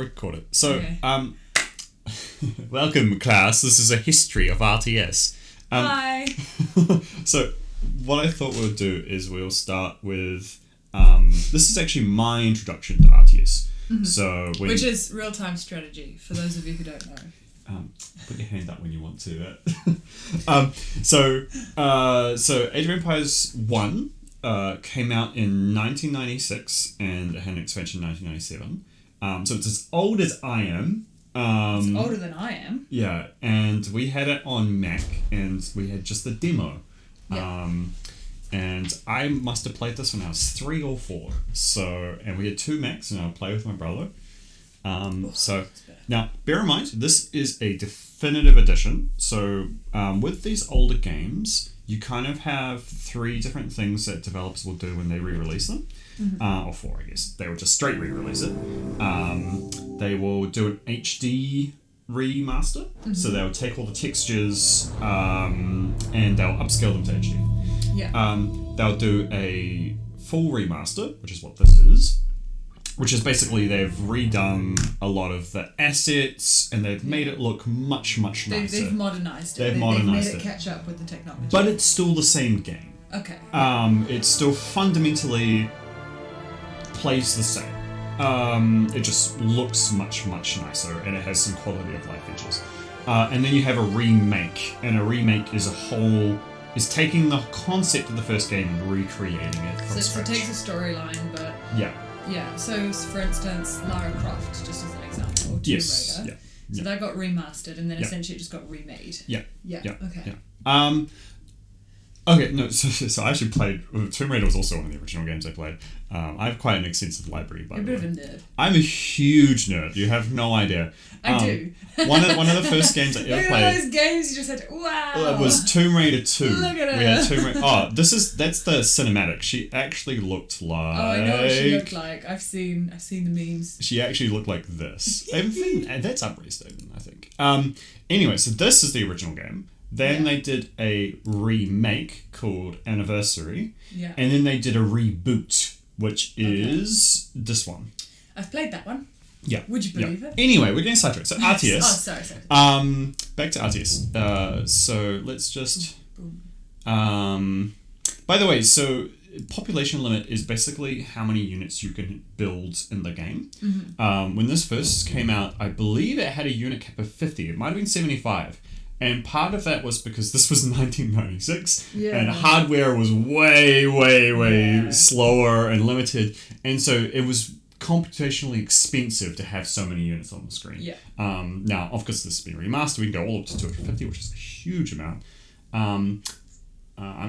recorded. So, Okay. welcome, class. This is a history of RTS. Hi. So, what I thought we'll do is we'll start with. This is actually my introduction to RTS. Mm-hmm. So, Which is real-time strategy, for those of you who don't know. put your hand up when you want to. So Age of Empires 1 came out in 1996 and it had an expansion in 1997. So it's as old as I am. It's older than I am. Yeah, and we had it on Mac and we had just the demo. Yeah. And I must have played this when I was 3 or 4. So, and we had 2 Macs and I would play with my brother. Now, bear in mind, this is a definitive edition. So, with these older games, you kind of have 3 different things that developers will do when they re-release them. Mm-hmm. Or 4, I guess. They will just straight re-release it. They will do an HD remaster. Mm-hmm. So they'll take all the textures and they'll upscale them to HD. Yeah. They'll do a full remaster, which is what this is. Which is basically they've redone a lot of the assets and they've made it look much, much nicer. They've modernised it. They've made it catch up with the technology. But it's still the same game. Okay. It still fundamentally plays the same. It just looks much, much nicer and it has some quality of life features. And then you have a remake. And a remake is taking the concept of the first game and recreating it from scratch. So it takes a storyline, but... Yeah. Yeah, so for instance, Lara Croft, just as an example, Tomb Raider. So that got remastered and then essentially it just got remade. Yeah. Okay. Okay, no, so I actually played... Tomb Raider was also one of the original games I played. I have quite an extensive library, by the way. You're a bit of a nerd. I'm a huge nerd. You have no idea. I do. One of the first games I ever Look played... at those games you just said, wow! It was Tomb Raider 2. Look at her. We had Tomb Raider... Oh, that's the cinematic. She actually looked like... Oh, I know what she looked like. I've seen the memes. She actually looked like this. And that's Uprised, I think. Anyway, so this is the original game. Then they did a remake called Anniversary. Yeah. And then they did a reboot, which is this one. I've played that one. Yeah. Would you believe it? Anyway, we're getting sidetracked. So RTS. Oh, sorry. Back to RTS. So let's just... by the way, so population limit is basically how many units you can build in the game. Mm-hmm. When this first came out, I believe it had a unit cap of 50. It might have been 75. And part of that was because this was 1996 and hardware was way slower and limited. And so it was computationally expensive to have so many units on the screen. Yeah. Now, of course, this has been remastered. We can go all up to 250, which is a huge amount. I'm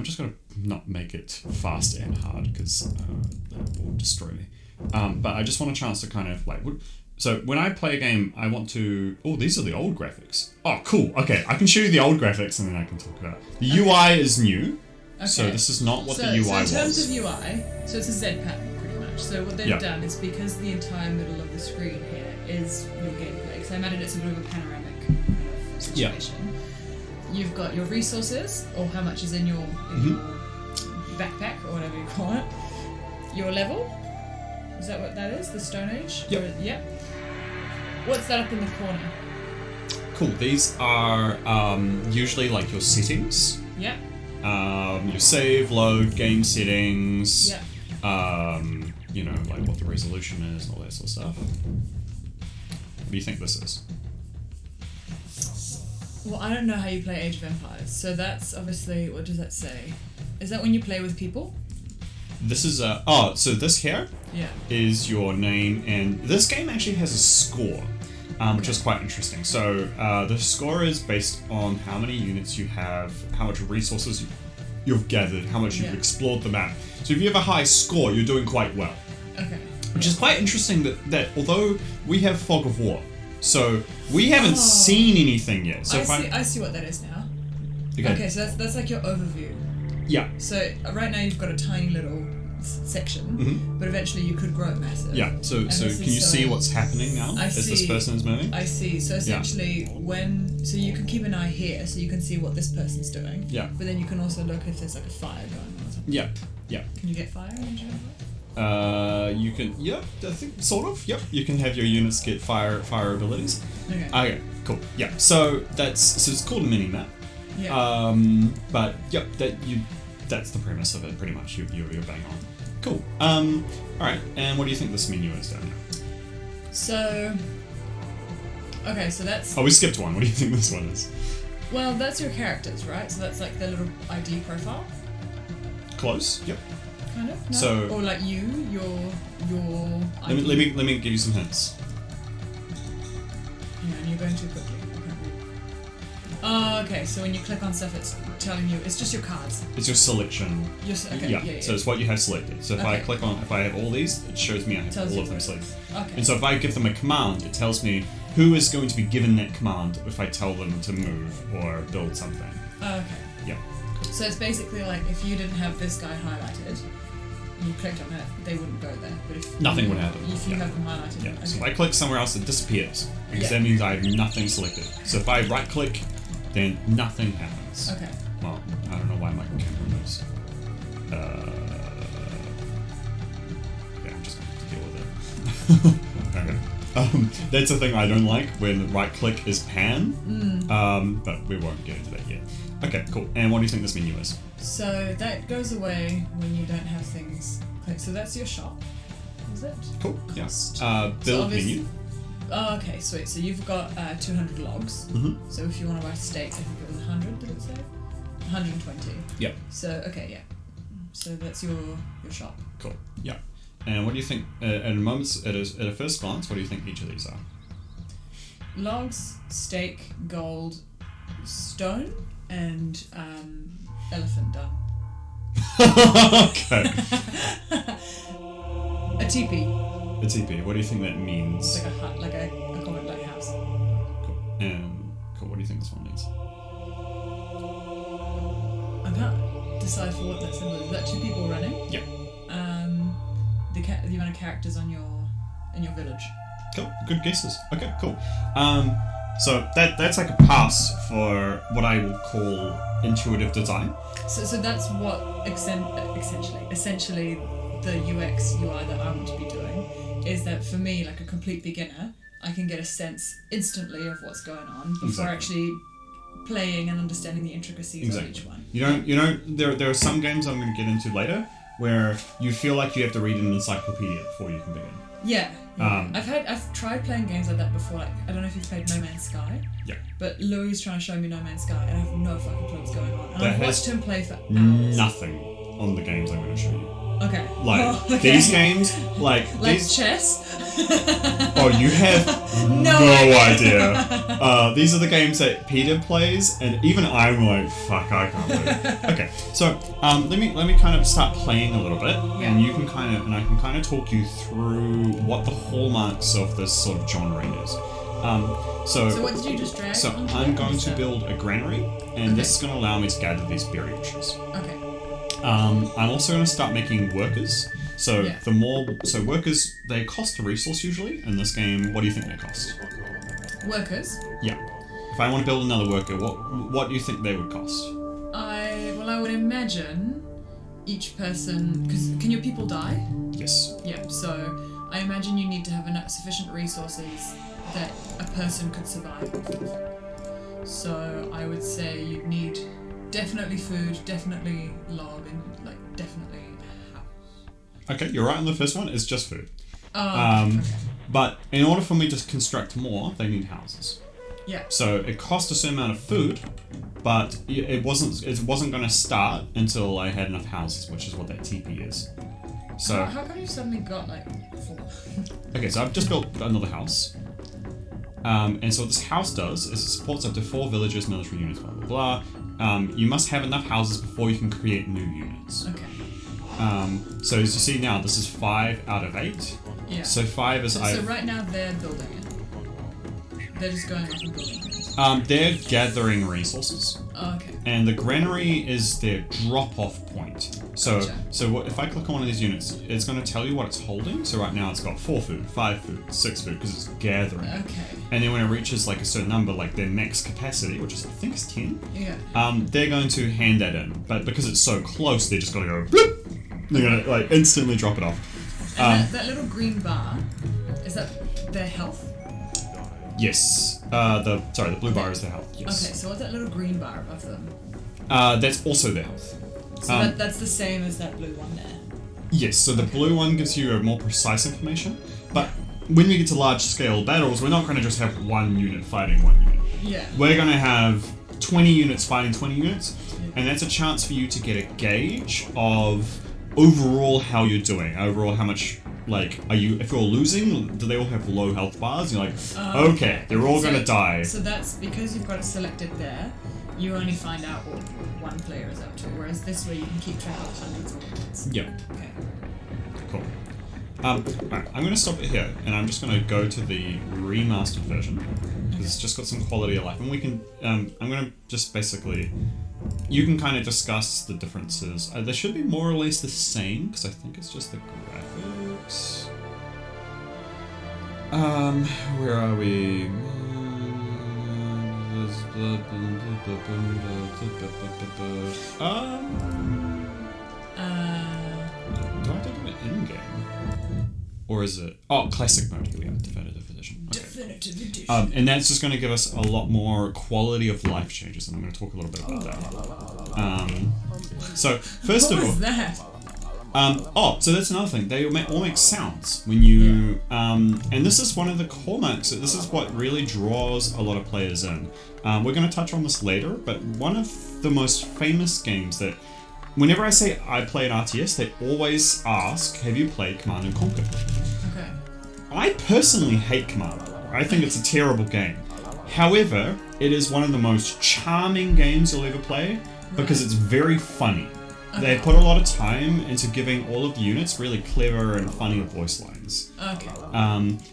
just going to not make it fast and hard because that will destroy me. But I just want a chance to kind of like... So when I play a game, I want to... Oh, these are the old graphics. Oh, cool. Okay, I can show you the old graphics and then I can talk about it. The UI is new. Okay. So this is not what the UI was. So in terms of UI, so it's a Z pattern pretty much. So what they've done is because the entire middle of the screen here is your gameplay. Because I imagine it's a bit of a panoramic kind of situation. Yeah. You've got your resources, or how much is in your backpack, or whatever you call it. Your level. Is that what that is? The Stone Age? Yep. Yep. What's that up in the corner? Cool. These are usually like your settings. Yep. Your save, load, game settings. Yep. You know, like what the resolution is and all that sort of stuff. What do you think this is? Well, I don't know how you play Age of Empires. So that's obviously... What does that say? Is that when you play with people? This is so this here is your name, and this game actually has a score, which is quite interesting. So the score is based on how many units you have, how much resources you've gathered, how much you've explored the map. So if you have a high score, you're doing quite well. Okay. Which is quite interesting that although we have Fog of War, so we haven't seen anything yet. So I see what that is now. Okay, so that's like your overview. Yeah. So right now you've got a tiny little section, but eventually you could grow it massive. Yeah. So can you see what's happening now as this person is moving? I see. So essentially, so you can keep an eye here, so you can see what this person's doing. Yeah. But then you can also look if there's like a fire going on or something. Yeah. Yeah. Can you get fire in general? You can, yep, I think, sort of, yep. You can have your units get fire abilities. Okay, cool, yeah. So it's called a mini-map. Yeah. But, yep, that's the premise of it, pretty much. You're bang on. Cool. Alright, and what do you think this menu is down here? So... Okay, so that's... Oh, we skipped one. What do you think this one is? Well, that's your characters, right? So that's like their little ID profile? Close, yep. Kind of? No? So... Or like your ID. Let me give you some hints. Hang on, you're going too quickly. Oh, okay, so when you click on stuff, it's telling you, it's just your cards. It's your selection. Okay, yeah. So it's what you have selected. So if I click on, if I have all these, it shows me I have all of them selected. Okay. And so if I give them a command, it tells me who is going to be given that command if I tell them to move or build something. Okay. Yeah. So it's basically like if you didn't have this guy highlighted, and you clicked on it, they wouldn't go there. But if nothing would happen. If you have them highlighted. Yeah. Okay. So if I click somewhere else, it disappears because that means I have nothing selected. So if I right click, then nothing happens. Okay. Well, I don't know why my camera moves. Yeah, I'm just going to deal with it. Okay. That's the thing I don't like when right click is pan. But we won't get into that yet. Okay, cool. And what do you think this menu is? So that goes away when you don't have things clicked. So that's your shop, is it? Cool. Cost. Yeah. Build menu. Oh, okay, sweet. So you've got 200 logs. Mm-hmm. So if you want to buy steaks, I think it was 100, did it say? 120. Yep. So, okay, yeah. So that's your shop. Cool. Yeah. And what do you think, at a first glance, what do you think each of these are? Logs, steak, gold, stone, and elephant dung. Okay. A teepee. A teepee. What do you think that means? It's like a hut, like a common lighthouse. Cool. And cool. What do you think this one means? I can't decipher what that symbol is. Is that two people running? Yeah. The amount of characters in your village. Cool. Good guesses. Okay. Cool. So that's like a pass for what I will call intuitive design. So that's what essentially the UX UI that I want to be doing is that for me, like a complete beginner, I can get a sense instantly of what's going on before actually playing and understanding the intricacies of each one. There are some games I'm going to get into later where you feel like you have to read an encyclopedia before you can begin. Yeah. I've tried playing games like that before. Like I don't know if you've played No Man's Sky. Yeah. But Louis trying to show me No Man's Sky, and I have no fucking clue what's going on. And I've watched him play for hours. Nothing on the games I'm going to show you. Okay. Like these games, like these chess. Oh, you have no idea. These are the games that Peter plays, and even I'm like, fuck, I can't do it. Okay, so let me kind of start playing a little bit, and you can I can kind of talk you through what the hallmarks of this sort of genre is. So what did you just drag? So I'm going to build a granary, and this is going to allow me to gather these berry bushes. Okay. I'm also going to start making workers. So workers, they cost a resource usually. In this game, what do you think they cost? Workers? Yeah. If I want to build another worker, what do you think they would cost? I would imagine each person, because can your people die? Yes. Yeah. So I imagine you need to have enough sufficient resources that a person could survive off of. So I would say you'd need definitely food, definitely log, and definitely a house. Okay, you're right on the first one. It's just food. Okay. But in order for me to construct more, they need houses. Yeah. So it cost a certain amount of food, but it wasn't going to start until I had enough houses, which is what that teepee is. So how come you suddenly got 4? Okay, so I've just built another house. And so what this house does is it supports up to 4 villages, military units, blah blah blah. You must have enough houses before you can create new units. Okay. So as you see now, this is 5 out of 8. Yeah. So 5 is So right now they're building it. They're just going off and building things. They're gathering resources. Oh, okay. And the granary is their drop-off point. So, Gotcha. If I click on one of these units, it's going to tell you what it's holding. So right now it's got 4 food, 5 food, 6 food, because it's gathering. Okay. And then when it reaches a certain number, like their max capacity, which is I think is 10. Yeah. They're going to hand that in, but because it's so close, they're just going to go bloop. They're going to instantly drop it off. And that little green bar, is that their health? Yes. The blue bar is their health. Yes. Okay, so what's that little green bar above them? That's also their health. So that's the same as that blue one there. Yes, so the blue one gives you a more precise information, but when we get to large scale battles, we're not going to just have one unit fighting one unit. Yeah. We're going to have 20 units fighting 20 units, and that's a chance for you to get a gauge of overall how you're doing, overall how much, like, if you're losing, do they all have low health bars? You're like, okay, they're all going to die. So that's because you've got it selected there, you only find out what one player is up to, whereas this way you can keep track of hundreds of units. Yep. Okay. Cool. Alright, I'm going to stop it here, and I'm just going to go to the remastered version, because it's just got some quality of life, and we can, I'm going to just basically, you can kind of discuss the differences. They should be more or less the same, because I think it's just the graphics. Where are we? Do I have to do it in-game? Or is it... Oh, classic mode. Here we go. Definitive edition. Okay. Definitive edition. And that's just going to give us a lot more quality of life changes, and I'm going to talk a little bit about that. So, first of all... What was that? So that's another thing. They all make sounds when you... and this is one of the hallmarks. This is what really draws a lot of players in. We're going to touch on this later, but one of the most famous games that... Whenever I say I play an RTS, they always ask, have you played Command & Conquer? Okay. I personally hate Command & Conquer. I think it's a terrible game. However, it is one of the most charming games you'll ever play because it's very funny. They put a lot of time into giving all of the units really clever and funny voice lines. Okay.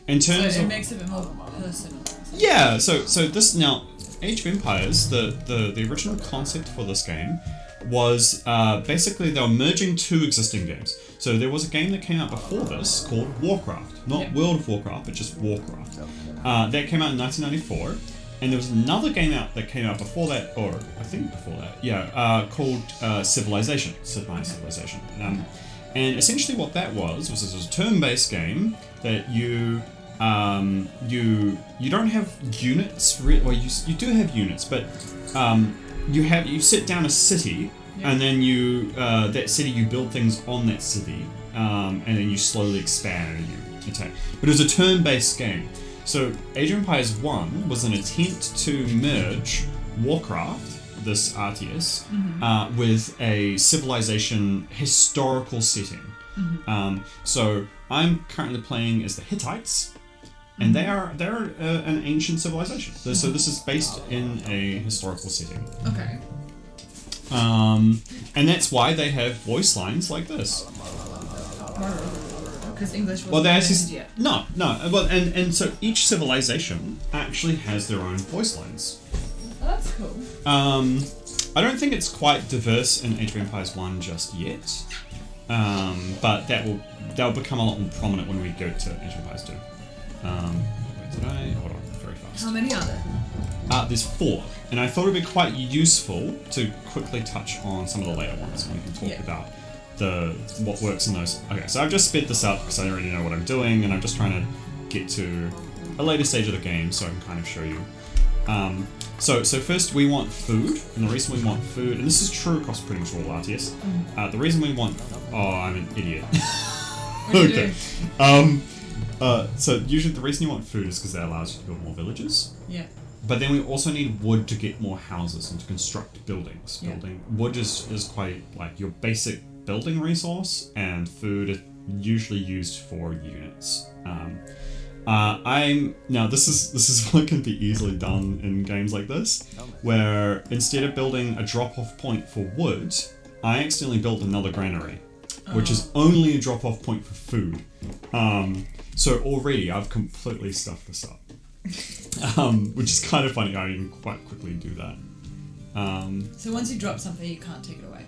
In terms so it of... makes it a bit more personal. Yeah, so this now, Age of Empires, the original concept for this game was basically they were merging two existing games. So there was a game that came out before this called Warcraft. Not World of Warcraft, but just Warcraft. That came out in 1994. And there was another game that came out before that, or I think before that, called Civilization. Civilization. And essentially what that was it was a turn-based game that you don't have units, well you do have units, but you sit down a city, and then that city you build things on that city, and then you slowly expand and you attack. But it was a turn-based game. So Age of Empires 1 was an attempt to merge Warcraft, this RTS, with a Civilization historical setting. So I'm currently playing as the Hittites, and they're an ancient civilization. So this is based in a historical setting. Okay. And that's why they have voice lines like this. Because English wasn't invented yet. No. Well, and so each civilization actually has their own voice lines. Oh, that's cool. I don't think it's quite diverse in Age of Empires 1 just yet, but that'll become a lot more prominent when we go to Age of Empires 2. Hold on, very fast. How many are there? There's 4, and I thought it'd be quite useful to quickly touch on some of the later ones, and we can talk about what works in those. Okay, so I've just sped this up because I don't really know what I'm doing, and I'm just trying to get to a later stage of the game so I can kind of show you. So first we want food, and the reason we want food, and this is true across pretty much all RTS, the reason we want... Oh, I'm an idiot. Okay. So usually the reason you want food is because that allows you to build more villages. Yeah. But then we also need wood to get more houses and to construct buildings. Yeah. Wood is quite like your basic building resource, and food is usually used for units. Now this is what can be easily done in games like this, where instead of building a drop-off point for wood, I accidentally built another granary, which is only a drop-off point for food. So already I've completely stuffed this up. Which is kind of funny. I can quite quickly do that. So once you drop something, you can't take it away.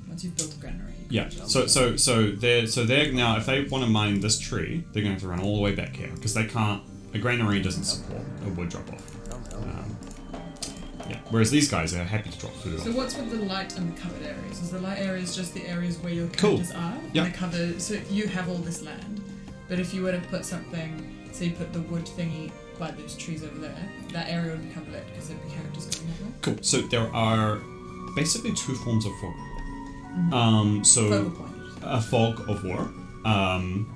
Once you've built a granary. Yeah. So they're now, if they want to mine this tree, they're going to have to run all the way back here because they can't. A granary doesn't support a wood drop off. Yeah. Whereas these guys are happy to drop food So off. what's with the light and the covered areas? Is the light areas just the areas where your Cool. characters are? Yeah. And the cover, so you have all this land, but if you were to put something, so you put the wood thingy by those trees over there, that area would be covered lit because there'd be characters going that way. Cool. So there are basically two forms of fog. So Focal point. a fog of war, and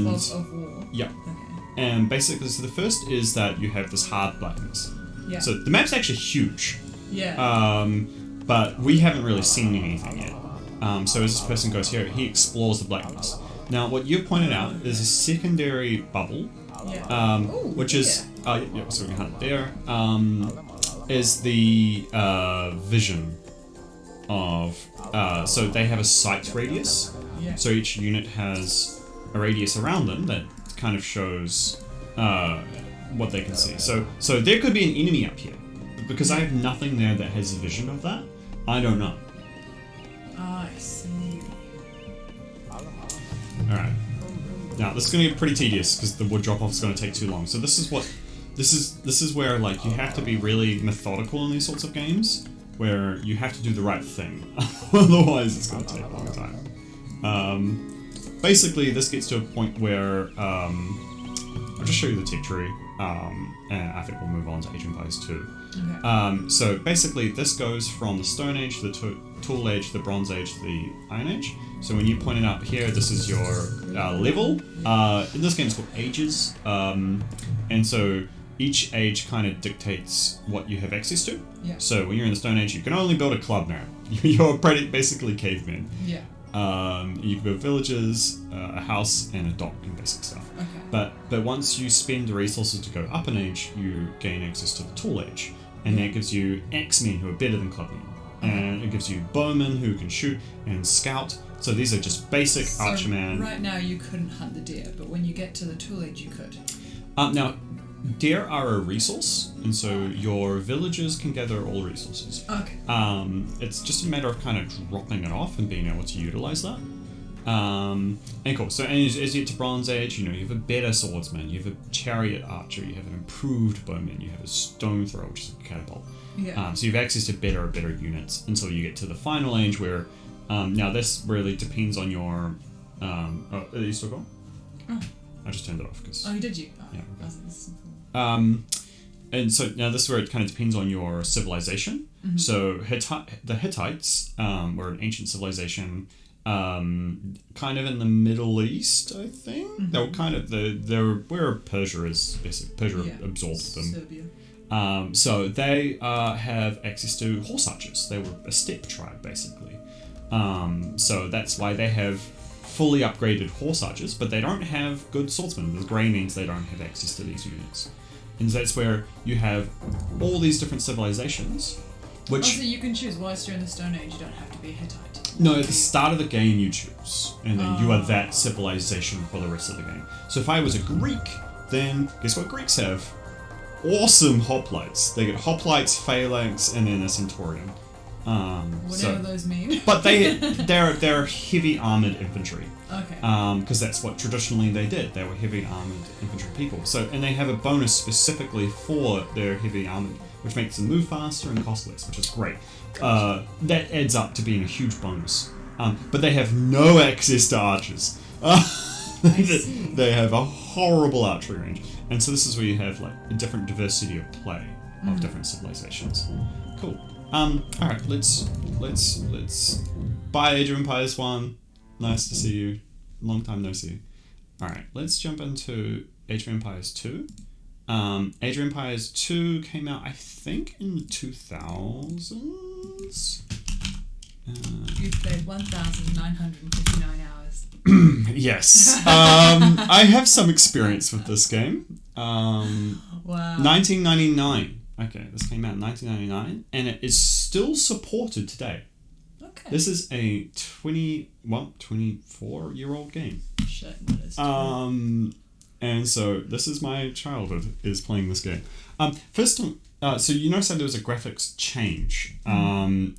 Fog of war. yeah, Okay. and basically, so the first is that you have this hard blackness. Yeah. So the map's actually huge, yeah. but we haven't really seen anything yet. So as this person goes here, he explores the blackness. Now, what you pointed out is a secondary bubble, yeah. which is so we can hunt there. Is the vision of so they have a sight radius. Yeah. So each unit has a radius around them that kind of shows what they can see. So there could be an enemy up here, but because I have nothing there that has a vision of that, I don't know. I see. All right. Now this is going to get pretty tedious because the wood drop off is going to take too long. So this is where like you have to be really methodical in these sorts of games, where you have to do the right thing, otherwise it's going to take a long time. Basically, this gets to a point where I'll just show you the tech tree, and I think we'll move on to Age of Empires 2. Okay. So basically, this goes from the Stone Age to the Tool Age, the Bronze Age, to the Iron Age. So when you pointed out here, this is your level. In this game, it's called Ages, and so each age kind of dictates what you have access to. Yeah. So when you're in the Stone Age, you can only build a club now. You're basically cavemen. Yeah. You can build villages, a house, and a dock and basic stuff. Okay. But once you spend the resources to go up an age, you gain access to the Tool Age, and that gives you Axemen who are better than clubmen, and it gives you bowmen who can shoot and scout. So these are just basic archerman. Right now you couldn't hunt the deer, but when you get to the Tool Age, you could. Now, deer are a resource, and so your villagers can gather all resources. Okay. It's just a matter of kind of dropping it off and being able to utilize that. And cool. So as you get to Bronze Age, you have a better swordsman, you have a chariot archer, you have an improved bowman, you have a stone thrower, which is a catapult. Yeah. So you have access to better units until you get to the Final Age, where now this really depends on your. Are you still going? Oh. I just turned it off because. Oh, did you? Oh, Yeah. Okay. And so now this is where it kind of depends on your civilization. Mm-hmm. So the Hittites were an ancient civilization, kind of in the Middle East, I think. Mm-hmm. They were kind of they were where Persia is. Basically, Persia absorbed them. Serbia. So they have access to horse archers. They were a steppe tribe, basically. So that's why they have fully upgraded horse archers, but they don't have good swordsmen. The grey means they don't have access to these units. And that's where you have all these different civilizations, which... Also, you can choose whilst you're in the Stone Age, you don't have to be a Hittite. No, at the start of the game you choose, and then you are that civilization for the rest of the game. So if I was a Greek, then guess what Greeks have? Awesome hoplites. They get hoplites, phalanx, and then a centurion. Whatever those mean. But they're heavy armored infantry. Okay. Because that's what traditionally they did. They were heavy armored infantry people. So and they have a bonus specifically for their heavy armored, which makes them move faster and cost less, which is great. That adds up to being a huge bonus. But they have no access to archers. They have a horrible archery range, and so this is where you have like a different diversity of play of different civilizations. Cool. All right, let's bye Age of Empires 1. Nice to see you. Long time no see. All right, let's jump into Age of Empires 2. Age of Empires 2 came out, I think, in the 2000s. You've played 1,959 hours. Yes. I have some experience with this game. Wow. 1999. Okay, this came out in 1999, and it is still supported today. Okay. This is a 24-year-old game. Shit, that is true. And so this is my childhood, is playing this game. First, so you notice that there was a graphics change, and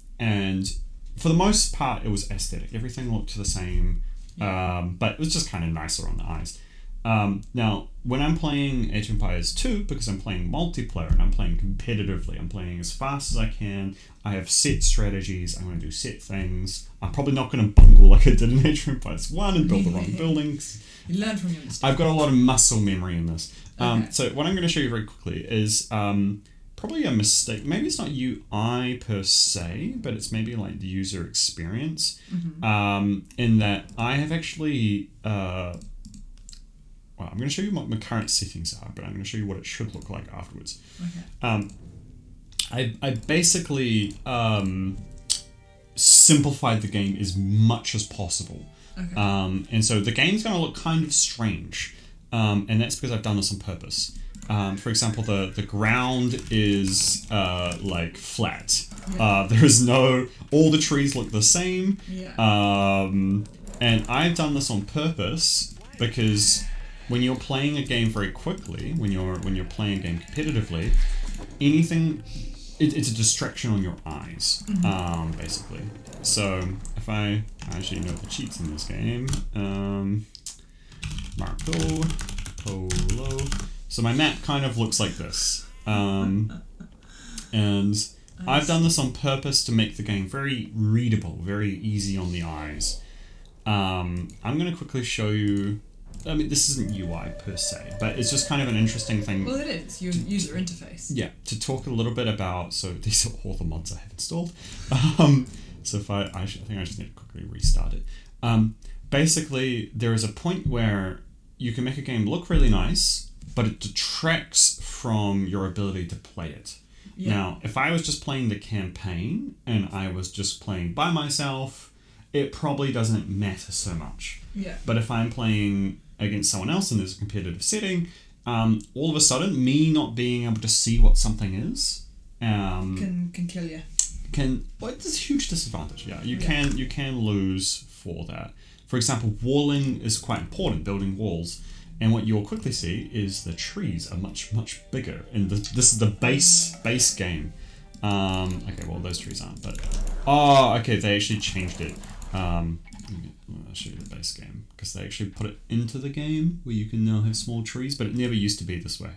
for the most part, it was aesthetic. Everything looked the same, but it was just kind of nicer on the eyes. Now, when I'm playing Age of Empires 2, because I'm playing multiplayer and I'm playing competitively, I'm playing as fast as I can, I have set strategies, I'm going to do set things. I'm probably not going to bungle like I did in Age of Empires 1 and build the wrong buildings. You learn from your mistakes. I've got a lot of muscle memory in this. Okay. So what I'm going to show you very quickly is probably a mistake. Maybe it's not UI per se, but it's maybe like the user experience. In that I have actually... well, I'm going to show you what my current settings are, but I'm going to show you what it should look like afterwards. Okay. I basically simplified the game as much as possible. Okay. And so the game's going to look kind of strange. And that's because I've done this on purpose. For example, the ground is like flat. Yeah. There is no... All the trees look the same. Yeah. And I've done this on purpose because... When you're playing a game very quickly, when you're playing a game competitively, anything, it's a distraction on your eyes, basically. So if I actually know the cheats in this game, Marco Polo. So my map kind of looks like this, and I've done this on purpose to make the game very readable, very easy on the eyes. I'm going to quickly show you. I mean, this isn't UI per se, but it's just kind of an interesting thing. Well, it is your user interface. Yeah, to talk a little bit about. So these are all the mods I have installed. So if I think I just need to quickly restart it. Basically, there is a point where you can make a game look really nice, but it detracts from your ability to play it. Yeah. Now, if I was just playing the campaign and I was just playing by myself, it probably doesn't matter so much. Yeah. But if I'm playing against someone else and there's a competitive setting, all of a sudden, me not being able to see what something is Can kill you. Well, it's a huge disadvantage. Yeah, you can lose for that. For example, walling is quite important, building walls. And what you'll quickly see is the trees are much, much bigger. And this is the base game. Okay, well, those trees aren't, but... Oh, okay, they actually changed it. I'll show you the base game, because they actually put it into the game where you can now have small trees, but it never used to be this way.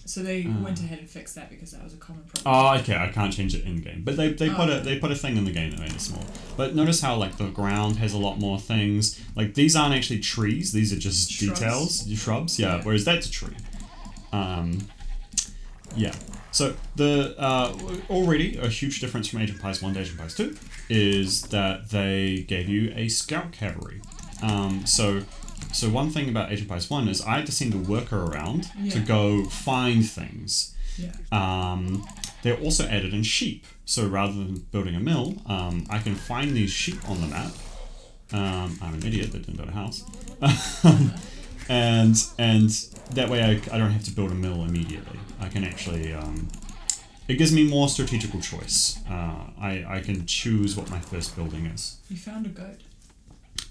So they went ahead and fixed that because that was a common problem. Oh, okay, I can't change it in game, but they put a thing in the game that made it small. But notice how like the ground has a lot more things. Like these aren't actually trees; these are just details, shrubs. Yeah, whereas that's a tree. Yeah. So the already a huge difference from Age of Empires 1 to Age of Empires 2 is that they gave you a scout cavalry. So one thing about Age of Empires 1 is I had to send a worker around to go find things. Yeah. They're also added in sheep. So rather than building a mill, I can find these sheep on the map. I'm an idiot that didn't build a house. and that way I don't have to build a mill immediately. I can actually... it gives me more strategical choice. I can choose what my first building is. You found a goat.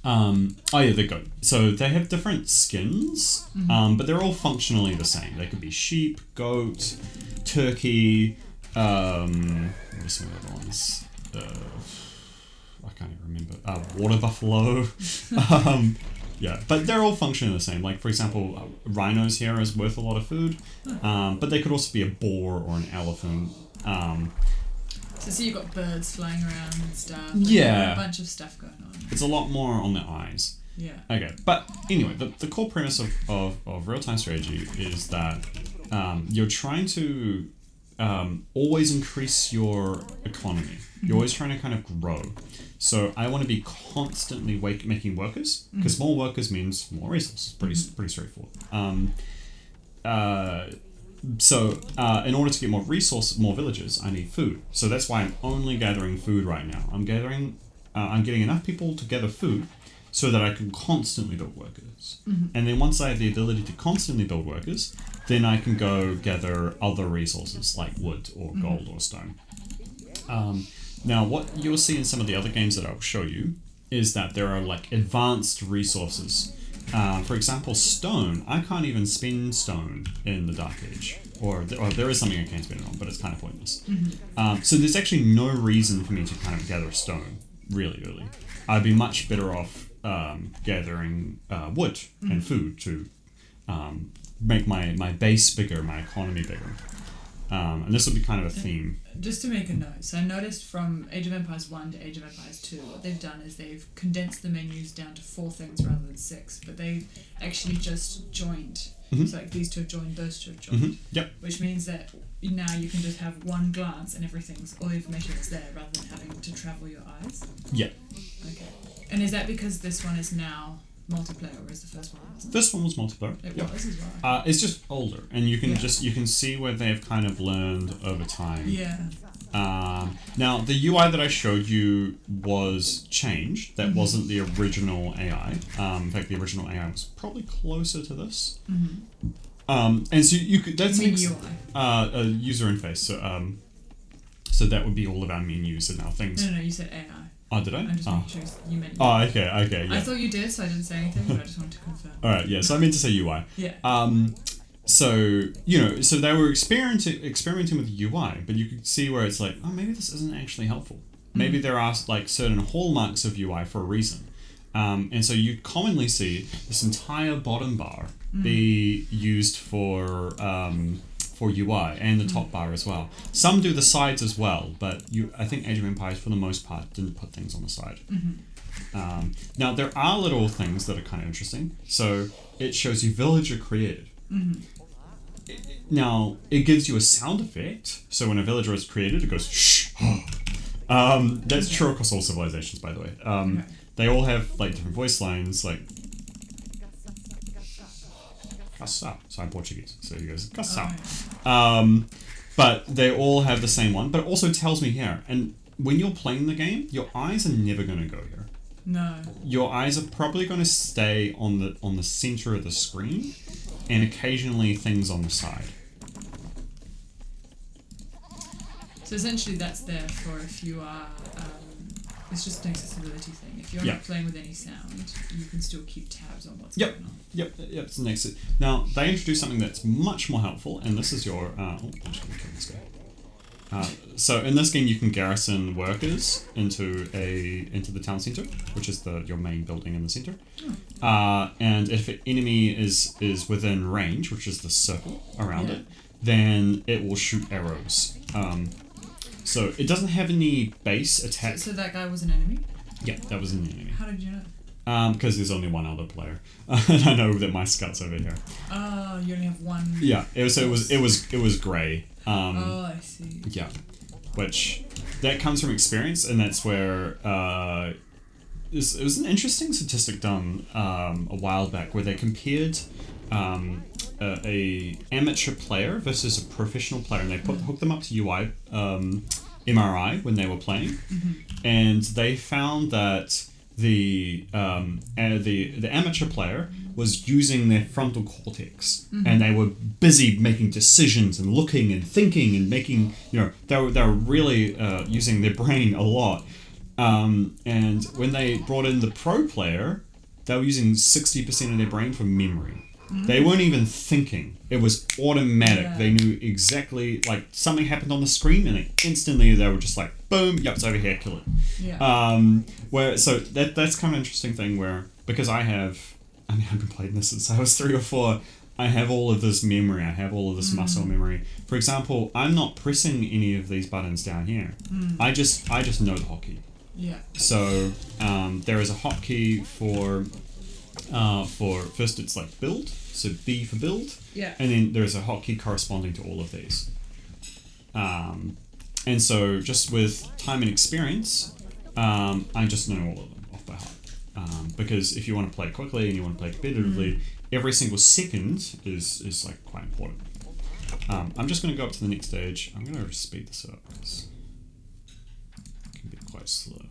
Oh yeah, the goat. So they have different skins, but they're all functionally the same. They could be sheep, goat, turkey, what are some of the other ones? I can't even remember. Water buffalo. Yeah, but they're all functionally the same. Like, for example, rhinos here is worth a lot of food, but they could also be a boar or an elephant. So you've got birds flying around and stuff. Yeah. A bunch of stuff going on. It's a lot more on the eyes. Yeah. Okay, but anyway, the core premise of real-time strategy is that you're trying to always increase your economy. You're always trying to kind of grow. So I want to be constantly making workers, because more workers means more resources. Pretty straightforward. So in order to get more villages, I need food. So that's why I'm only gathering food right now. I'm getting enough people to gather food so that I can constantly build workers. And then once I have the ability to constantly build workers, then I can go gather other resources like wood or gold or stone. Now, what you'll see in some of the other games that I'll show you is that there are like advanced resources. For example, stone. I can't even spend stone in the Dark Age. Or there is something I can spend it on, but it's kind of pointless. So there's actually no reason for me to kind of gather stone really early. I'd be much better off gathering wood and food to make my base bigger, my economy bigger. And this will be kind of a theme. Just to make a note, so I noticed from Age of Empires 1 to Age of Empires 2, what they've done is they've condensed the menus down to 4 things rather than 6, but they actually just joined. So like these two have joined, those two have joined. Yep. Which means that now you can just have one glance and all the information is there rather than having to travel your eyes. Yeah. Okay. And is that because this one is now multiplayer, or is the first one wasn't? This one was multiplayer. It was as well. It's just older, and you can you can see where they've kind of learned over time. Yeah. Now the UI that I showed you was changed. That wasn't the original AI. In fact, the original AI was probably closer to this. And so you could that's You mean UI? a user interface. So that would be all of our menus and our things. No, you said AI. Oh, did I? I'm just making sure you meant. Oh, okay, yeah. I thought you did, so I didn't say anything, but I just wanted to confirm. All right, yeah. So I meant to say UI. Yeah. So so they were experimenting with UI, but you could see where it's like, oh, maybe this isn't actually helpful. Maybe there are like certain hallmarks of UI for a reason. And so you commonly see this entire bottom bar be used for UI and the top bar as well. Some do the sides as well, but I think Age of Empires for the most part didn't put things on the side. Now there are little things that are kind of interesting. So it shows you villager created. Now it gives you a sound effect. So when a villager is created, it goes shh. That's true across all civilizations, by the way. They all have like different voice lines, like Caçá. So I'm Portuguese, so he goes Caçá. But they all have the same one, but it also tells me here. And when you're playing the game, your eyes are never going to go here. No. Your eyes are probably going to stay on the center of the screen, and occasionally things on the side. So essentially, that's there for if you are. It's just an accessibility thing. If you're not playing with any sound, you can still keep tabs on what's going on. Yep. It's the next. Now they introduced something that's much more helpful, and this is your. I'm just going to kill this guy. So in this game, you can garrison workers into the town center, which is your main building in the center. And if an enemy is within range, which is the circle around it, then it will shoot arrows. So it doesn't have any base attack. So that guy was an enemy? Yeah, that was an enemy. How did you know? Because there's only one other player, and I know that my scut's over here. Oh, you only have one. Yeah, it was grey. I see. Yeah, which that comes from experience, and that's where it was an interesting statistic done a while back where they compared a amateur player versus a professional player, and they hooked them up to UI MRI when they were playing, and they found that the amateur player was using their frontal cortex, and they were busy making decisions and looking and thinking and making, they were really using their brain a lot. And when they brought in the pro player, they were using 60% of their brain for memory. They weren't even thinking. It was automatic. Yeah. They knew exactly, like, something happened on the screen, and instantly they were just like, boom, yep, it's over here, kill it. Yeah. So that's kind of an interesting thing where, because I've been playing this since I was 3 or 4, I have all of this memory, I have all of this muscle memory. For example, I'm not pressing any of these buttons down here. I just know the hotkey. Yeah. So there is a hotkey for first it's like build, so B for build, and then there's a hotkey corresponding to all of these. And so just with time and experience, I just know all of them off by heart. Because if you want to play quickly and you want to play competitively, every single second is like quite important. I'm just going to go up to the next stage. I'm going to speed this up because it can be quite slow.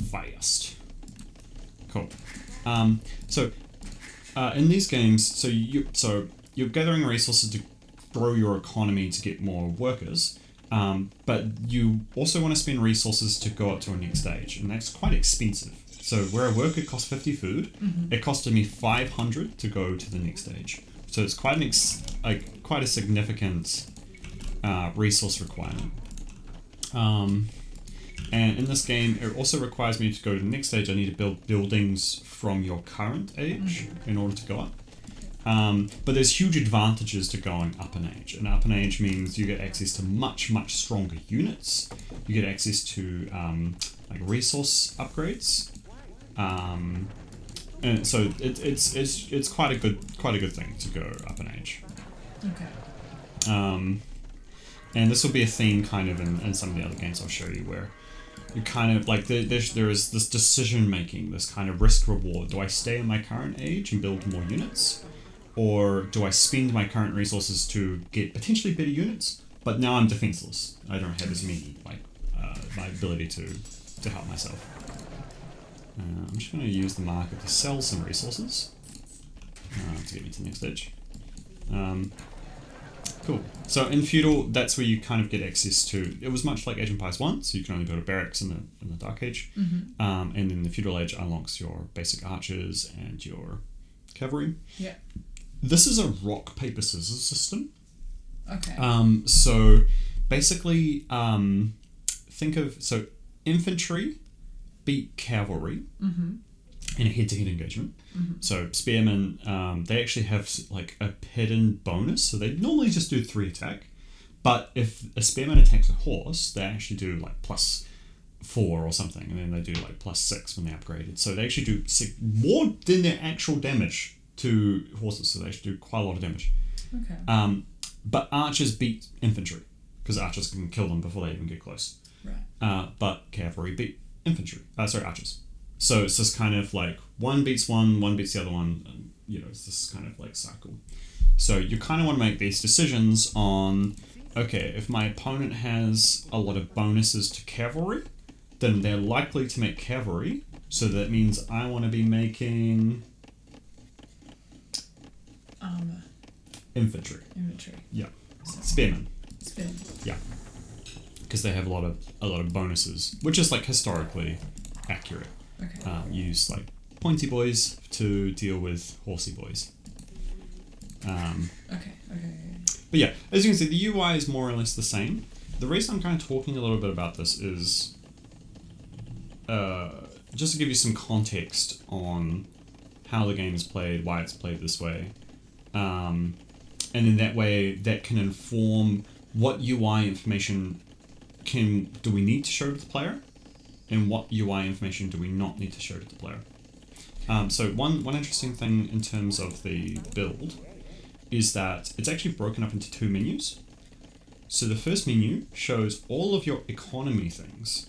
Fast. Cool. So in these games, you're gathering resources to grow your economy to get more workers, but you also want to spend resources to go up to a next stage, and that's quite expensive. So where a worker costs 50 food, it costed me 500 to go to the next stage. So it's quite quite a significant resource requirement. And in this game, it also requires me to go to the next stage. I need to build buildings from your current age in order to go up. But there's huge advantages to going up in age. And up in age means you get access to much, much stronger units. You get access to like resource upgrades. And so it's quite a good thing to go up in age. Okay. And this will be a theme kind of in some of the other games I'll show you, where you kind of like there is this decision making, this kind of risk reward. Do I stay in my current age and build more units, or do I spend my current resources to get potentially better units, but now I'm defenseless? I don't have as many my ability to help myself. I'm just going to use the market to sell some resources to get me to the next stage. Cool. So in feudal, that's where you kind of get access to. It was much like Age of Empires 1, so you can only build a barracks in the Dark Age, and then the feudal age unlocks your basic archers and your cavalry. Yeah. This is a rock paper scissors system. Okay. So basically, think of infantry beat cavalry in a head-to-head engagement. So spearmen, they actually have like a hidden bonus, so they normally just do 3 attack, but if a spearman attacks a horse, they actually do like +4 or something, and then they do like +6 when they're upgraded. So they actually do more than their actual damage to horses, so they actually do quite a lot of damage. Okay. But archers beat infantry because archers can kill them before they even get close. Right. But cavalry beat archers. So it's just kind of like one beats one beats the other one, and, it's this kind of like cycle. So you kind of want to make these decisions on, okay, if my opponent has a lot of bonuses to cavalry, then they're likely to make cavalry, so that means I want to be making armor. Infantry. Yeah. Spearmen. Yeah. Because they have a lot of bonuses, which is like historically accurate. Okay. Use like pointy boys to deal with horsey boys. Okay. But yeah, as you can see, the UI is more or less the same. The reason I'm kind of talking a little bit about this is just to give you some context on how the game is played, why it's played this way. And in that way, that can inform what UI information do we need to show to the player, and what UI information do we not need to show to the player. So one interesting thing in terms of the build is that it's actually broken up into 2 menus. So the first menu shows all of your economy things.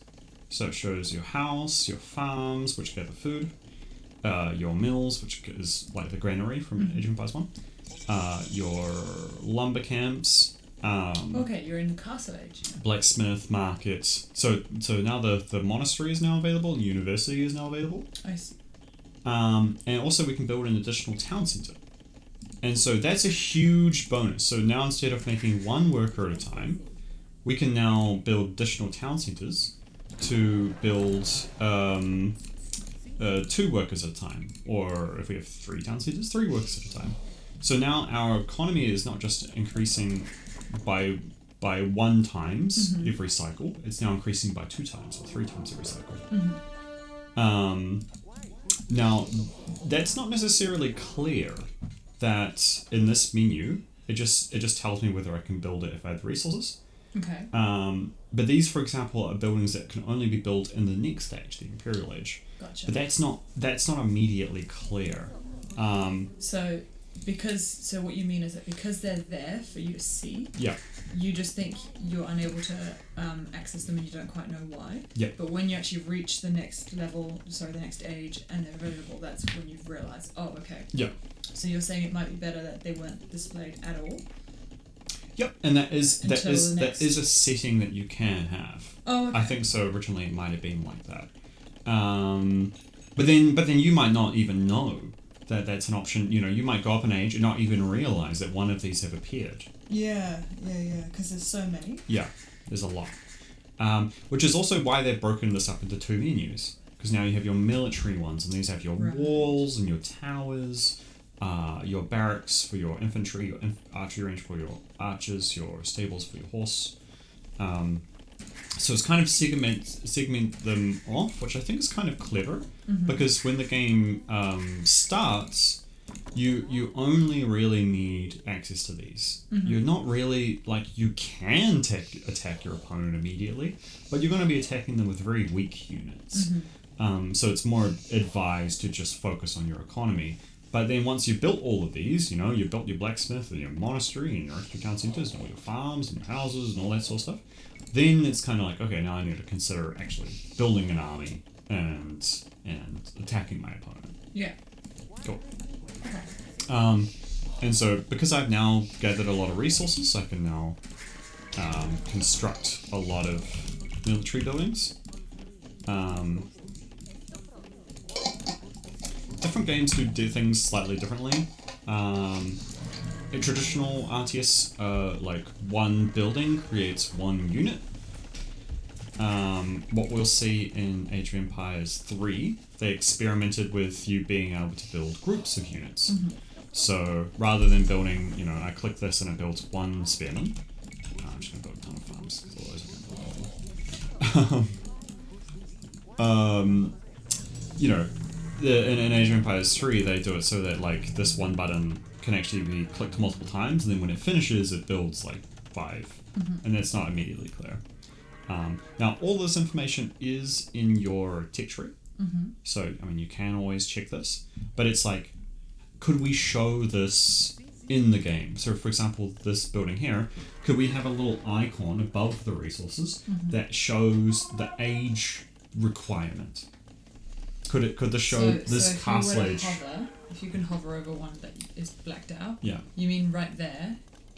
So it shows your house, your farms, which gather food, your mills, which is like the granary from Age of Empires 1, your lumber camps. Okay, you're in the Castle Age. Yeah. Blacksmith, market. So now the monastery is now available, and university is now available. I see. And also we can build an additional town centre. And so that's a huge bonus. So now instead of making 1 worker at a time, we can now build additional town centres to build 2 workers at a time. Or if we have 3 town centres, 3 workers at a time. So now our economy is not just increasing by 1 times every cycle, it's now increasing by 2 times or 3 times every cycle. Now, that's not necessarily clear that in this menu, it just tells me whether I can build it if I have the resources. Okay. But these, for example, are buildings that can only be built in the next stage, the Imperial Age. Gotcha. But that's not immediately clear. So what you mean is that because they're there for you to see, Yeah. you just think you're unable to access them and you don't quite know why. Yeah. But when you actually reach the next age, and they're available, that's when you've realised, oh, okay. Yeah. So you're saying it might be better that they weren't displayed at all? Yep, and that is Until a setting that you can have. Oh, okay. I think so. Originally, it might have been like that. But then you might not even know that that's an option. You might go up in age and not even realize that one of these have appeared. Yeah, because there's so many. Yeah, there's a lot. Which is also why they've broken this up into 2 menus. Because now you have your military ones, and these have your walls and your towers, your barracks for your infantry, your archery range for your archers, your stables for your horse. So it's kind of segment them off, which I think is kind of clever, because when the game starts, you only really need access to these. You're not really, like, you can attack your opponent immediately, but you're going to be attacking them with very weak units. So it's more advised to just focus on your economy. But then once you've built all of these, you've built your blacksmith and your monastery and your extra town centers and all your farms and your houses and all that sort of stuff, then it's kind of like, okay, now I need to consider actually building an army and attacking my opponent. Yeah. Cool. And so because I've now gathered a lot of resources, I can now construct a lot of military buildings. Different games do things slightly differently. A traditional RTS, like one building creates one unit. What we'll see in Age of Empires 3, they experimented with you being able to build groups of units. So rather than building, I click this and it builds one spearman. I'm just going to build a ton of farms because otherwise I'm going to in Age of Empires 3, they do it so that like this one button can actually be clicked multiple times, and then when it finishes, it builds like 5, and that's not immediately clear. Now, all this information is in your tech tree, so I mean you can always check this, but it's like, could we show this in the game? So, for example, this building here, could we have a little icon above the resources that shows the age requirement? Could this show this castle age? If you can hover over one that is blacked out, yeah. You mean right there?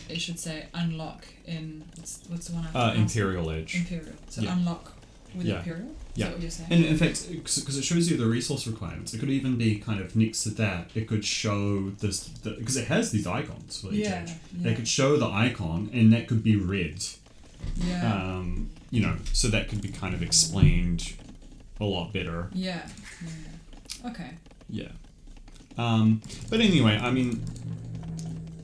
It should say unlock in what's the one after Imperial Age. Imperial. So unlock with Imperial. Is that what you're saying? And in fact, because it shows you the resource requirements, it could even be kind of next to that. It could show this because it has these icons for each age. They could show the icon, and that could be red. Yeah. So that could be kind of explained a lot better. Yeah. Okay. Yeah. But anyway, I mean,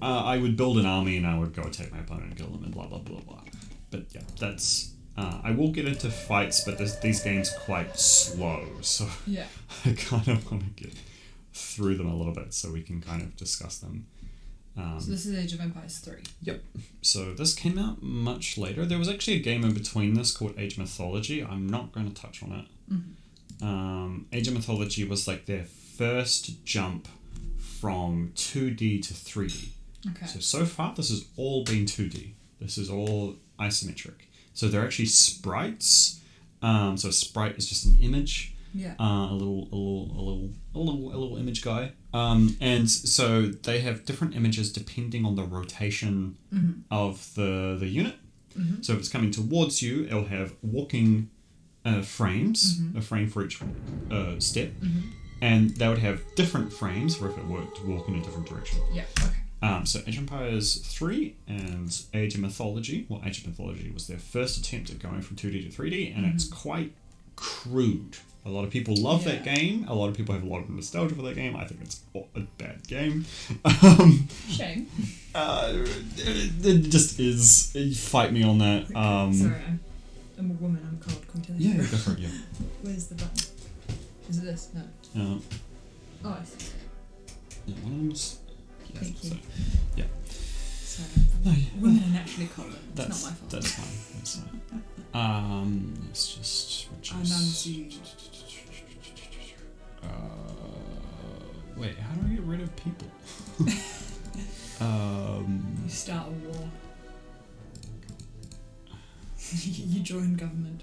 I would build an army and I would go attack my opponent and kill them and blah blah blah blah. But yeah, that's. I will get into fights, but these games are quite slow, so yeah. I kind of want to get through them a little bit so we can kind of discuss them. So this is Age of Empires 3. Yep. So this came out much later. There was actually a game in between this called Age of Mythology. I'm not going to touch on it. Age of Mythology was like their first jump from 2D to 3D. Okay. So far, this has all been 2D. This is all isometric. So they're actually sprites. So a sprite is just an image. Yeah. A little image guy. And so they have different images depending on the rotation of the unit. So if it's coming towards you, it'll have walking frames, a frame for each step, and they would have different frames for if it were to walk in a different direction. Yeah. Okay. So Age of Empires 3 and Age of Mythology. Well, Age of Mythology was their first attempt at going from 2D to 3D, and it's quite crude. A lot of people love that game. A lot of people have a lot of nostalgia for that game. I think it's a bad game. Shame. It just is. Fight me on that. Sorry, I'm a woman. I'm cold. Can we tell you? Yeah, go for it. Yeah. Where's the button? Is it this? No. Oh, I see. Yeah, one of them's. Yeah, Thank you. so, yeah. Sorry. Women are naturally cold. It's not my fault. That's fine. That's fine. Let's just. Wait, how do I get rid of people? You start a war. You join government.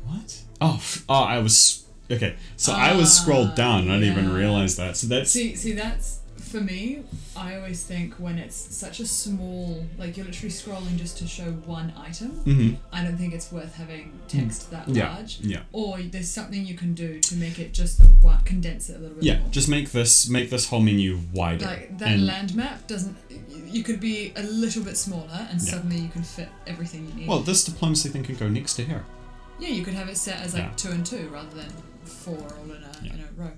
What? Oh, I was okay. So I was scrolled down and I didn't even realize that. So that's see that's for me. I always think when it's such a small, like you're literally scrolling just to show one item. I don't think it's worth having text that large. Yeah. Or there's something you can do to make it just condense it a little bit. Yeah, more. just make this whole menu wider. Like that land map doesn't. You could be a little bit smaller, and suddenly you can fit everything you need. Well, this diplomacy thing can go next to here. Yeah, you could have it set as 2 and 2 rather than 4 all in a row.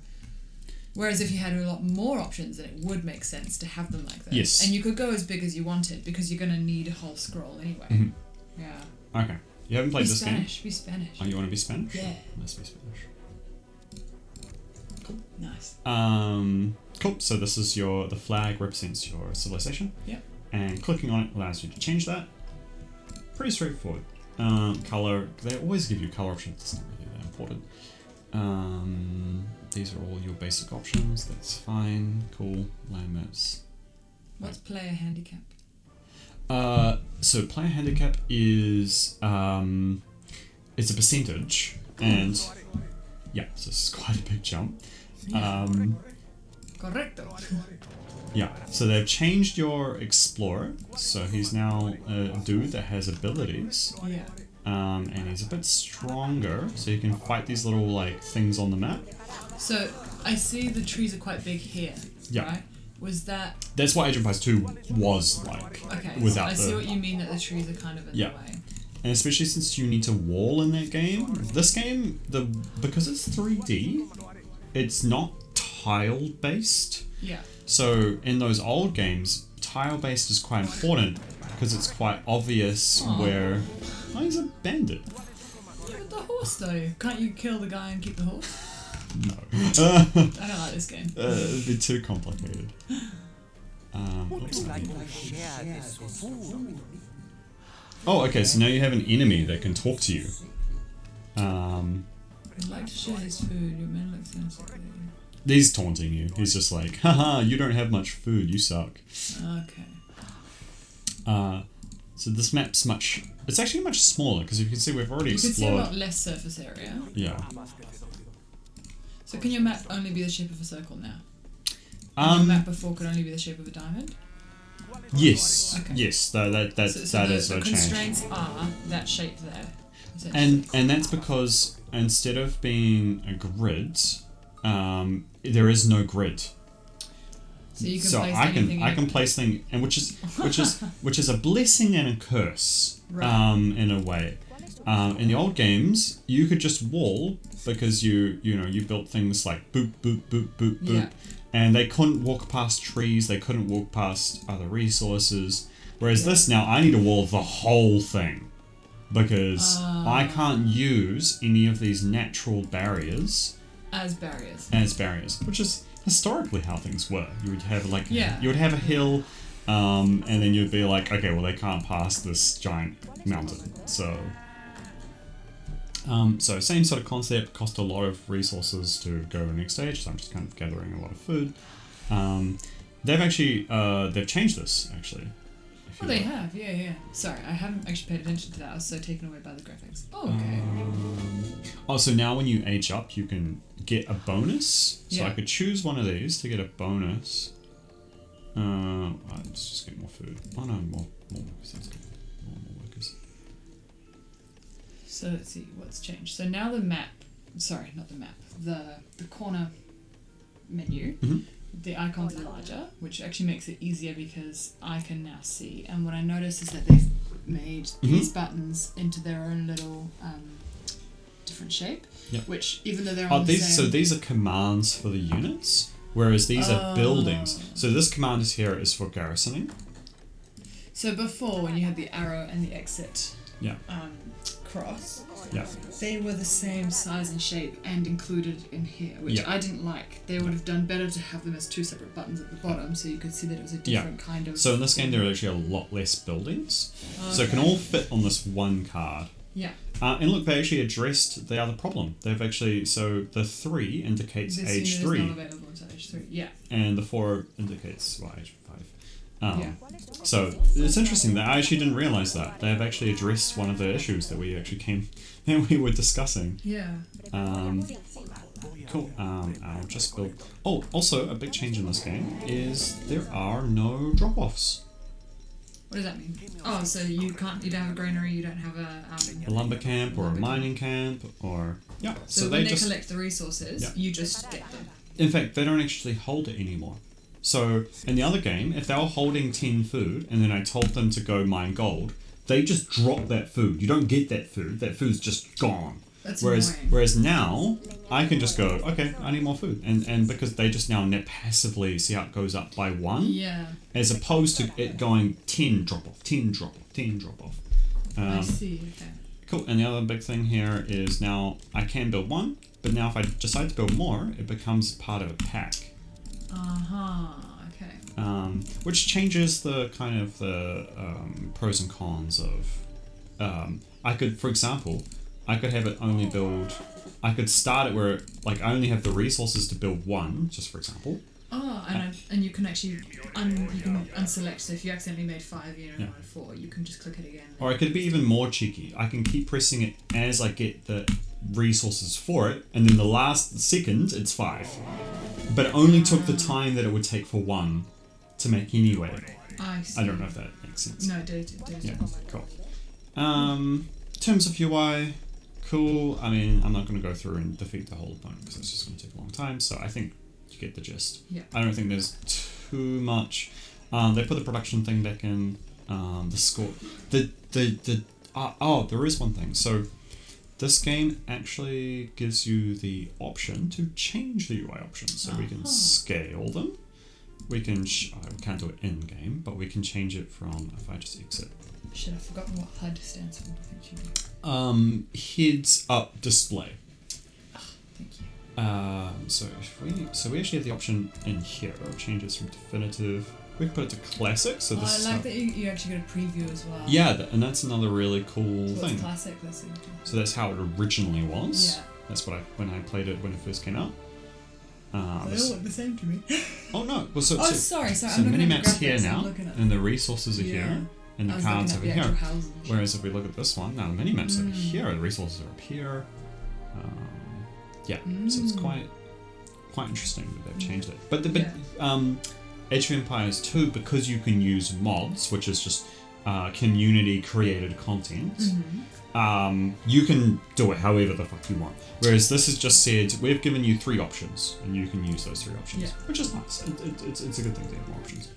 Whereas if you had a lot more options, then it would make sense to have them like that. Yes. And you could go as big as you wanted because you're going to need a whole scroll anyway. Yeah. Okay. You haven't played Be this Spanish. game? Be Spanish. Oh, you want to be Spanish? Yeah. Let's be Spanish. Nice. Cool. So this is the flag represents your civilization. Yep. And clicking on it allows you to change that. Pretty straightforward. Color, they always give you color options, it's not really that important. These are all your basic options, that's fine. Cool. Land maps. What's player handicap? So player handicap is it's a percentage, and yeah, so this is quite a big jump. Correcto. Yeah, so they've changed your explorer, so he's now a dude that has abilities. Yeah. And he's a bit stronger, so you can fight these little like things on the map. So I see the trees are quite big here. Yeah. Right? Was that That's what Age of Empires 2 was like. okay? Without I see what you mean, that the trees are kind of in Yeah. the way. And especially since you need to wall in that game. This game, because it's 3D, it's not tile based. Yeah. So in those old games, tile based is quite important because it's quite obvious where. Oh, he's a bandit. Yeah, but the horse though. Can't you kill the guy and keep the horse? No. I don't like this game. It'd be too complicated. Oh, okay, so now you have an enemy that can talk to you. I'd like to share his food. Your man looks innocent. He's taunting you. He's just like, haha, you don't have much food, you suck. Okay. So this map's it's actually much smaller, because you can see we've already You can see a explored. lot less surface area. Yeah. So can your map only be the shape of a circle now? And your map before could only be the shape of a diamond? Yes. Okay. Yes, that is the a change. constraints are that shape there. essentially. And that's because instead of being a grid, there is no grid. So you can So place I anything can place things, and which is a blessing and a curse, Right. in a way. In the old games, you could just wall because you built things like boop boop boop boop boop, Yeah. and they couldn't walk past trees, they couldn't walk past other resources. Whereas this now, I need to wall the whole thing because I can't use any of these natural barriers as barriers. as barriers, which is historically how things were. You would have Yeah. you would have a hill, and then you'd be like, okay, well they can't pass this giant mountain, so same sort of concept. Cost a lot of resources to go to the next stage, so I'm just kind of gathering a lot of food. They've actually they've changed this actually. Oh, they have, yeah. Sorry, I haven't actually paid attention to that. I was so taken away by the graphics. Oh, okay. So now when you age up, you can get a bonus. So Yeah. I could choose one of these to get a bonus. Let's just get more food. Oh no, more workers. That's good. More workers. So let's see what's changed. So now the map, sorry, not the map, the corner menu, Mhm. the icons are larger, which actually makes it easier because I can now see. And what I noticed is that they've made these buttons into their own little different shape. Yep. Which, even though they're on the So same... these are commands for the units, whereas these are buildings. So this command is here is for garrisoning. So before, when you had the arrow and the exit Yeah. cross, Yeah. they were the same size and shape and included in here, which Yeah. I didn't like. They would have done better to have them as two separate buttons at the bottom, so you could see that it was a different kind of... So in this game, there are actually a lot less buildings, so it can all fit on this one card. Yeah. And look, they actually addressed the other problem. They've actually so 3 indicates This age unit 3, is not available until age 3. Yeah. and the 4 indicates age 5. Yeah. So it's interesting that I actually didn't realize that they have actually addressed one of the issues that we actually were discussing. Yeah. Cool. I'll just build. Oh, also a big change in this game is there are no drop-offs. What does that mean? Oh, so you don't have a granary, you don't have A lumber camp or a mining camp or yeah. So when they collect the resources, you just get them. In fact, they don't actually hold it anymore. So in the other game, if they were holding 10 food and then I told them to go mine gold, they just drop that food. You don't get that food. That food's just gone. That's Whereas annoying. whereas now I can just go, okay, I need more food. And because they just now net passively see how it goes up by 1, Yeah. as opposed to it going 10 drop off, 10 drop off, 10 drop off. I see, okay. Cool. And the other big thing here is now I can build one, but now if I decide to build more, it becomes part of a pack. Okay. Which changes the kind of the pros and cons of. I could, for example, I could have it only build. I could start it where like I only have the resources to build one, just for example. Oh, and you can actually you can unselect. So if you accidentally made 5, you know, 4, you can just click it again. Or I could be even more cheeky. I can keep pressing it as I get the resources for it, and then the last second it's 5. But it only took the time that it would take for one to make anyway. I see. I don't know if that makes sense. No, it did. Yeah, cool. In terms of UI, cool. I mean, I'm not going to go through and defeat the whole opponent because it's just going to take a long time. So I think you get the gist. Yeah. I don't think there's too much. They put the production thing back in. The score. There is one thing. So this game actually gives you the option to change the UI options. So we can scale them. We can. We can't do it in game, but we can change it from. If I just exit. Shit, I've forgotten what HUD stands for. I think you do. Heads up display. Thank you. So we actually have the option in here of changes from definitive. We can put it to classic. So this. I like that you actually get a preview as well. Yeah, and that's another really cool so thing. It's classic. That's so that's how it originally was. Yeah. That's what when I played it when it first came out. They all look the same to me. Oh no! Well, so sorry. So I'm mini looking maps at here graphics, now, and the resources are here, and the cards over here. Whereas if we look at this one, now the mini maps over here, the resources are up here. So it's quite interesting that they've changed it. But Age of Empires 2, because you can use mods, which is just community created content. You can do it however the fuck you want. Whereas this has just said, we've given you 3 options, and you can use those 3 options, which is nice. It's a good thing to have more options.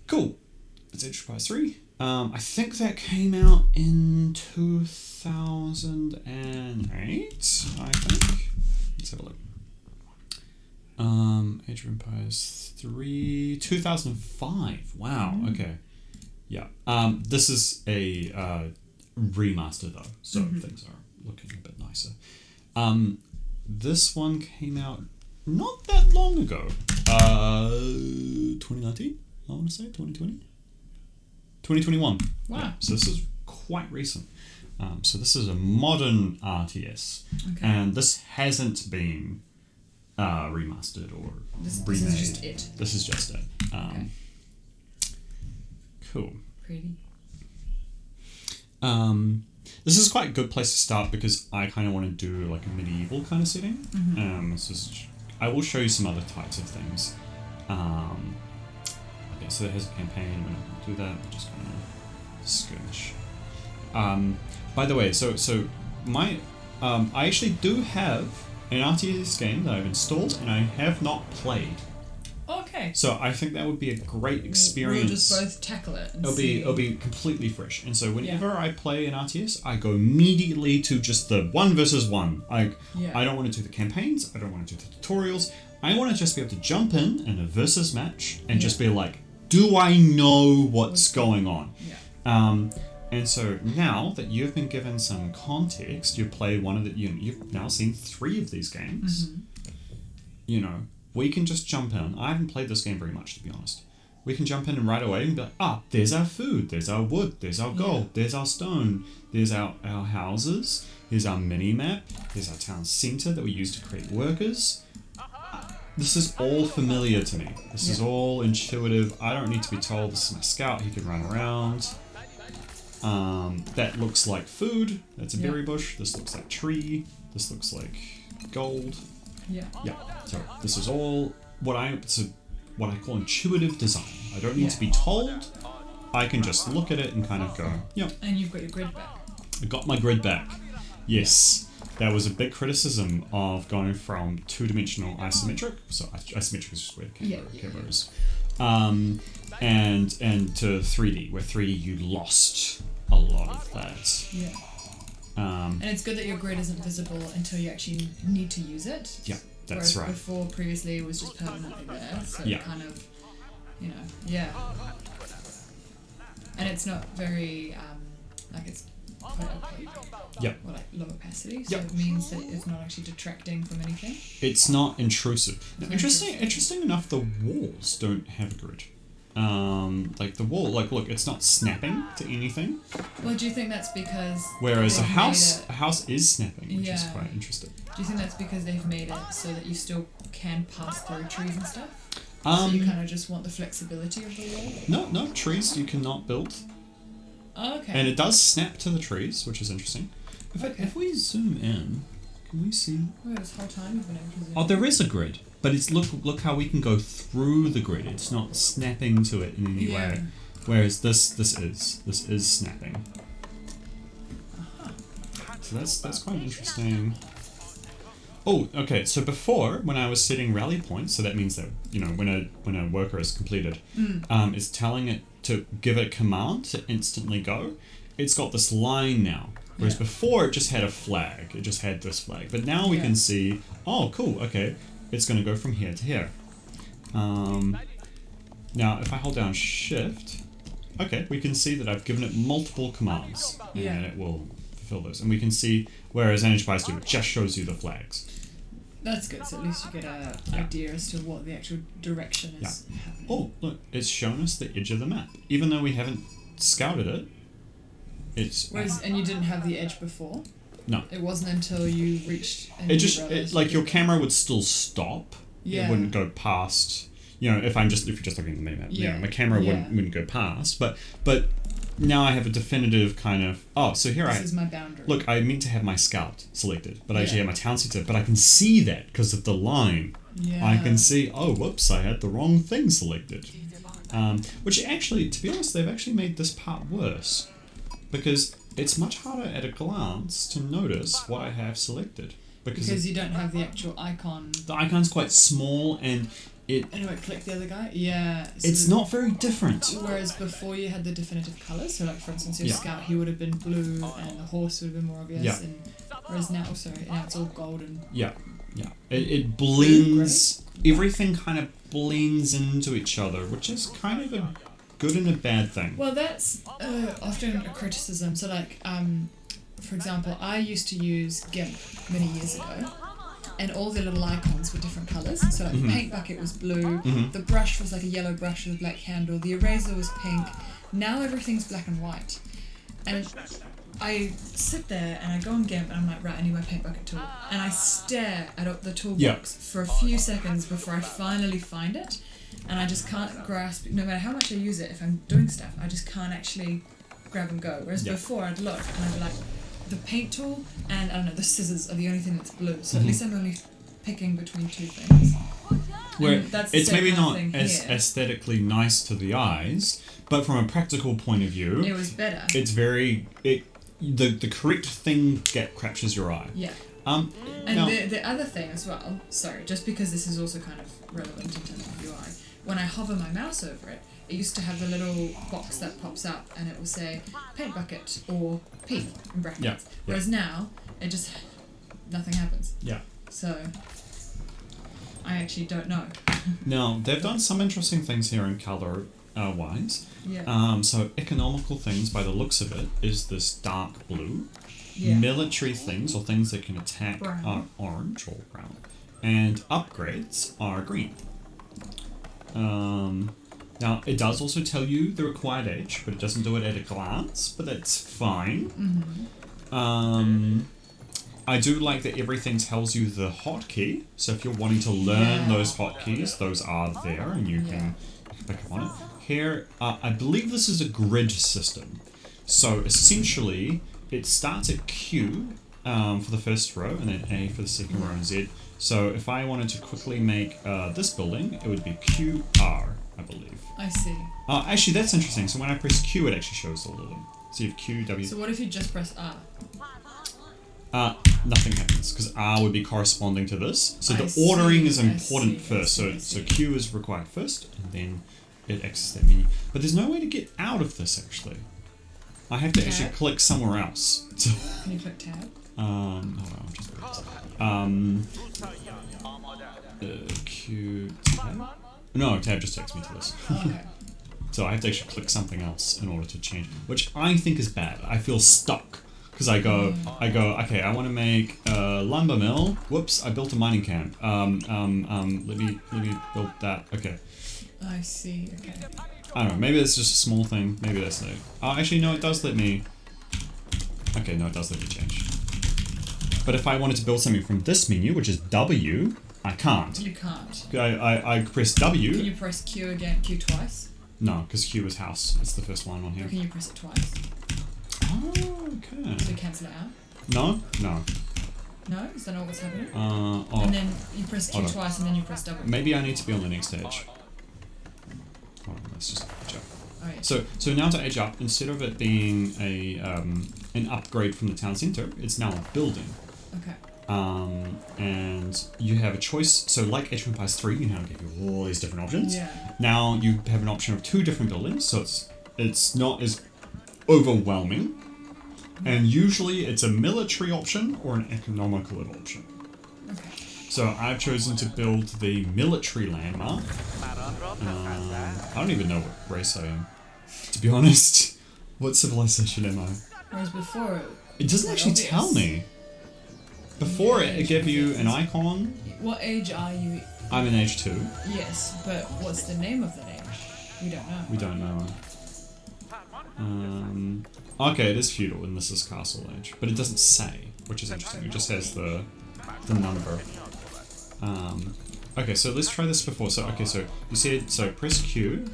Cool. It's Age of Empires 3. I think that came out in 2008, I think. Let's have a look. Age of Empires 3, 2005. Wow, okay. Yeah. This is a remaster though, so things are looking a bit nicer. This one came out not that long ago. 2019, I want to say 2020, 2021. Wow. Yeah, so this is quite recent. So this is a modern RTS, and this hasn't been remastered or remade. This is just it. This is just it. Cool. Pretty. This is quite a good place to start because I kind of want to do like a medieval kind of setting. I will show you some other types of things. Okay, so it has a campaign. We're not going to do that. We're just going to skirmish. By the way, so my I actually do have an RTS game that I've installed and I have not played. Okay. So I think that would be a great experience. We'll just both tackle it. And it'll be completely fresh. And so whenever I play an RTS, I go immediately to just the 1 versus 1. I don't want to do the campaigns. I don't want to do the tutorials. I want to just be able to jump in a versus match and just be like, do I know what's going on? Yeah. And so now that you've been given some context, you've played one of the, you've now seen 3 of these games. You know, we can just jump in. I haven't played this game very much, to be honest. We can jump in and right away and be like, there's our food, there's our wood, there's our gold, there's our stone, there's our houses, here's our mini-map, here's our town centre that we use to create workers. This is all familiar to me. This is all intuitive. I don't need to be told this is my scout, he can run around. That looks like food, that's a berry bush, this looks like tree, this looks like gold. Yeah. So this is all what I call intuitive design. I don't need to be told. I can just look at it and kind of go, yep. And you've got your grid back. I got my grid back. Yes. That was a big criticism of going from 2-dimensional isometric. So isometric is just where the camera is. And to 3D, where 3D you lost a lot of that. Yeah. And it's good that your grid isn't visible until you actually need to use it. Yeah, that's right. Before, previously, it was just permanently there. So it kind of, And it's not very like it's quite opaque. Yep. Or like low opacity, so Yep. it means that it's not actually detracting from anything. It's not intrusive. Now, It's not interesting enough, the walls don't have a grid. Like the wall, like look, it's not snapping to anything. Well, do you think that's because Whereas a they've house, made a house is snapping, which is Yeah. quite interesting. Do you think that's because they've made it so that you still can pass through trees and stuff? So you kind of just want the flexibility of the wall? No, trees you cannot build, Oh, okay. and it does snap to the trees, which is interesting. Okay. If we zoom in, can we see? Oh, this whole time you've been able to zoom. Oh, there is a grid, but it's look how we can go through the grid. It's not snapping to it in any Yeah. way. Whereas this is snapping. So that's quite interesting. Oh, okay. So before, when I was setting rally points, so that means that when a worker is completed, it's telling it to give a command to instantly go. It's got this line now. Whereas Yeah. before it just had a flag. It just had this flag. But now we Yeah. can see, oh, cool, okay, it's going to go from here to here. Now, if I hold down Shift, okay, we can see that I've given it multiple commands. Yeah. And it will fulfill those. And we can see, whereas Enterprise 2, it just shows you the flags. That's good, so at least you get an idea as to what the actual direction is happening. Oh, look, it's shown us the edge of the map. Even though we haven't scouted it, it's... And you didn't have the edge before? No. It wasn't until you reached... And It you just, realised like, you your did camera would still stop. Yeah. It wouldn't go past... You know, if you're just looking at the map, Yeah. my camera Yeah. wouldn't go past. But now I have a definitive kind of... Oh, so here This is my boundary. Look, I meant to have my scout selected, but I actually Yeah. have my town selected. But I can see that because of the line. Yeah. I can see, oh, whoops, I had the wrong thing selected. Which actually, to be honest, they've actually made this part worse. Because it's much harder at a glance to notice what I have selected. Because you don't have the actual icon. the icon's quite small and Anyway, click the other guy. Yeah. So it's not very different. Whereas before you had the definitive colours, so like for instance your Yeah. scout, he would have been blue and the horse would have been more obvious. Yeah. And whereas now it's all golden. Yeah. It blends, everything kind of blends into each other, which is kind of a good and a bad thing. Well, that's often a criticism. So like, for example, I used to use GIMP many years ago. And all the little icons were different colours. So like the paint bucket was blue, the brush was like a yellow brush with a black handle, the eraser was pink. Now everything's black and white. And I sit there and I go on GIMP and I'm like, right, I need my paint bucket tool. And I stare at the toolbox for a few seconds before I finally find it. And I just can't grasp, no matter how much I use it, if I'm doing stuff, I just can't actually grab and go. Whereas before I'd look and I'd be like, the paint tool and I don't know, the scissors are the only thing that's blue. So at least I'm only picking between two things. Where And that's the it's same maybe kind of not thing as here. aesthetically nice to the eyes, but from a practical point of view, It was better. it's very the correct thing captures your eye. Yeah. And And the other thing as well, sorry, just because this is also kind of relevant in terms of UI, when I hover my mouse over it, it used to have the little box that pops up and it will say paint bucket or P in brackets. Yeah. Whereas now, it just, nothing happens. yeah. So, I actually don't know. Now they've done some interesting things here in color wise. Yeah. So economical things, by the looks of it, is this dark blue. Yeah. Military things or things that can attack Brown. are orange or brown, and upgrades are green. Now it does also tell you the required age, but it doesn't do it at a glance. But that's fine. I do like that everything tells you the hotkey. So if you're wanting to learn those hotkeys, those are there, and you can pick up on it. Here, I believe this is a grid system. So essentially, it starts at Q for the first row, and then A for the second row, and Z. So if I wanted to quickly make this building, it would be QR, I believe. I see. Actually, that's interesting. So when I press Q, it actually shows all of them. So you have Q, W. So what if you just press R? Nothing happens because R would be corresponding to this. So I the ordering see, is I important see, first. I So see. Q is required first, and then it accesses that menu. But there's no way to get out of this actually. I have to actually Tab? click somewhere else. So, Can you click tab? hold on, I'll just Q tab. No, tab just takes me to this. Okay. So I have to actually click something else in order to change, which I think is bad. I feel stuck because I go, okay, I want to make a lumber mill. Whoops, I built a mining camp. Let me build that. Okay. I see. Okay. I don't know. Maybe it's just a small thing. Maybe that's no. Oh, actually, no. It does let me. Okay, no, it does let me change. But if I wanted to build something from this menu, which is W, I can't. You can't. I press W. Can you press Q again? Q twice? No, because Q is house. It's the first one on here. Or can you press it twice? Oh, okay. So cancel it out? No? No? Is that not what's happening? Oh. And then you press Q twice and then you press W. Maybe I need to be on the next stage. Hold on, let's just age up. Oh, yeah. So now to age up, instead of it being a an upgrade from the town center, it's now a building. Okay. And you have a choice. So like Age of Empires 3, you now give you all these different options. Yeah. Now you have an option of 2 different buildings, so it's not as overwhelming. And usually it's a military option or an economical option. Okay. So I've chosen to build the military landmark. I don't even know what race I am, to be honest. What civilization am I? Whereas before It doesn't actually tell me. Before it gave you an icon. What age are you? I'm in age 2. Yes, but what's the name of the name? We don't know. We don't know. Okay, it is feudal and this is castle age, but it doesn't say, which is interesting. It just says the number. Okay, so let's try this before. So okay, so you said press Q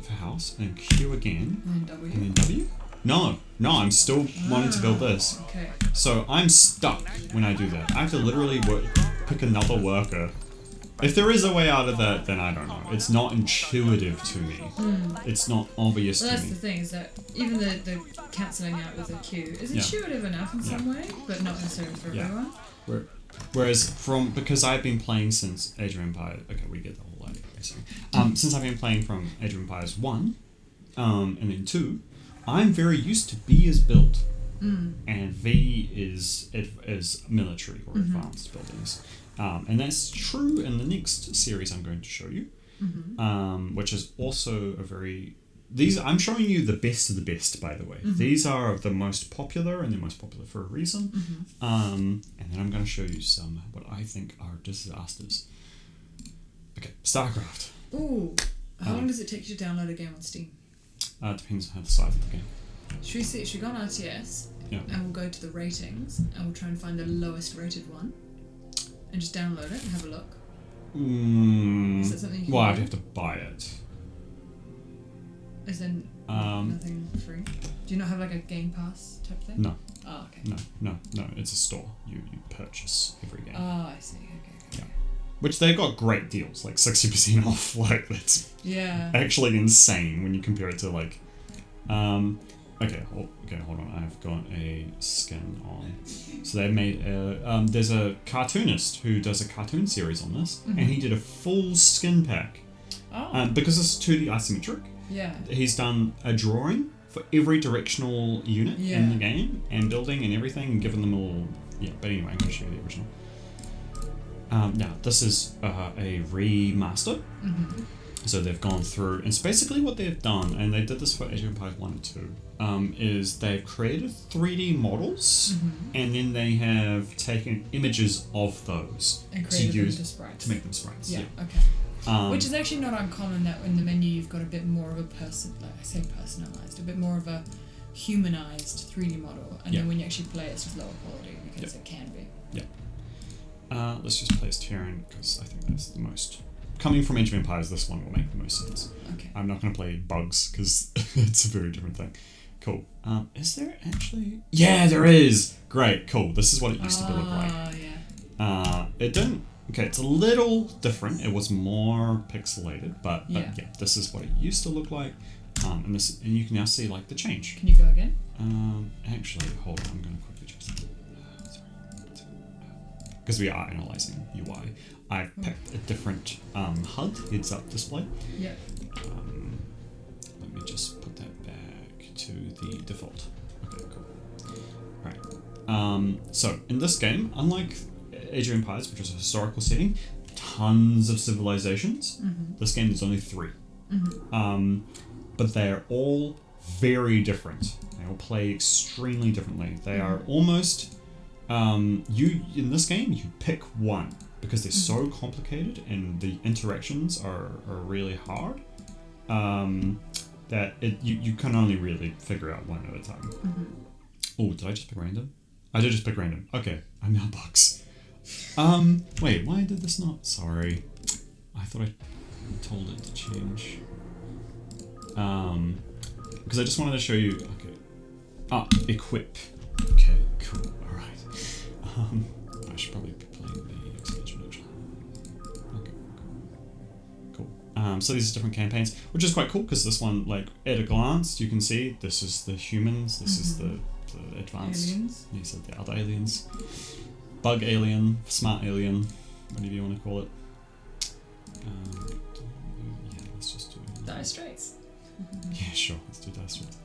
for house and Q again And W. and then W. No, I'm still wanting to build this. Okay. So I'm stuck when I do that. I have to literally pick another worker. If there is a way out of that, then I don't know. It's not intuitive to me. It's not obvious Well, to that's me. the thing, is that even the cancelling out with a Q is intuitive enough in some way, but not necessarily for everyone. Whereas because I've been playing since Age of Empires. Okay, we get the whole idea. Since I've been playing from Age of Empires 1, and then 2, I'm very used to B is built, and V is military or advanced buildings. And that's true in the next series I'm going to show you, which is also I'm showing you the best of the best, by the way. These are the most popular, and they're most popular for a reason. And then I'm going to show you some what I think are disasters. Okay, StarCraft. Ooh. How long does it take you to download a game on Steam? It depends on the size of the game. Should we go on RTS? Yeah. And we'll go to the ratings, and we'll try and find the lowest rated one. And just download it and have a look. Is that something you can I'd do? have to buy it. Is there nothing free? Do you not have like a Game Pass type thing? No. Oh, okay. No. It's a store. You purchase every game. Oh, I see. Okay. Yeah. Which they got great deals, like 60% off. Like that's actually insane when you compare it to like. Okay, hold on. I've got a skin on. So they've made there's a cartoonist who does a cartoon series on this, and he did a full skin pack. Oh. Because it's 2D isometric. Yeah. He's done a drawing for every directional unit in the game, and building and everything, and given them all. Yeah, but anyway, I'm going to show you the original. Now, this is a remaster. So they've gone through, and it's basically what they've done, and they did this for Age of Empires 1 and 2, is they've created 3D models, and then they have taken images of those And to created them use into sprites. to make them sprites. Yeah. Yeah. Okay. Which is actually not uncommon, that in the menu you've got a bit more of a personalized, a bit more of a humanized 3D model, and then when you actually play it's just lower quality because it can be. Yeah. Let's just play as Terran because I think that's the most. Coming from Age of Empires, this one will make the most sense. Okay. I'm not going to play bugs because it's a very different thing. Cool. Is there actually? Yeah, there is. Great. Cool. This is what it used to look like. Yeah. It didn't. Okay, it's a little different. It was more pixelated, but yeah, this is what it used to look like. And you can now see like the change. Can you go again? Actually, hold on. I'm going to quickly just. Because we are analyzing UI. I've picked a different HUD, heads-up display. Yep. Let me just put that back to the default. Okay, cool. Right. So, in this game, unlike Age of Empires, which is a historical setting, tons of civilizations. This game there's only 3. but they're all very different. They all play extremely differently. They are almost you in this game you pick one because they're so complicated and the interactions are really hard. That you can only really figure out one at a time. Oh, did I just pick random? I did just pick random. Okay, I'm now bugs. Wait, why did this not? Sorry, I thought I told it to change. Because I just wanted to show you. Okay. Equip. Okay, cool. All right. I should probably be playing the expansion actually. Okay, cool. So these are different campaigns, which is quite cool because this one, like at a glance, you can see this is the humans, this is the advanced. Aliens. These are the other aliens. Bug alien, smart alien, whatever you want to call it. Yeah, let's just do it. Dire Straits. Yeah, sure. Let's do Dire Straits.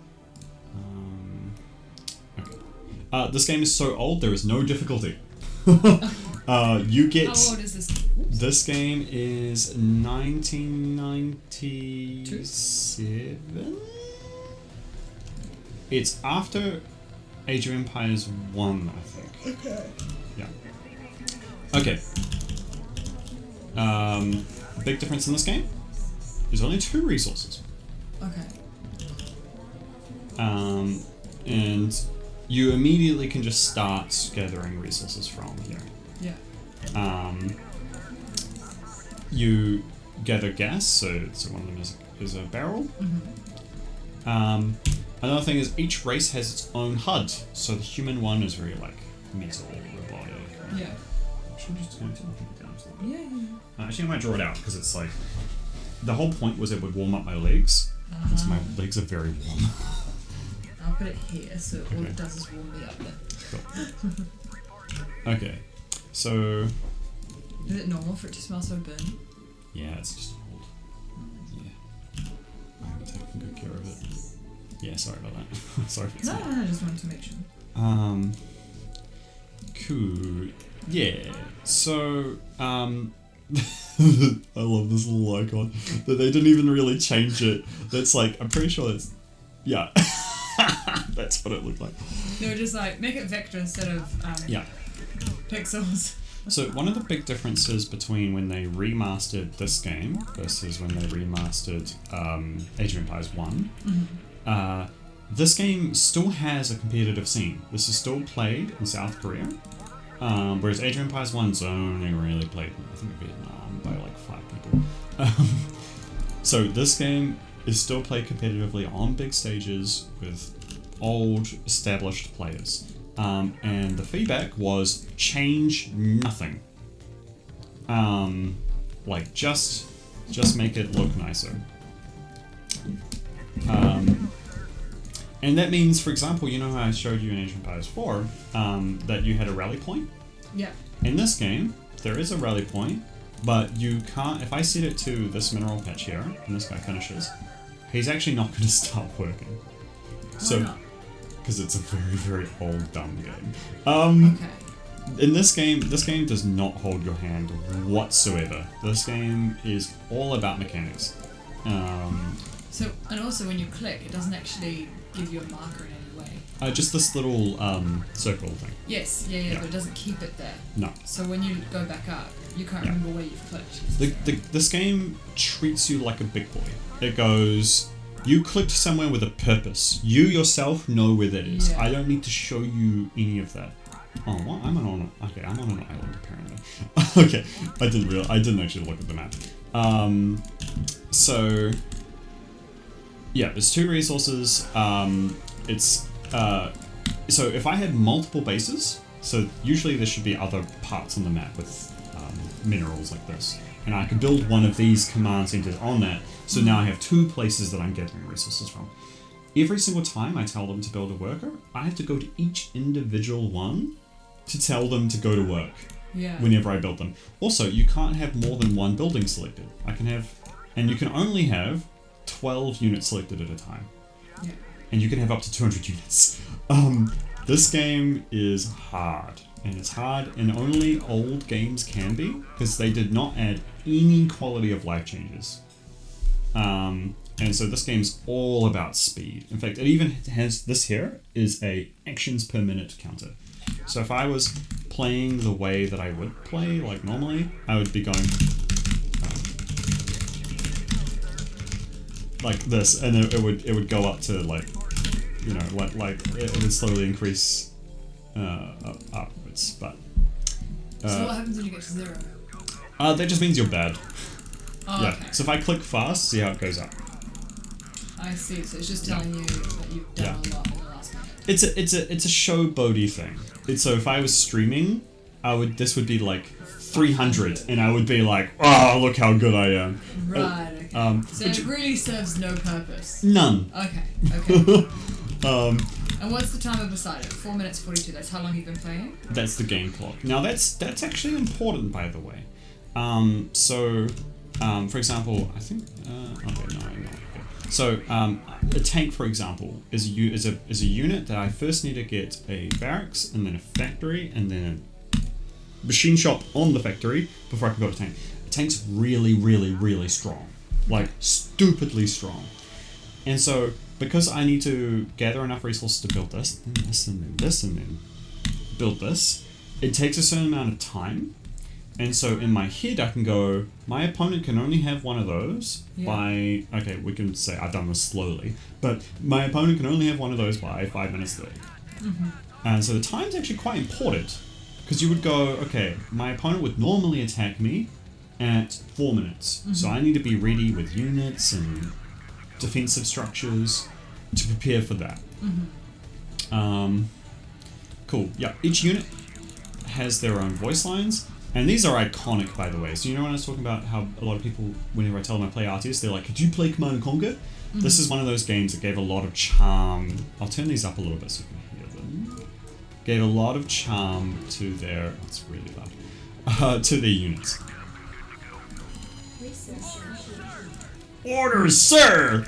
Okay. This game is so old, there is no difficulty. You get. How old is this? This game is 1997. It's after Age of Empires 1, I think. Okay. Yeah. Okay. Big difference in this game. There's only 2 resources. Okay. And you immediately can just start gathering resources from here. Yeah. You gather gas, so one of them is a barrel. Another thing is each race has its own HUD, so the human one is very like metal, robotic. Yeah. Should I just turn it down? Yeah. Actually, I might draw it out because it's like the whole point was it would warm up my legs. Because my legs are very warm. I'll put it here, so all it does is warm me up then. Cool. Okay, so is it normal for it to smell so burnt? yeah, it's just old. Yeah, I haven't taken good care of it. Yeah, sorry about that. Sorry if it's No, I just wanted to make sure. Cool. Yeah. So, I love this little icon that they didn't even really change it. That's like, I'm pretty sure that's, yeah. That's what it looked like. They were just like, make it vector instead of pixels. So one of the big differences between when they remastered this game versus when they remastered Age of Empires 1, this game still has a competitive scene. This is still played in South Korea, whereas Age of Empires 1's only really played in, I think, Vietnam by like 5 people. So this game is still played competitively on big stages with old established players. And the feedback was change nothing. Like just make it look nicer. And that means, for example, you know how I showed you in Age of Empires 4 that you had a rally point? Yeah. In this game, there is a rally point, but you can't. If I set it to this mineral patch here, and this guy finishes, he's actually not going to start working. Why not? Because it's a very, very old, dumb game. Okay. In this game does not hold your hand whatsoever. This game is all about mechanics. So, and also when you click, it doesn't actually give you a marker in any way. Just this little circle thing. Yes, yeah, but it doesn't keep it there. No. So when you go back up, you can't remember where you've clicked. This game treats you like a big boy. It goes, you clicked somewhere with a purpose. You yourself know where that is. Yeah. I don't need to show you any of that. Oh, what? I'm on an island apparently. Okay, I didn't actually look at the map. So yeah, there's 2 resources. So if I had multiple bases, so usually there should be other parts on the map with minerals like this, and I could build one of these command centers on that. So now I have 2 places that I'm gathering resources from. Every single time I tell them to build a worker, I have to go to each individual one to tell them to go to work. Yeah. Whenever I build them. Also, you can't have more than 1 building selected. And you can only have 12 units selected at a time. Yeah. And you can have up to 200 units. This game is hard. And it's hard, and only old games can be, because they did not add any quality of life changes. And so this game's all about speed. In fact, it even has this here is a actions per minute counter. So if I was playing the way that I would play, like normally, I would be going like this, and it would go up to like, you know, like it would slowly increase upwards. But so what happens when you get to 0? that just means you're bad. Oh, Yeah. okay. So if I click fast, see how it goes up. I see. So it's just telling you that you've done a lot in the last minute. It's a showboaty thing. So if I was streaming, this would be like 300, and I would be like, oh, look how good I am. Right. Okay. So it really serves no purpose. None. Okay. And what's the timer beside it? 4 minutes 42. That's how long you've been playing? That's the game clock. Now that's actually important, by the way. For example, I think. Okay, no. Okay. So a tank, for example, is a unit that I first need to get a barracks, and then a factory, and then a machine shop on the factory before I can build a tank. A tank's really, really, really strong, like stupidly strong, and so because I need to gather enough resources to build this, then this, and then this, and then build this, it takes a certain amount of time. And so in my head, I can go, my opponent can only have one of those by, okay, we can say I've done this slowly, but my opponent can only have one of those by 5 minutes 30. Mm-hmm. And so the time's actually quite important, because you would go, okay, my opponent would normally attack me at 4 minutes. Mm-hmm. So I need to be ready with units and defensive structures to prepare for that. Mm-hmm. Cool, yeah, each unit has their own voice lines. And these are iconic, by the way. So you know when I was talking about how a lot of people, whenever I tell them I play RTS, they're like, could you play Command & Conquer? Mm-hmm. This is one of those games that gave a lot of charm. I'll turn these up a little bit so you can hear them. Gave a lot of charm to their... It's really loud. To their units. Orders, sir!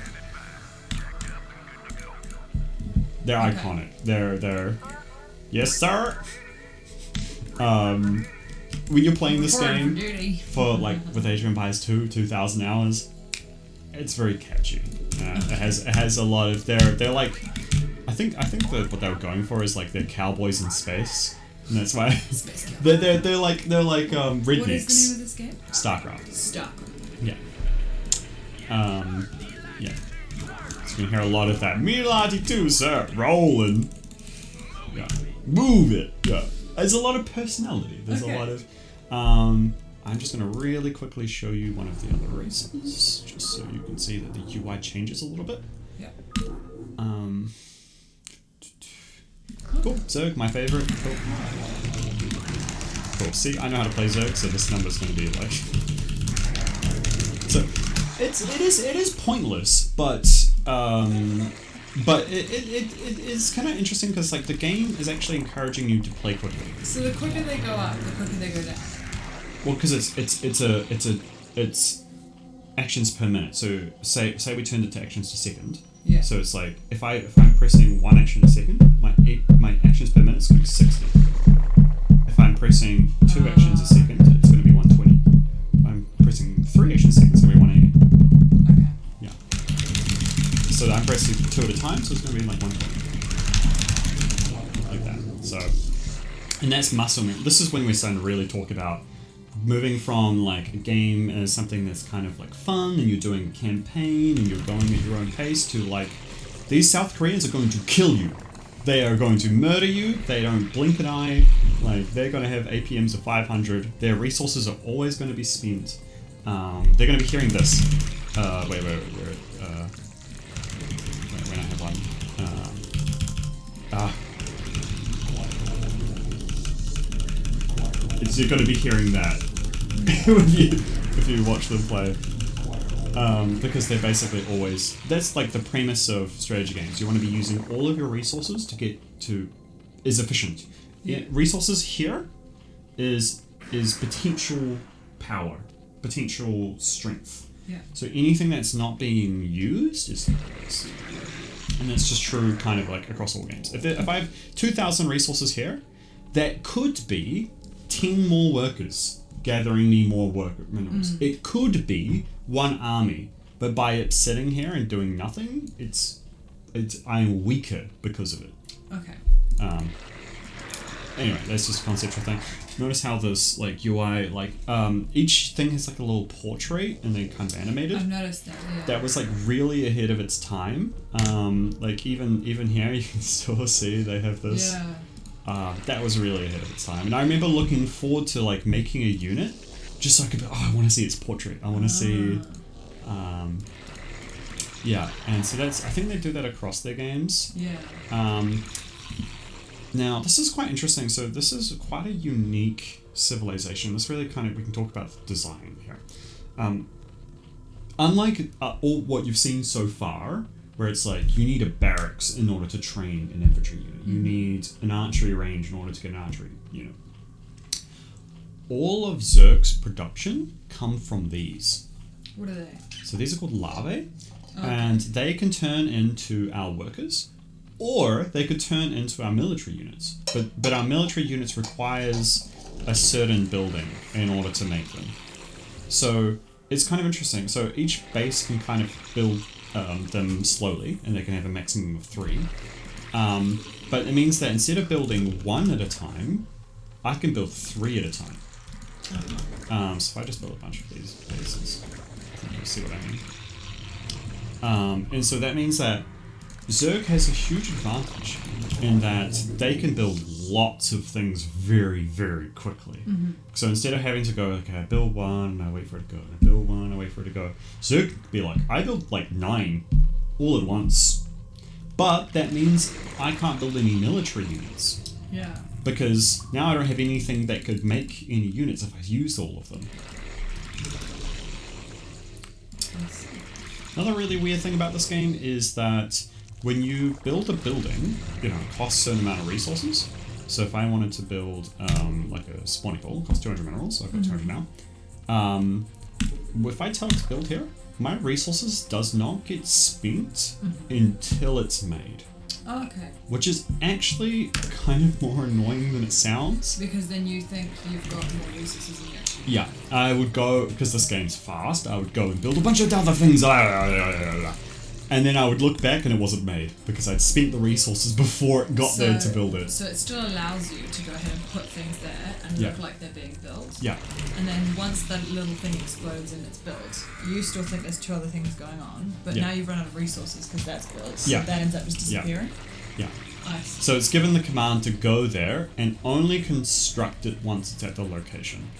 They're iconic. They're... Yes, sir? When you're playing this game for like with Age of Empires 2, 2,000 hours, it's very catchy. It has a lot of they're like, I think what they were going for is like they're cowboys in space, and that's why they're like rednecks. What is the name of this game? StarCraft. Yeah. Yeah. So you can hear a lot of that. Milati too, sir. Rolling. Yeah. Move it. Yeah. There's a lot of personality. There's a lot of... I'm just going to really quickly show you one of the other races, just so you can see that the UI changes a little bit. Yeah. Cool. Zerg, my favorite. Cool. See, I know how to play Zerg, so this number's going to be like... So, it is pointless, but it is kind of interesting because like the game is actually encouraging you to play quickly. So the quicker they go up, the quicker they go down. Well, because it's actions per minute. So say we turned it to actions to second. Yeah. So it's like if I'm pressing one action a second, my actions per minute is going to be 60. If I'm pressing 2 actions a second, it's going to be 120. If I'm pressing 3 actions a second, it's going to be 180. Okay. Yeah. So I'm pressing 2 at a time, so it's going to be like 120. Like that. So, and that's muscle memory. This is when we're starting to really talk about moving from like a game as something that's kind of like fun and you're doing a campaign and you're going at your own pace to like, these South Koreans are going to kill you. They are going to murder you. They don't blink an eye. Like they're going to have APMs of 500. Their resources are always going to be spent. They're going to be hearing this. Wait, when I have one. You're going to be hearing that if you watch them play. Because they're basically always... That's like the premise of strategy games. You want to be using all of your resources to get to... is efficient. Yeah. Resources here is potential power, potential strength. Yeah. So anything that's not being used is... And that's just true kind of like across all games. If I have 2,000 resources here, that could be 10 more workers gathering me more worker minerals. It could be one army, But by it sitting here and doing nothing, I'm weaker because of it. Okay. Anyway, that's just a conceptual thing. Notice how this like UI, like each thing has like a little portrait and then kind of animated. I've noticed that. Yeah. That was like really ahead of its time. Like even here you can still see they have this. Yeah. That was really ahead of its time. And I remember looking forward to like making a unit just so I could be, I want to see its portrait. I want to see yeah, and so I think they do that across their games. Yeah. Now, this is quite interesting. So this is quite a unique civilization. This really kind of, we can talk about design here. Unlike all what you've seen so far, where it's like you need a barracks in order to train an infantry unit. You need an archery range in order to get an archery unit. All of Zerg's production come from these. What are they? So these are called larvae, Okay. and they can turn into our workers, or they could turn into our military units. But our military units requires a certain building in order to make them. So it's kind of interesting. So each base can kind of build them slowly, and they can have a maximum of 3. But it means that instead of building 1 at a time, I can build 3 at a time. So if I just build a bunch of these bases, you'll see what I mean. And so that means that Zerg has a huge advantage in that they can build lots of things very, very quickly. Mm-hmm. So instead of having to go, okay, I build 1, I wait for it to go, I build 1, I wait for it to go, Zerg could be like, I build like 9 all at once. But that means I can't build any military units. Yeah. Because now I don't have anything that could make any units if I used all of them. Another really weird thing about this game is that when you build a building, it costs a certain amount of resources. So if I wanted to build like a spawning pool, it costs 200 minerals, so I've got 200 now. If I tell it to build here, my resources does not get spent until it's made. Oh, okay. Which is actually kind of more annoying than it sounds. Because then you think you've got more resources than you actually. Yeah, I would go, because this game's fast, I would go and build a bunch of other things. And then I would look back and it wasn't made because I'd spent the resources before it got there to build it. So it still allows you to go ahead and put things there and look like they're being built. Yeah. And then once that little thing explodes and it's built, you still think there's 2 other things going on, but now you've run out of resources because that's built. So that ends up just disappearing. Yeah. Nice. So it's given the command to go there and only construct it once it's at the location.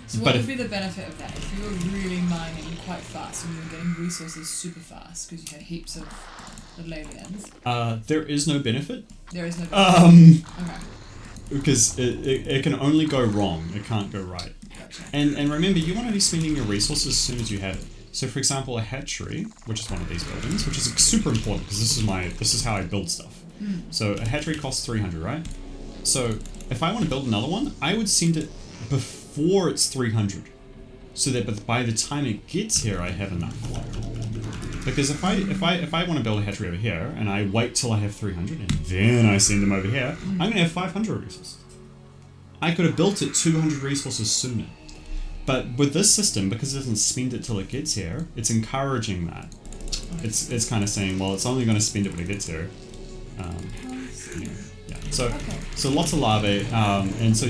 So what would be the benefit of that if you were really mining quite fast and you were getting resources super fast because you had heaps of Lavians? There is no benefit. There is no benefit. Okay. Because it can only go wrong. It can't go right. Gotcha. And remember, you want to be spending your resources as soon as you have it. So for example, a hatchery, which is one of these buildings, which is super important because this is how I build stuff. So a hatchery costs 300, right? So if I want to build another one, I would send it before it's 300, so that by the time it gets here, I have enough. Because if I want to build a hatchery over here and I wait till I have 300 and then I send them over here, I'm gonna have 500 resources. I could have built it 200 resources sooner. But with this system, because it doesn't spend it till it gets here, it's encouraging that. It's kind of saying, well, it's only going to spend it when it gets here. Yeah. So lots of larvae, and so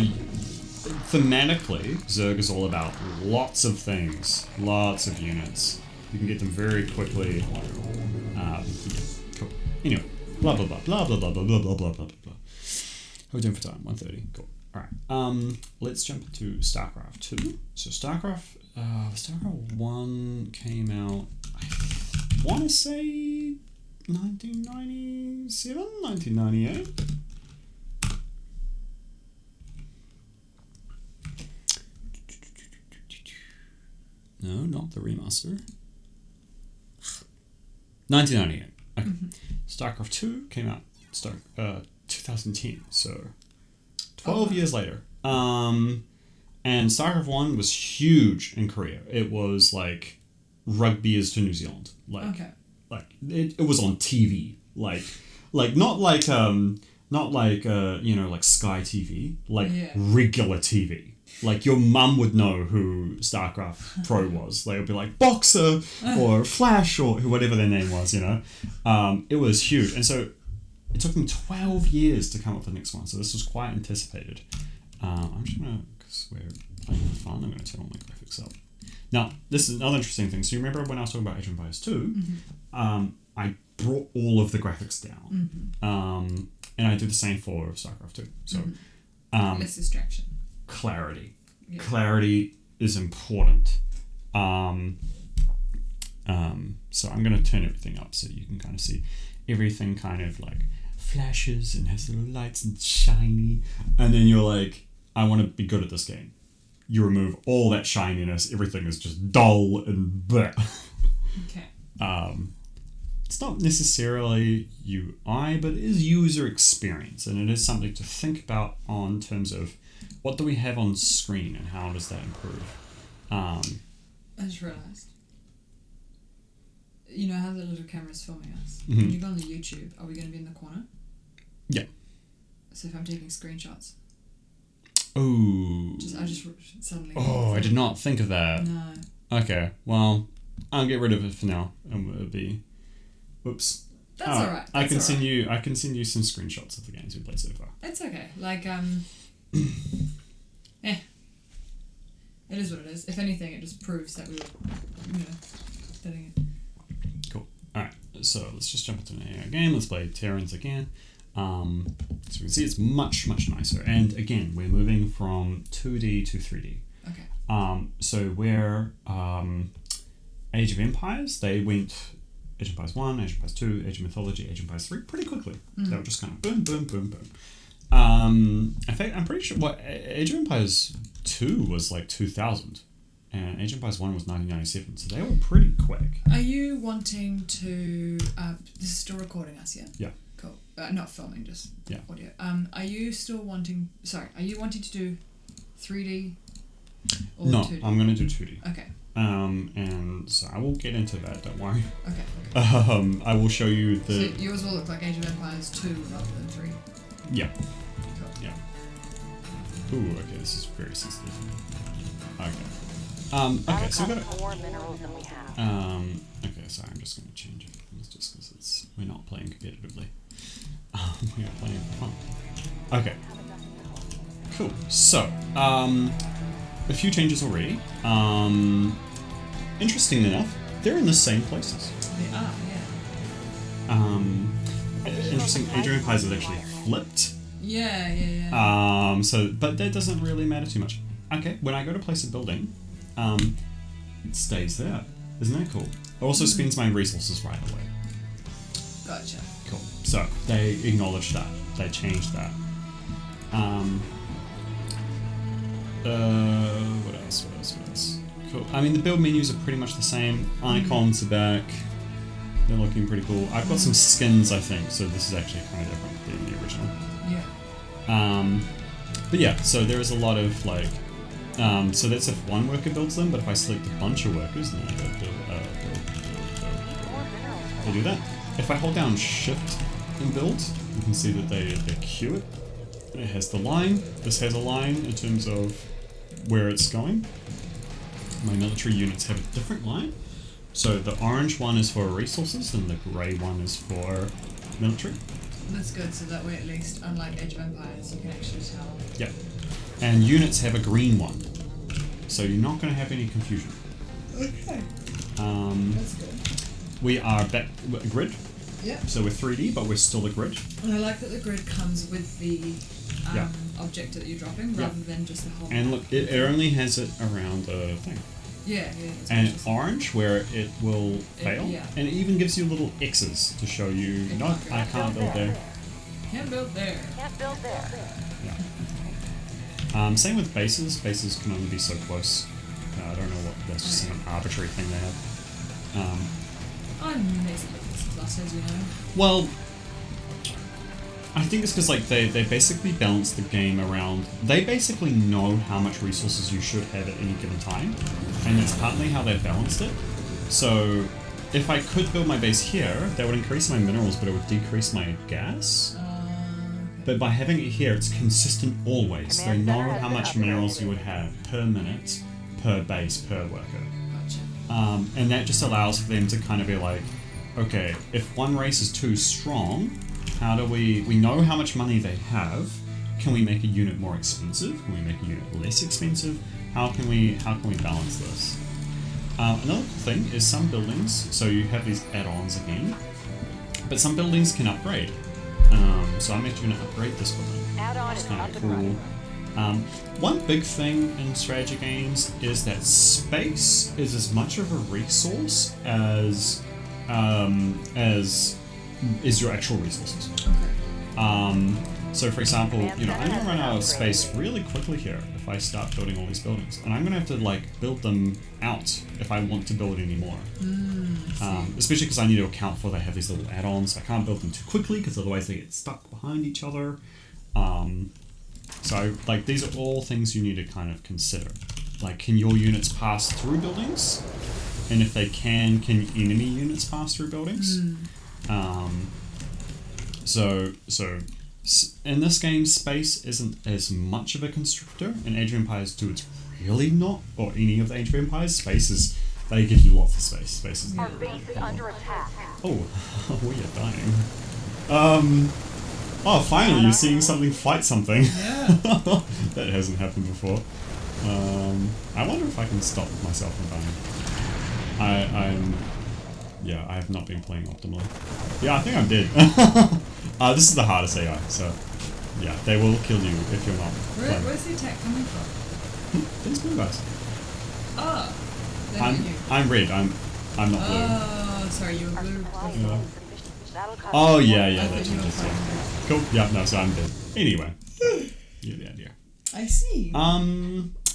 thematically, Zerg is all about lots of things, lots of units. You can get them very quickly. Cool. Anyway, blah blah blah blah blah blah blah blah blah blah blah blah. How are we doing for time? 1:30. Cool. Alright, let's jump to StarCraft 2. So StarCraft 1 came out, I want to say 1997, 1998? No, not the remaster. 1998. Okay. StarCraft 2 came out 2010, so 12 years later. And StarCraft 1 was huge in Korea. It was like rugby is to New Zealand. Like it was on TV. Like not like Sky TV, like regular TV. Like your mum would know who StarCraft Pro was. They would be like Boxer or Flash or whatever their name was, you know. It was huge. And so it took them 12 years to come up with the next one. So this was quite anticipated. I'm just going to, because we're playing for fun, I'm going to turn all my graphics up. Now, this is another interesting thing. So you remember when I was talking about Age of Empires 2, I brought all of the graphics down. And I did the same for StarCraft 2. So less distraction. Clarity. Yeah. Clarity is important. So I'm going to turn everything up so you can kind of see everything kind of like flashes and has little lights and shiny. And then you're like, I want to be good at this game. You remove all that shininess. Everything is just dull and bleh. Okay. It's not necessarily UI, but it is user experience, and it is something to think about on terms of what do we have on screen and how does that improve. I just realised. You know how the little camera's filming us? When you go on the YouTube, are we going to be in the corner? Yeah. So if I'm taking screenshots. Oh. I just suddenly. Oh, I did not think of that. No. Okay, well, I'll get rid of it for now, and it'll be. Whoops. That's alright. I can send you some screenshots of the games we played so far. It's okay. Like it is what it is. If anything, it just proves that we were, studying it. Cool. All right. So let's just jump into an AI game. Let's play Terrans again. So we can see it's much nicer. And again, we're moving from 2D to 3D. Okay. So where Age of Empires, they went Age of Empires 1, Age of Empires 2, Age of Mythology, Age of Empires 3 pretty quickly. They were just kind of boom, boom, boom, boom. In fact, I'm pretty sure Age of Empires 2 was like 2000 and Age of Empires 1 was 1997, so they were pretty quick. Are you wanting to... this is still recording us, yeah? Yeah. Cool. Not filming, just yeah. audio. Are you still wanting... Sorry, are you wanting to do 3D or 2D? No, I'm going to do 2D. Okay. And so I will get into that, don't worry. Okay. I will show you the... So yours will look like Age of Empires 2 rather than 3? Yeah. Cool. Yeah. Ooh, okay, this is very sensitive. Okay. Okay, so we've got more minerals than we have. okay, sorry, I'm just going to change it. It's just because we're not playing competitively. We are playing for fun. Okay. Cool. So, a few changes already. Interesting enough, they're in the same places. They are, yeah. Interesting, Age of Empires is actually flipped. Yeah. But that doesn't really matter too much. Okay, when I go to place a building, it stays there. Isn't that cool? It also spends my resources right away. Gotcha. Cool. So they acknowledged that. They changed that. What else? Cool. I mean, the build menus are pretty much the same. Icons are back. They're looking pretty cool. I've got some skins, I think, so this is actually kind of different than the original. Yeah. But yeah, so there is a lot of like, so that's if one worker builds them, but if I select a bunch of workers, then I go build. They do that. If I hold down Shift and build, you can see that they queue it. It has the line. This has a line in terms of where it's going. My military units have a different line. So the orange one is for resources and the grey one is for military. That's good, so that way at least, unlike Age of Empires, you can actually tell. Yep. And units have a green one. So you're not going to have any confusion. Okay. That's good. We are back grid. Yeah. So we're 3D, but we're still a grid. And I like that the grid comes with the object that you're dropping rather than just the whole And look, it only has it around a thing. Yeah. And orange, where it will fail. Yeah. And it even gives you little X's to show you, no, I can't build there. Can't build there. Can't build there. Yeah. Same with bases. Bases can only be so close. I don't know what, that's just some arbitrary thing they have. I'm amazing at this class, as you know. Well, I think it's because like they basically balance the game around. They basically know how much resources you should have at any given time, and that's partly how they balanced it. So, if I could build my base here, that would increase my minerals, but it would decrease my gas. But by having it here, it's consistent always. They Command know center has how been much upgraded. minerals you would have per minute, per base, per worker. Gotcha. And that just allows for them to kind of be like, okay, if one race is too strong, how do we know how much money they have? Can we make a unit more expensive? Can we make a unit less expensive? How can we balance this? Another thing is some buildings, so you have these add-ons again, but some buildings can upgrade. So I'm actually going to upgrade this building. Add-on It's is kind up of and running. cool. One big thing in strategy games is that space is as much of a resource as is your actual resources. Okay. So for example, I'm gonna run out of space really quickly here if I start building all these buildings, and I'm gonna have to like build them out if I want to build any more. Especially because I need to account for they have these little add-ons. I can't build them too quickly because otherwise they get stuck behind each other. So like these are all things you need to kind of consider. Like, can your units pass through buildings? And if they can enemy units pass through buildings? So in this game, space isn't as much of a constrictor. In Age of Empires 2, it's really not. Or any of the Age of Empires, they give you lots of space. Space is Our base is under attack. Oh, we are dying. Oh, finally, you're seeing something fight something. Yeah. That hasn't happened before. I wonder if I can stop myself from dying. I have not been playing optimally. Yeah, I think I'm dead. This is the hardest AI, so yeah, they will kill you if you're not playing. Where's the attack coming from? These blue guys. Oh, they're you. I'm red. I'm not blue. Oh, sorry, you were blue. Yeah. That'll cover Oh yeah, I that's thought you were interesting. fine. Cool. Yeah, no, so I'm dead. Anyway, you get the idea. I see.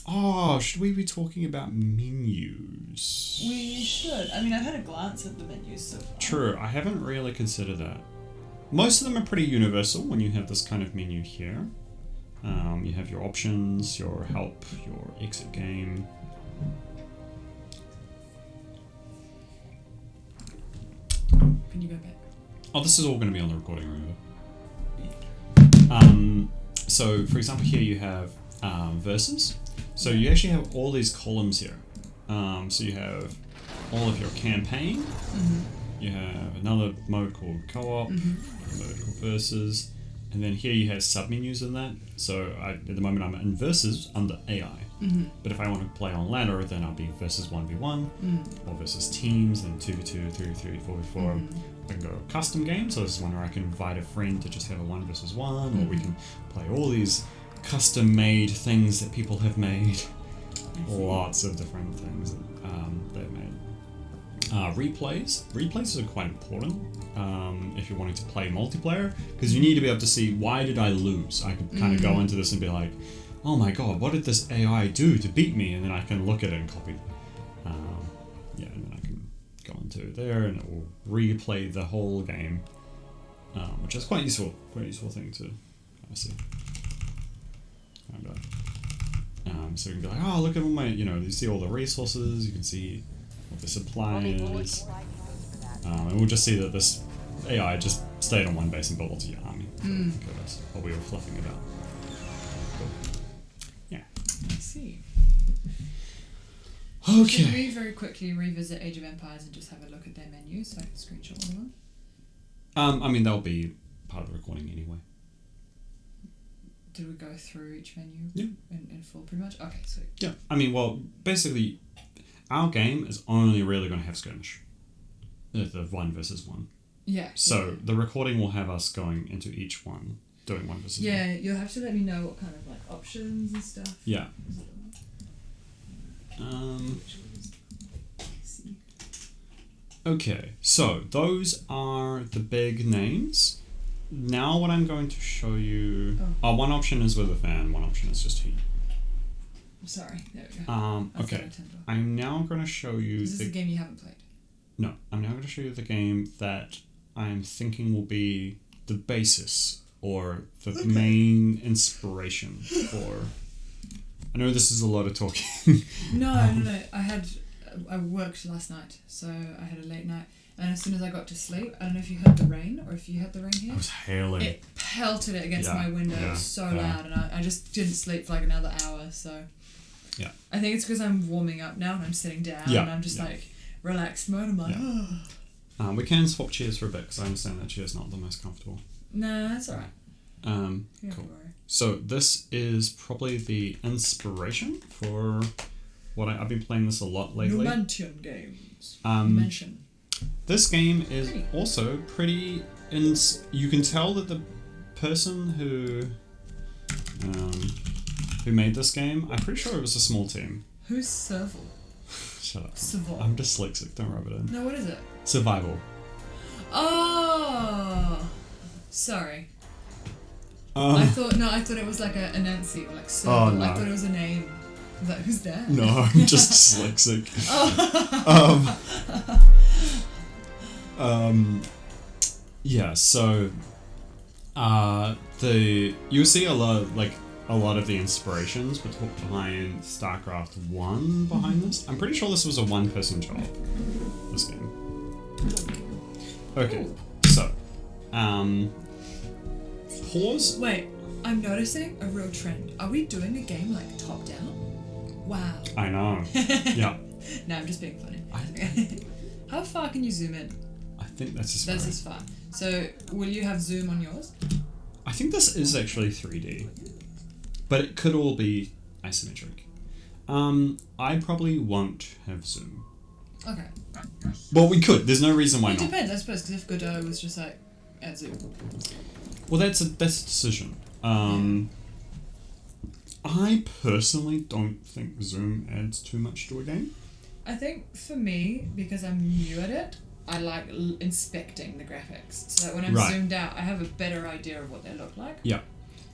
Oh, should we be talking about menus? We should. I mean, I've had a glance at the menus so far. True, I haven't really considered that. Most of them are pretty universal when you have this kind of menu here. You have your options, your help, your exit game. Can you go back? Oh, this is all going to be on the recording, remember? So, for example, here you have versus. So you actually have all these columns here. So you have all of your campaign. You have another mode called co-op, a mode called versus, and then here you have submenus in that. So at the moment I'm in versus under AI. But if I want to play on ladder, then I'll be versus 1v1, or versus teams, then 2v2, 3v3, 4v4. I can go custom game, so this is one where I can invite a friend to just have a 1 versus 1, or we can play all these custom made things that people have made. Lots of different things they've made. Replays are quite important if you're wanting to play multiplayer, because you need to be able to see, why did I lose? I can kind of go into this and be like, oh my god, what did this AI do to beat me? And then I can look at it and copy. And then I can go into there and it will replay the whole game, which is quite useful thing to see. So you can be like, oh, look at all my, you see all the resources, you can see what the supply is, and we'll just see that this AI just stayed on one base and built lots of your army. So that's what we were fluffing about. Cool. Yeah. I see. Okay. Should we very quickly revisit Age of Empires and just have a look at their menu so I can screenshot all of them? I mean, they'll be part of the recording anyway. Did we go through each menu Yeah. in full pretty much? Okay, sweet. Yeah. I mean, well, basically, our game is only really going to have skirmish. The 1 versus 1. Yeah. So the recording will have us going into each one, doing 1 versus 1. Yeah, you'll have to let me know what kind of like options and stuff. Yeah. See. Okay, so those are the big names. Now what I'm going to show you... one option is with a fan, one option is just heat. Sorry, there we go. Okay, I'm now going to show you... Is this a game you haven't played? No, I'm now going to show you the game that I'm thinking will be the basis or the Okay. main inspiration for... I know this is a lot of talking. No. I worked last night, so I had a late night. And as soon as I got to sleep, I don't know if you heard the rain or if you had the rain here. I was hailing. It pelted it against Yeah, my window. yeah, It was so yeah. loud, and I just didn't sleep for like another hour. So Yeah. I think it's because I'm warming up now and I'm sitting down Yeah, and I'm just yeah. like relaxed mode. I'm like, Yeah. We can swap chairs for a bit because I understand that chair's not the most comfortable. nah, that's alright. You don't have Cool. to worry. So this is probably the inspiration for what I've been playing this a lot lately. Numantian games. Um, Mention. This game is Pretty. also pretty. You can tell that the person who made this game, I'm pretty sure it was a small team. Who's Serval? Shut up. Serval. I'm dyslexic. Don't rub it in. No, what is it? Survival. Oh, sorry. I thought it was like a Nancy or like Serval. no. I thought it was a name. I was like, who's that? No, I'm just dyslexic. Yeah, so you'll see a lot of the inspirations behind StarCraft 1 behind this. I'm pretty sure this was a one-person job, this game. Okay, so pause. Wait, I'm noticing a real trend. Are we doing a game like top down? Wow. I know. Yeah. No, I'm just being funny. How far can you zoom in? I think that's as far. That's as far. So, will you have zoom on yours? I think this is actually 3D, but it could all be isometric. I probably won't have zoom. Okay. Well, we could. There's no reason why It not. depends, I suppose, because if Godot was just like, add zoom. Well, that's a decision. I personally don't think zoom adds too much to a game. I think for me, because I'm new at it, I like inspecting the graphics, so that when I'm Right. zoomed out, I have a better idea of what they look like. Yeah,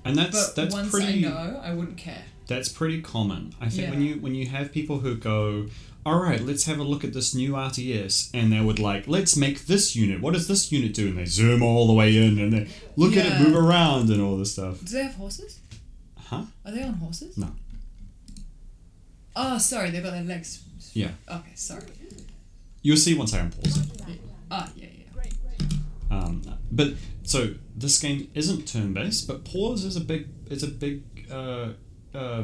and that's But once pretty. I know, I wouldn't care. That's pretty common. I think Yeah. when you have people who go, all right, let's have a look at this new RTS, and they would like, let's make this unit. What does this unit do? And they zoom all the way in, and they look at it Yeah. move around and all this stuff. Do they have horses? Huh? Are they on horses? No. Oh, sorry, they've got their legs. Yeah. Okay, sorry. You'll see once I unpause it. Ah, yeah. But so this game isn't turn-based, but pause is a big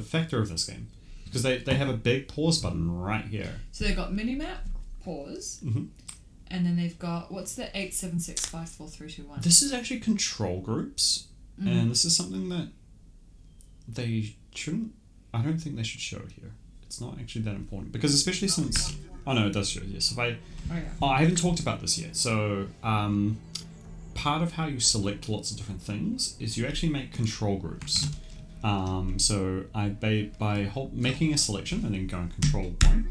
factor of this game because they have a big pause button right here. So they've got minimap, pause, Mhm. and then they've got, what's the 8765431? This is actually control groups, and this is something that they shouldn't. I don't think they should show it here. It's not actually that important because especially since it does show. Yes, Oh, yeah. I haven't talked about this yet. So part of how you select lots of different things is you actually make control groups. So making a selection and then going control 1,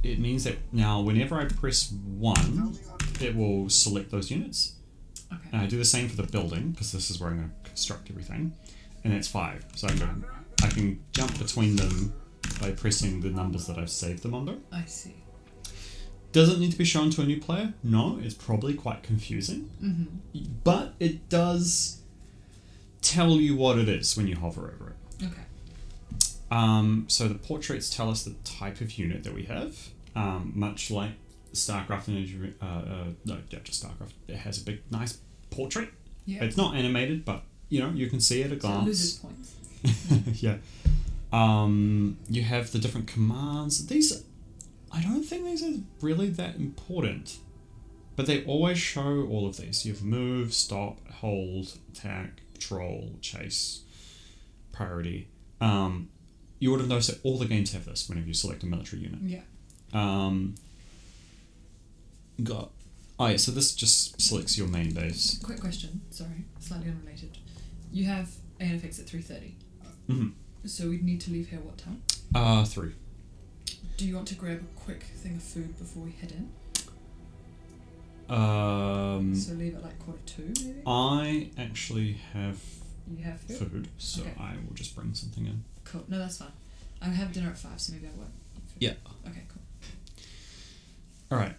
it means that now whenever I press 1, it will select those units. Okay. And I do the same for the building because this is where I'm going to construct everything, and that's 5. So I can jump between them by pressing the numbers that I've saved them under. I see. Does it need to be shown to a new player? No, it's probably quite confusing. Mm-hmm. But it does tell you what it is when you hover over it. Okay. So the portraits tell us the type of unit that we have, much like StarCraft and just StarCraft. It has a big, nice portrait. Yeah. It's not animated, but you can see at a So it loses glance. points. Yeah. You have the different commands. I don't think these are really that important, but they always show all of these. You have move, stop, hold, attack, patrol, chase, priority. You would have noticed that all the games have this whenever you select a military unit. Yeah. So this just selects your main base. Quick question, sorry, slightly unrelated. You have ANFX at 3:30. Mm-hmm. So we'd need to leave here what time? 3. Do you want to grab a quick thing of food before we head in? So leave it like 1:45 maybe? I actually have You have food? food, so Okay. I will just bring something in. Cool. No, that's fine. I have dinner at 5, so maybe I won't eat food. Yeah. Okay, cool. Alright.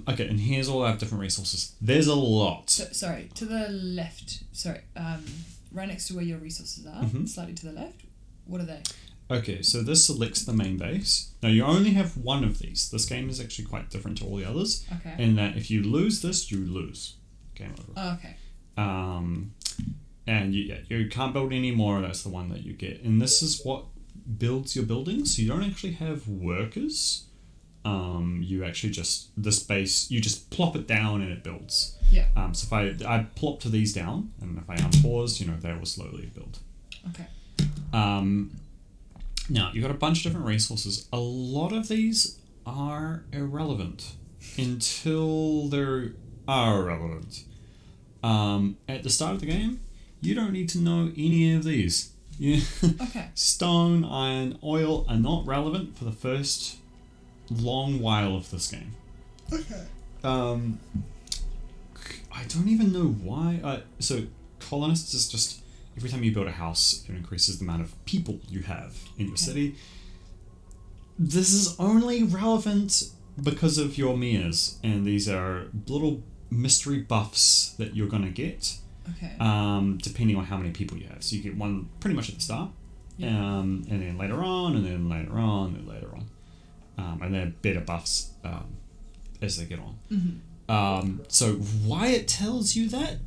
Okay, and here's all our different resources. There's a lot. So, sorry, to the left. Sorry, right next to where your resources are, Mhm. slightly to the left. What are they? Okay, so this selects the main base. Now you only have one of these. This game is actually quite different to all the others Okay. in that if you lose this, you lose. Game over. Oh, okay. And you can't build any more. That's the one that you get. And this is what builds your buildings. So you don't actually have workers. You actually just, this base, you just plop it down and it builds. Yeah. So if I plop to these down, and if I unpause, they will slowly build. Okay. Now, you've got a bunch of different resources. A lot of these are irrelevant until they are relevant. At the start of the game, you don't need to know any of these. Okay. Stone, iron, oil are not relevant for the first long while of this game. Okay. I don't even know why. So, colonists is just, every time you build a house, it increases the amount of people you have in your city. This is only relevant because of your mirrors, and these are little mystery buffs that you're going to get. Okay. Depending on how many people you have. So you get one pretty much at the start, and then later on, and then later on, and later on. And they're better buffs as they get on. Mm-hmm. So why it tells you that?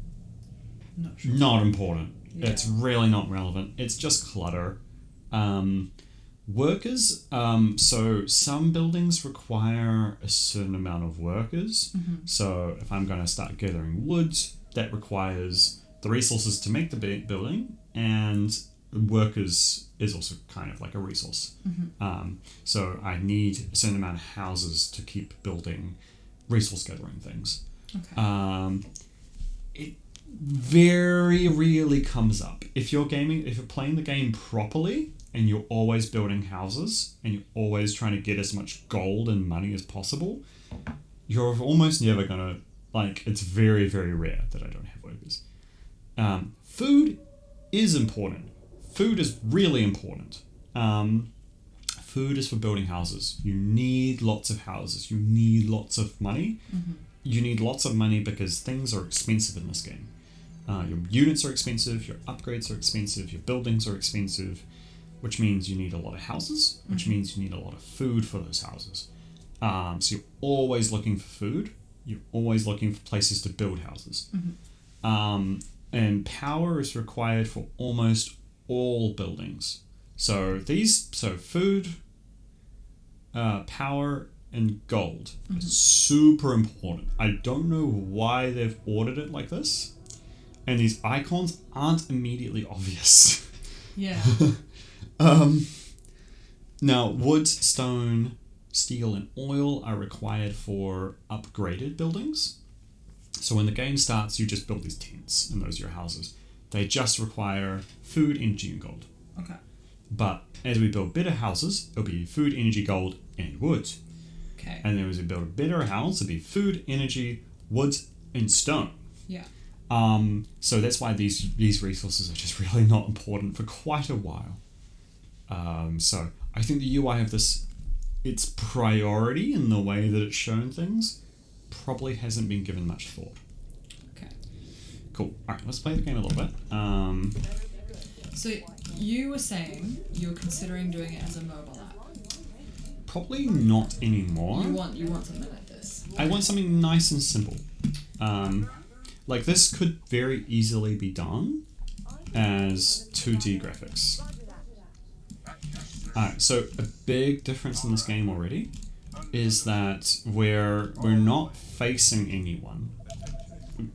Not sure. Not important. Yeah. It's really not relevant. It's just clutter. Workers. So some buildings require a certain amount of workers. Mm-hmm. So if I'm going to start gathering wood, that requires the resources to make the building, and workers is also kind of like a resource. Mm-hmm. So I need a certain amount of houses to keep building resource gathering things. Okay. It very rarely comes up. If you're playing the game properly and you're always building houses and you're always trying to get as much gold and money as possible, you're almost never gonna, it's very, very rare that I don't have workers. Food is important. Food is really important. Food is for building houses. You need lots of houses. You need lots of money. Mm-hmm. You need lots of money because things are expensive in this game. Your units are expensive, your upgrades are expensive, your buildings are expensive, which means you need a lot of houses, which means you need a lot of food for those houses. So you're always looking for food. You're always looking for places to build houses. Mm-hmm. And power is required for almost all buildings. So food, power, and gold is super important. I don't know why they've ordered it like this. And these icons aren't immediately obvious. Yeah. Now, wood, stone, steel, and oil are required for upgraded buildings. So when the game starts, you just build these tents, and those are your houses. They just require food, energy, and gold. Okay. But as we build better houses, it'll be food, energy, gold, and wood. Okay. And then as we build a better house, it'll be food, energy, wood, and stone. Yeah. So that's why these resources are just really not important for quite a while. So I think the UI of this, its priority in the way that it's shown things, probably hasn't been given much thought. Okay. Cool. Alright, let's play the game a little bit. So you were saying you were considering doing it as a mobile app. Probably not anymore. You want something like this. I want something nice and simple. Like this could very easily be done as 2D graphics. Alright, so a big difference in this game already is that we're not facing anyone.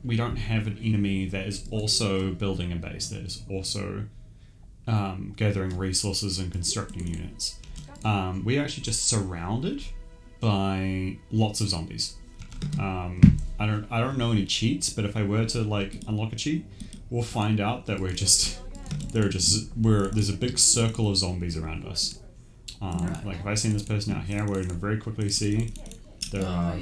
We don't have an enemy that is also building a base, that is also gathering resources and constructing units. We're actually just surrounded by lots of zombies. I don't know any cheats, but if I were to unlock a cheat, we'll find out that there's a big circle of zombies around us. Right. Like if I send this person out here, we're gonna very quickly see there are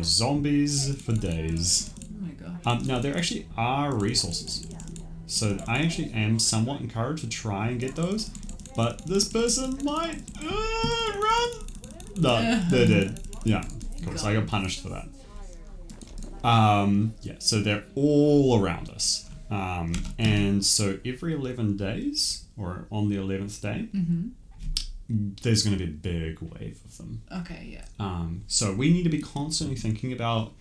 zombies for days. Oh my god. Now there actually are resources, so I actually am somewhat encouraged to try and get those, but this person might run. No, they're dead. Yeah, cool. So I got punished for that. Yeah, so they're all around us. And so every 11 days, or on the 11th day, there's going to be a big wave of them. Okay, yeah. So we need to be constantly thinking about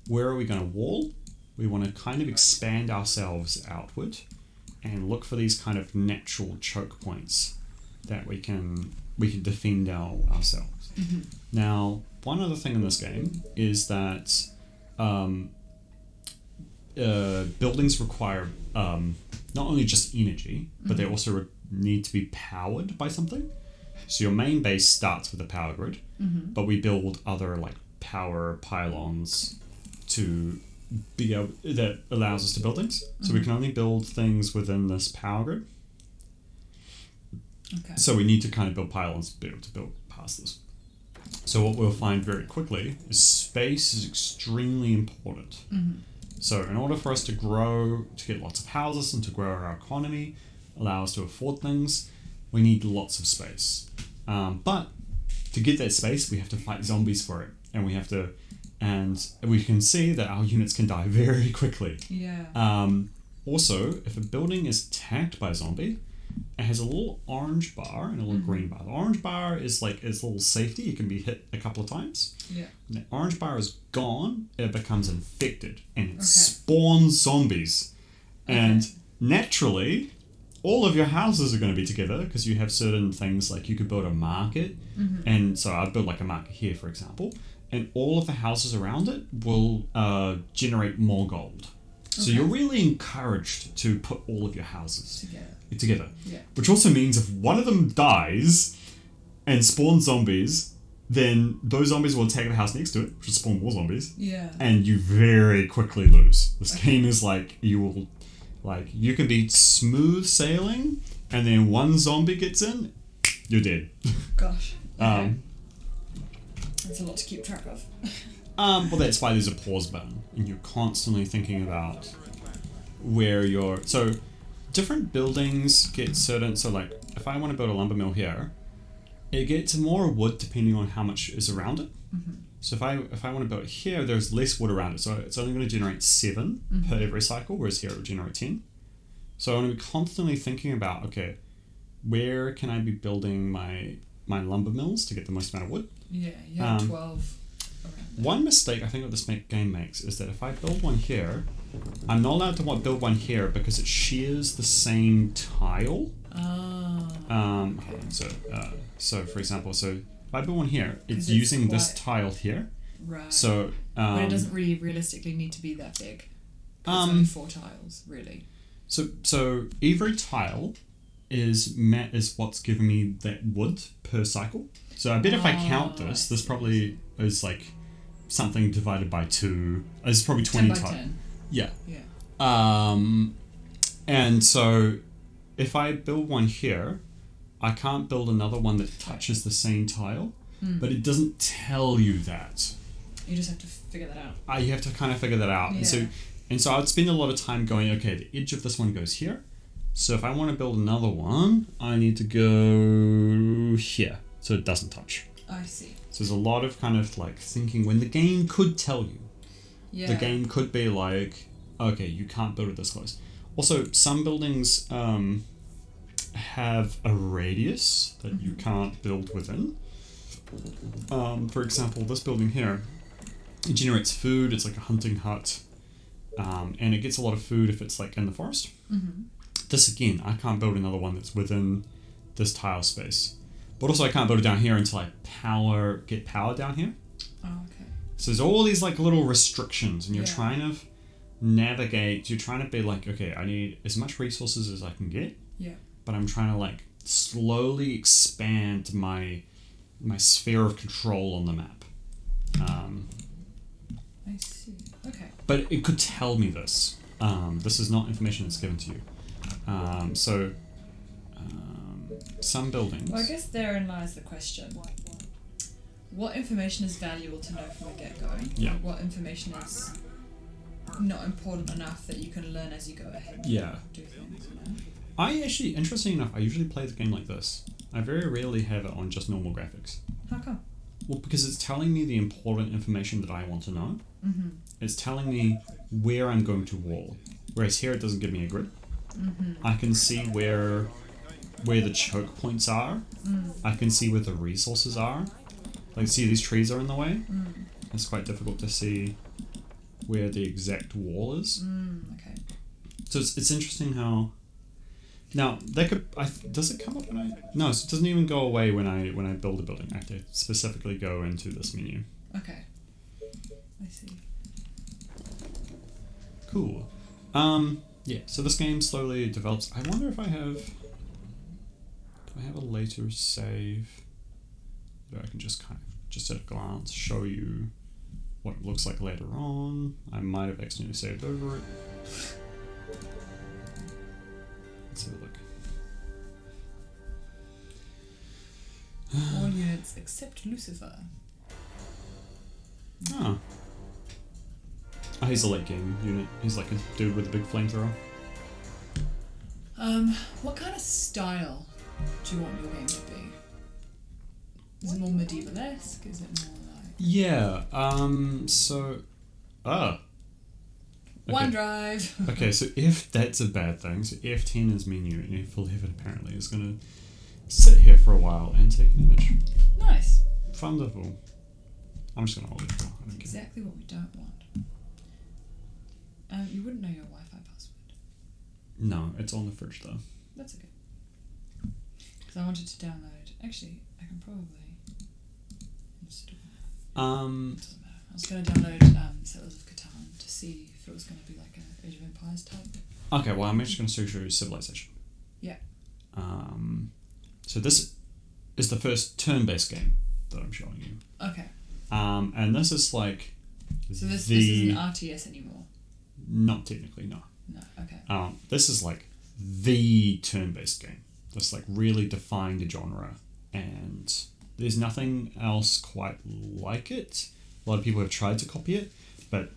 where are we going to wall, we want to kind of expand ourselves outward and look for these kind of natural choke points that we can defend ourselves. Now, one other thing in this game is that buildings require not only just energy, but they also need to be powered by something. So your main base starts with a power grid, but we build other like power pylons to be able, that allows us to build things. So we can only build things within this power grid. Okay. So we need to kind of build pylons to be able to build past this. So what we'll find very quickly is space is extremely important. So in order for us to grow, to get lots of houses and to grow our economy, allow us to afford things, we need lots of space. But to get that space, we have to fight zombies for it. And we can see that our units can die very quickly. Yeah. Also, if a building is attacked by a zombie, it has a little orange bar and a little green bar. The orange bar is like its little safety. It can be hit a couple of times. Yeah. When the orange bar is gone, it becomes infected and it spawns zombies. And naturally, all of your houses are going to be together because you have certain things like you could build a market. And so I'd build like a market here, for example. And all of the houses around it will generate more gold. So you're really encouraged to put all of your houses together. Yeah. Which also means if one of them dies and spawns zombies, then those zombies will attack the house next to it, which will spawn more zombies. Yeah. And you very quickly lose. This game is like, you can be stuff sailing, and then one zombie gets in, you're dead. Gosh. Okay. That's a lot to keep track of. Well, that's why there's a pause button, and you're constantly thinking about where you're. So, different buildings get certain. So, like, if I want to build a lumber mill here, it gets more wood depending on how much is around it. So, if I want to build it here, there's less wood around it, so it's only going to generate 7 per every cycle, whereas here it will generate 10. So, I want to be constantly thinking about, okay, where can I be building my lumber mills to get the most amount of wood? Yeah, you have 12. One mistake I think that this game makes is that if I build one here, I'm not allowed to build one here because it shares the same tile. So for example, if I build one here, it's using this tile here. Right. So but it doesn't really realistically need to be that big. It's only 4 tiles, really. So every tile is what's giving me that wood per cycle. So I bet if I count this probably is like something divided by 2. It's probably 20 10 by tiles. 10. Yeah. Yeah. And so if I build one here, I can't build another one that touches the same tile, but it doesn't tell you that. You just have to figure that out. You have to kind of figure that out. Yeah. And so I would spend a lot of time going, okay, the edge of this one goes here. So if I want to build another one, I need to go here so it doesn't touch. I see. So there's a lot of kind of like thinking when the game could tell you. Yeah. The game could be like, okay, you can't build it this close. Also, some buildings have a radius that you can't build within. For example, this building here, it generates food. It's like a hunting hut. And it gets a lot of food if it's like in the forest. This again, I can't build another one that's within this tile space. But also I can't build it down here until I get power down here. Oh, okay. So there's all these like little restrictions and you're trying to navigate, you're trying to be like, okay, I need as much resources as I can get. Yeah. But I'm trying to like slowly expand my sphere of control on the map. I see. Okay. But it could tell me this. This is not information that's given to you. Some buildings. Well, I guess therein lies the question. What information is valuable to know from the get-go? Yeah. What information is not important enough that you can learn as you go ahead and do things, you know? I actually, interesting enough, I usually play the game like this. I very rarely have it on just normal graphics. How come? Well, because it's telling me the important information that I want to know. It's telling me where I'm going to wall. Whereas here it doesn't give me a grid. I can see where the choke points are. I can see where the resources are. Like, see these trees are in the way. It's quite difficult to see where the exact wall is. Okay. So it's interesting how. Now that could does it come up when I no, so it doesn't even go away when I build a building. I have to specifically go into this menu. Okay. I see. Cool. Yeah. So this game slowly develops. I wonder if I have. Do I have a later save? Where I can just kind of just at a glance show you what it looks like later on. I might have accidentally saved over it. Let's have a look. All units except Lucifer. Oh. Oh, he's a late game unit. He's like a dude with a big flamethrower. What kind of style do you want your game to be? Is it more medieval-esque? Is it more like... Yeah, so... Ah. OneDrive! Okay, so if that's a bad thing, so F10 is menu, and F11 apparently is going to sit here for a while and take an image. Nice. Wonderful. I'm just going to hold it for a while. I don't care. Exactly what we don't want. You wouldn't know your Wi-Fi password. No, it's on the fridge though. That's okay. Because I wanted to download... Actually, I can probably install... Doesn't matter. I was going to download Settlers of Catan to see if it was going to be like a Age of Empires type. Okay, well I'm just going to search through Civilization. Yeah. So this is the first turn-based game that I'm showing you. Okay. And this is like So this isn't RTS anymore? Not technically, no. No, okay. This is like the turn-based game. That's like really defined the genre, and there's nothing else quite like it. A lot of people have tried to copy it, but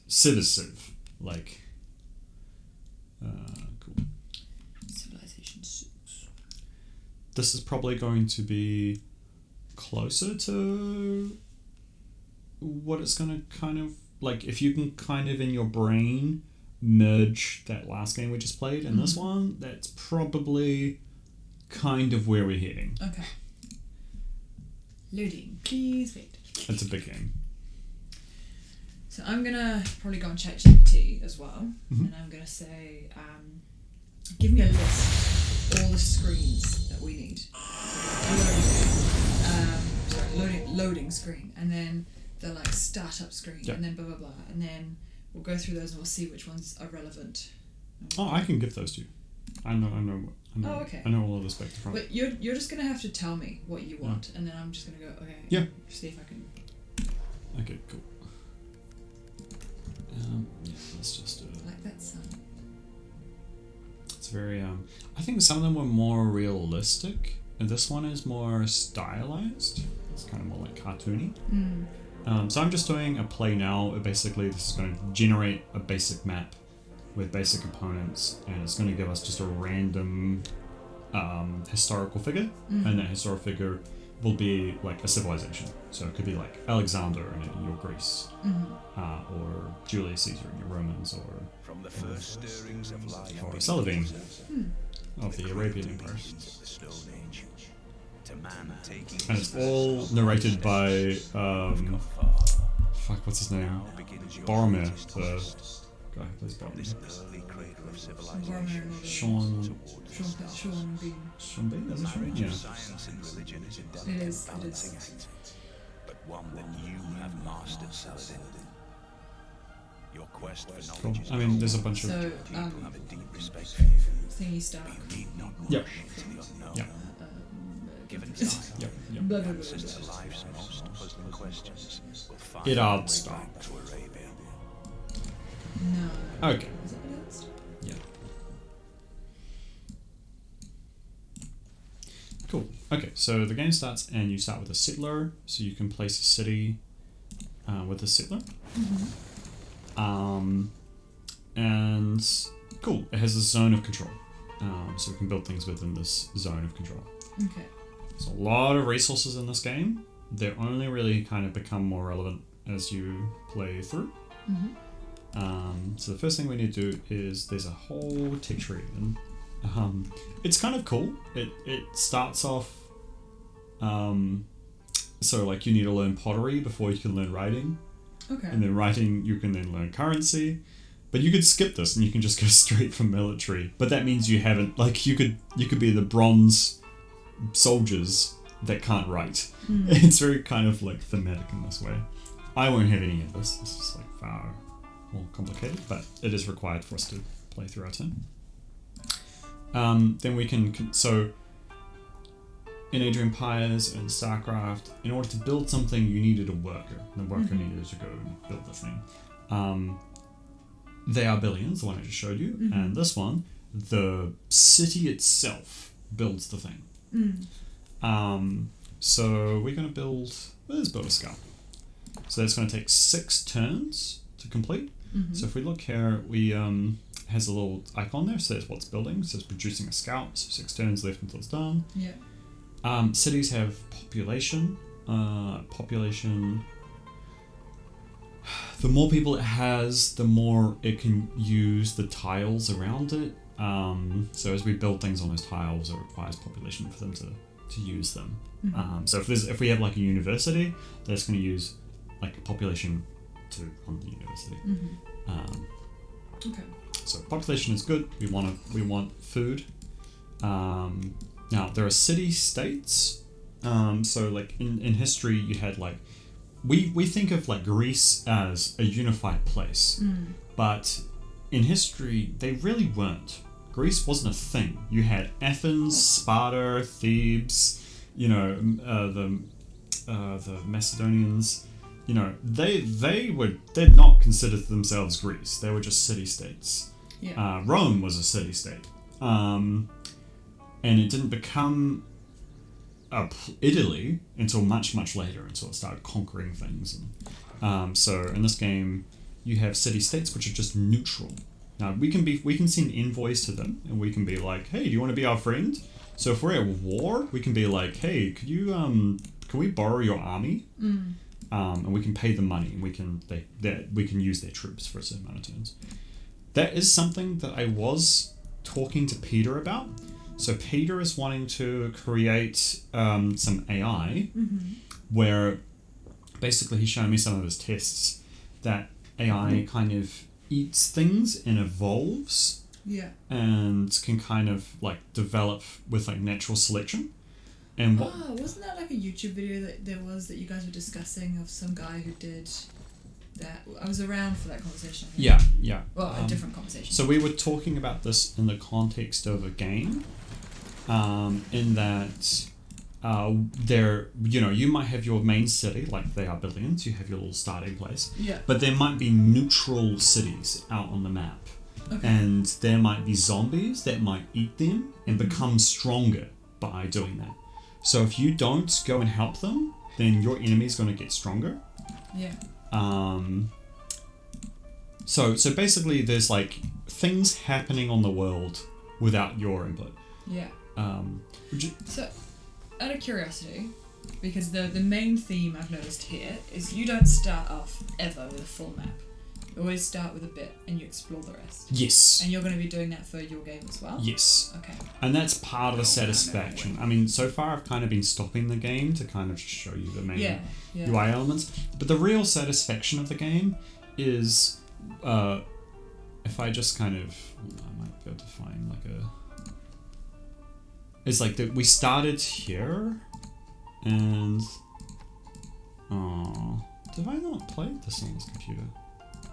Civ is Civ. Like, cool. Civilization 6. This is probably going to be closer to what it's going to kind of like. If you can kind of in your brain merge that last game we just played and this one, that's probably kind of where we're heading. Okay. Loading. Please wait. It's a big game. So I'm gonna probably go on ChatGPT as well, and I'm gonna say, give me a list of all the screens that we need. Loading screen, and then the like startup screen, Yeah. and then blah blah blah, and then we'll go through those and we'll see which ones are relevant. Oh, I can give those to you. I know. Oh, okay. I know all of this back to front. But you're just gonna have to tell me what you want, and then I'm just gonna go okay. Yeah. See if I can. Okay, cool. Yeah, let's just. Like that sun. It's very. I think some of them were more realistic, and this one is more stylized. It's kind of more like cartoony. So I'm just doing a play now. Basically, this is going to generate a basic map with basic components, and it's going to give us just a random historical figure, and that historical figure will be like a civilization. So it could be like Alexander in your Greece, or Julius Caesar in your Romans, or From the first stirrings of life, or Saladin of the Arabian Empire. the Stone Age, to man taking And it's all narrated by fuck, what's his name? begins your Boromir, latest the quest. guy who plays This Boromir. early cradle of Boromir civilization, and Sean Sean Bean. Sean Bean, is it Sean? marriage Yeah. of science and religion is a It delicate is. balancing act, but one that you have mastered, Saladin. Your quest for Cool. knowledge is I mean, there's a bunch of So people have a deep respect for you. thingy Stark. Need not Yep. rush into the unknown. Yeah. Given time, Yep. Blah, blah, blah, answers blah. to life's most puzzling questions will find It their all way stop. back to Arabia. No. Okay. Is it pronounced? Yeah. Cool. Okay, so the game starts and you start with a settler, so you can place a city with a settler. And cool, it has a zone of control. So we can build things within this zone of control. Okay. There's a lot of resources in this game. They only really kind of become more relevant as you play through. So the first thing we need to do is there's a whole tech tree, and it's kind of cool. It starts off so like you need to learn pottery before you can learn writing. Okay. And then writing, you can then learn currency. But you could skip this and you can just go straight from military. But that means you haven't, like, you could be the bronze soldiers that can't write. It's very kind of like thematic in this way. I won't have any of this. This is like far more complicated, but it is required for us to play through our turn. Then we can, so in Age of Empires and StarCraft, in order to build something, you needed a worker. And the worker needed to go and build the thing. They are billions, the one I just showed you, and this one, the city itself builds the thing. So we're going to build, let's build a scout. So that's going to take 6 turns to complete. So if we look here, we has a little icon there, so that's what's building. So it's producing a scout, so 6 turns left until it's done. Yeah. Cities have population. The more people it has, the more it can use the tiles around it. So as we build things on those tiles, it requires population for them to use them. So if we have like a university, that's going to use like a population to run the university. Okay. So population is good. We want food. Now there are city states. So like in history, you had like we think of like Greece as a unified place, but in history they really weren't. Greece wasn't a thing. You had Athens, Sparta, Thebes, the Macedonians. They're not considered themselves Greece. They were just city-states. Yeah. Rome was a city-state. And it didn't become Italy until much, much later, until it started conquering things. And, so in this game, you have city-states which are just neutral. Now, we can send envoys to them, and we can be like, hey, do you want to be our friend? So if we're at war, we can be like, hey, can we borrow your army? And we can pay them money, and we can use their troops for a certain amount of turns. That is something that I was talking to Peter about. So Peter is wanting to create some AI where basically he's showing me some of his tests that AI kind of eats things and evolves and can kind of like develop with like natural selection. And wasn't that like a YouTube video that there was that you guys were discussing of some guy who did that? I was around for that conversation. I think. Yeah. Well, a different conversation. So we were talking about this in the context of a game, in that you might have your main city, like they are billions, you have your little starting place. Yeah. But there might be neutral cities out on the map. Okay. And there might be zombies that might eat them and become stronger by doing that. So if you don't go and help them, then your enemy's going to get stronger. Yeah. So basically there's like things happening on the world without your input. Yeah. Would you... So, out of curiosity, because the main theme I've noticed here is you don't start off ever with a full map. You always start with a bit and you explore the rest. Yes. And you're going to be doing that for your game as well? Yes. Okay. And that's part of the satisfaction. I mean, so far I've kind of been stopping the game to kind of show you the main UI elements. But the real satisfaction of the game is if I just kind of... I might be able to find like a... It's like that we started here and... Oh, did I not play this on this computer?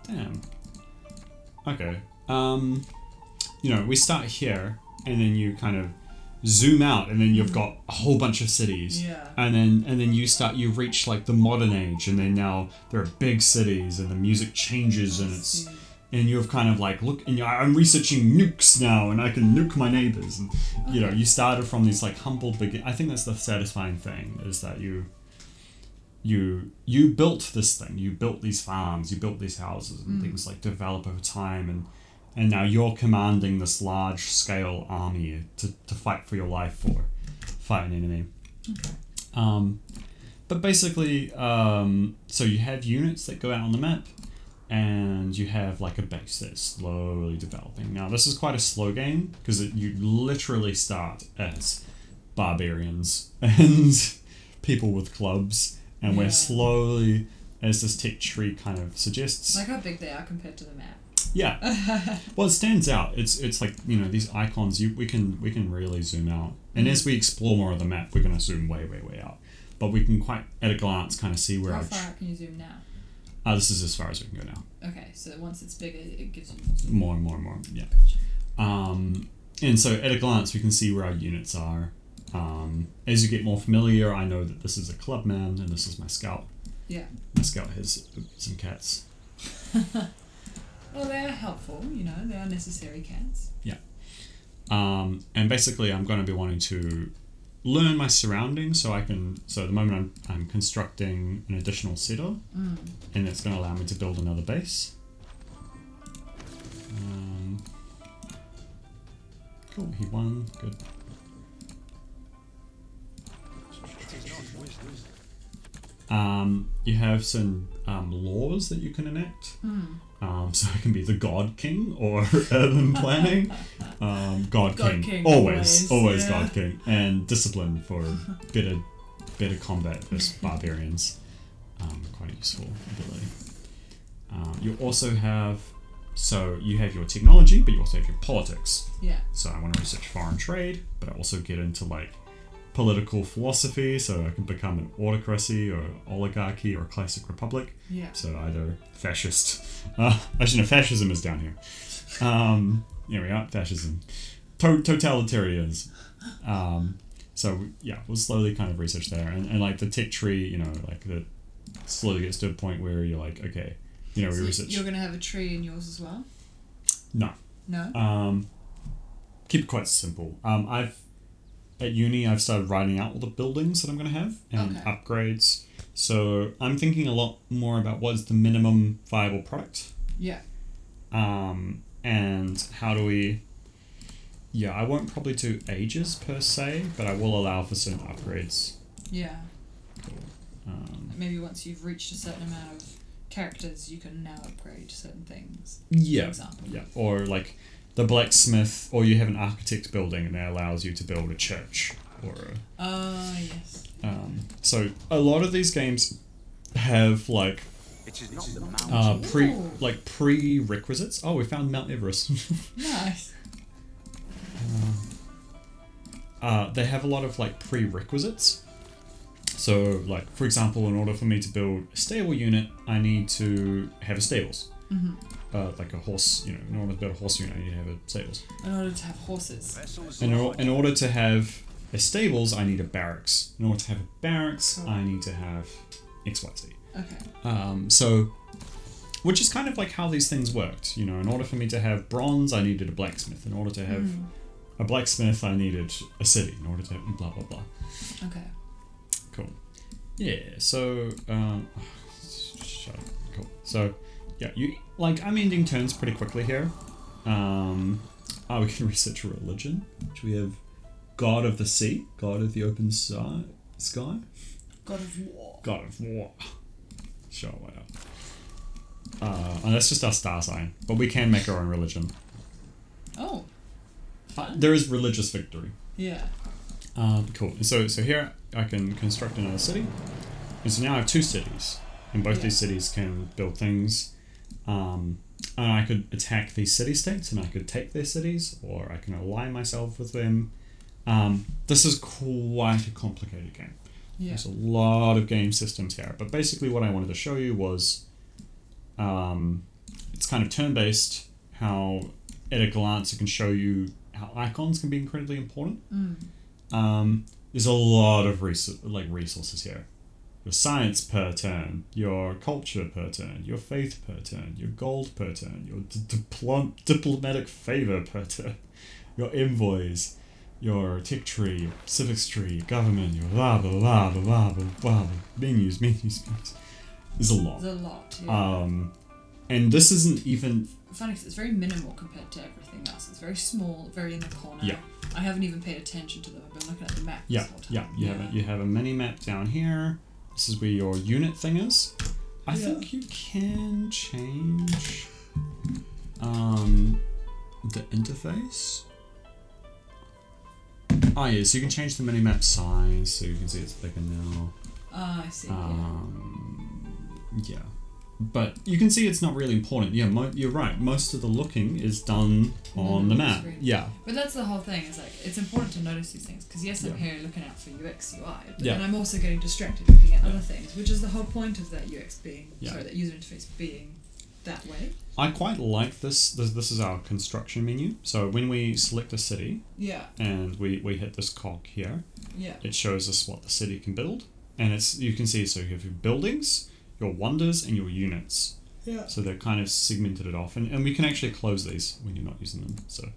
Damn. Okay. We start here, and then you kind of zoom out, and then you've got a whole bunch of cities. Yeah. And then you reach like the modern age, and then now there are big cities, and the music changes, and you've kind of like, look, and I'm researching nukes now, and I can nuke my neighbors, and you started from these like humble begin. I think that's the satisfying thing, is that you built this thing, you built these farms, you built these houses, and things like develop over time, and now you're commanding this large scale army to fight for your life or fight an enemy. Okay. But basically, so you have units that go out on the map, and you have like a base that's slowly developing. Now this is quite a slow game, because you literally start as barbarians and people with clubs. And we're slowly as this tech tree kind of suggests. Like how big they are compared to the map. Yeah. Well, it stands out. It's like, you know, these icons. We can really zoom out, and as we explore more of the map, we're going to zoom way out. But we can quite at a glance kind of see where How far out can you zoom now? This is as far as we can go now. Okay, so once it's bigger, it gives you More and more. Yeah. And so at a glance, we can see where our units are. As you get more familiar, I know that this is a clubman and this is my scout. Yeah. My scout has some cats. Well, they are helpful, you know, they are necessary cats. Yeah. And basically, I'm going to be wanting to learn my surroundings so at the moment I'm constructing an additional settler, and it's going to allow me to build another base. Cool, he won, good. You have some laws that you can enact. So it can be the God King or urban planning. God King. Always yeah. God King. And discipline for better combat versus barbarians. Quite a useful ability. You also have, you have your technology, but you also have your politics. Yeah. So I want to research foreign trade, but I also get into like political philosophy, so I can become an autocracy or oligarchy or classic republic. Yeah. So either fascist. Actually, no, fascism is down here. Here we are, fascism. Totalitarians. So yeah, we'll slowly kind of research there, and like the tech tree, you know, like that slowly gets to a point where you're like, okay, you know, we research. You're gonna have a tree in yours as well? No. No. Keep it quite simple. At uni, I've started writing out all the buildings that I'm going to have and upgrades. So I'm thinking a lot more about what is the minimum viable product. Yeah. And how do we... Yeah, I won't probably do ages per se, but I will allow for certain upgrades. Yeah. Cool. Maybe once you've reached a certain amount of characters, you can now upgrade certain things. Yeah. For example. Yeah. Or like the blacksmith, or you have an architect building and that allows you to build a church or yes. So a lot of these games have like It is not the mountain. prerequisites. Oh, we found Mount Everest. Nice. They have a lot of like prerequisites. So like, for example, in order for me to build a stable unit, I need to have a stables. Like a horse, you know, in order to build a horse unit, I need to have a stables. In order to have horses. In order to have a stables, I need a barracks. In order to have a barracks, I need to have XYZ. Okay. Which is kind of like how these things worked. You know, in order for me to have bronze, I needed a blacksmith. In order to have a blacksmith, I needed a city. In order to have blah blah blah. Okay. Cool. Yeah. So, shut up. Cool. So, yeah, I'm ending turns pretty quickly here. We can research religion. Which we have God of the Sea, God of the Open Sky. God of War. God of War. Sure, why not? And that's just our star sign, but we can make our own religion. Oh. There is religious victory. Yeah. Cool. So here I can construct another city. And so now I have 2 cities. And both these cities can build things. And I could attack these city-states and I could take their cities, or I can align myself with them. This is quite a complicated game. Yeah. There's a lot of game systems here. But basically what I wanted to show you was it's kind of turn-based, how at a glance it can show you how icons can be incredibly important. There's a lot of resources here. Your science per turn, your culture per turn, your faith per turn, your gold per turn, your diplomatic favor per turn, your envoys, your tech tree, your civics tree, your government, your blah blah blah blah blah blah blah, menus. There's a lot. There's a lot, yeah. And this isn't even... Funny because it's very minimal compared to everything else. It's very small, very in the corner. Yeah. I haven't even paid attention to them. I've been looking at the map Yeah, this whole time. You have a mini map down here. This is where your unit thing is. I think you can change the interface. Oh yeah, so you can change the mini map size, so you can see it's bigger now. Ah, I see. Yeah. But you can see it's not really important. Yeah, you're right. Most of the looking is done on the map. Screen. Yeah. But that's the whole thing. Is like it's important to notice these things because yes, I'm Yeah. here looking out for UX UI, but Yeah. then I'm also getting distracted looking at other things, which is the whole point of that UX being that user interface being that way. I quite like this. This is our construction menu. So when we select a city Yeah. and we hit this cog here, Yeah. it shows us what the city can build, and you can see so you have your buildings, your wonders, and your units. Yeah. So they're kind of segmented it off, and we can actually close these when you're not using them. So,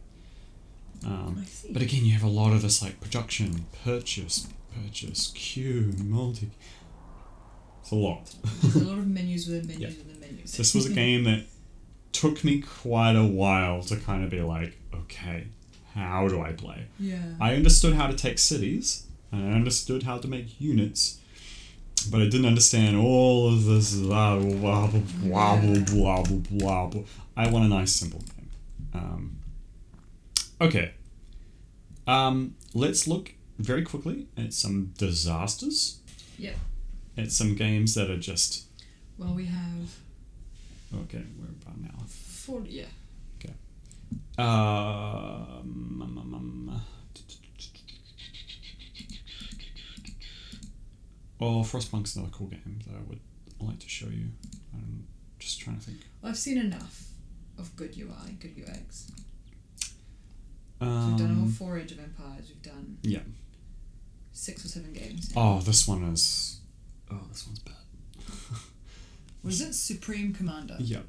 I see. but again, you have a lot of this like production, purchase, queue, multi. It's a lot. There's a lot of menus within menus Yeah. within menus. This was a game that took me quite a while to kind of be like, okay, how do I play? Yeah. I understood how to take cities, and I understood how to make units, but I didn't understand all of this blah blah blah blah blah blah blah blah. I want a nice simple game. Okay. Let's look very quickly at some disasters. Yep. At some games that are just Well, we have okay. We're about now. 40. Yeah. Okay. Oh, Frostpunk's another cool game that I would like to show you. I'm just trying to think. Well, I've seen enough of good UI, good UX. So Um, we've done all 4 Age of Empires. We've done Yeah. 6 or 7 games. Oh, this one is. Oh, this one's bad. Was it Supreme Commander? Yeah.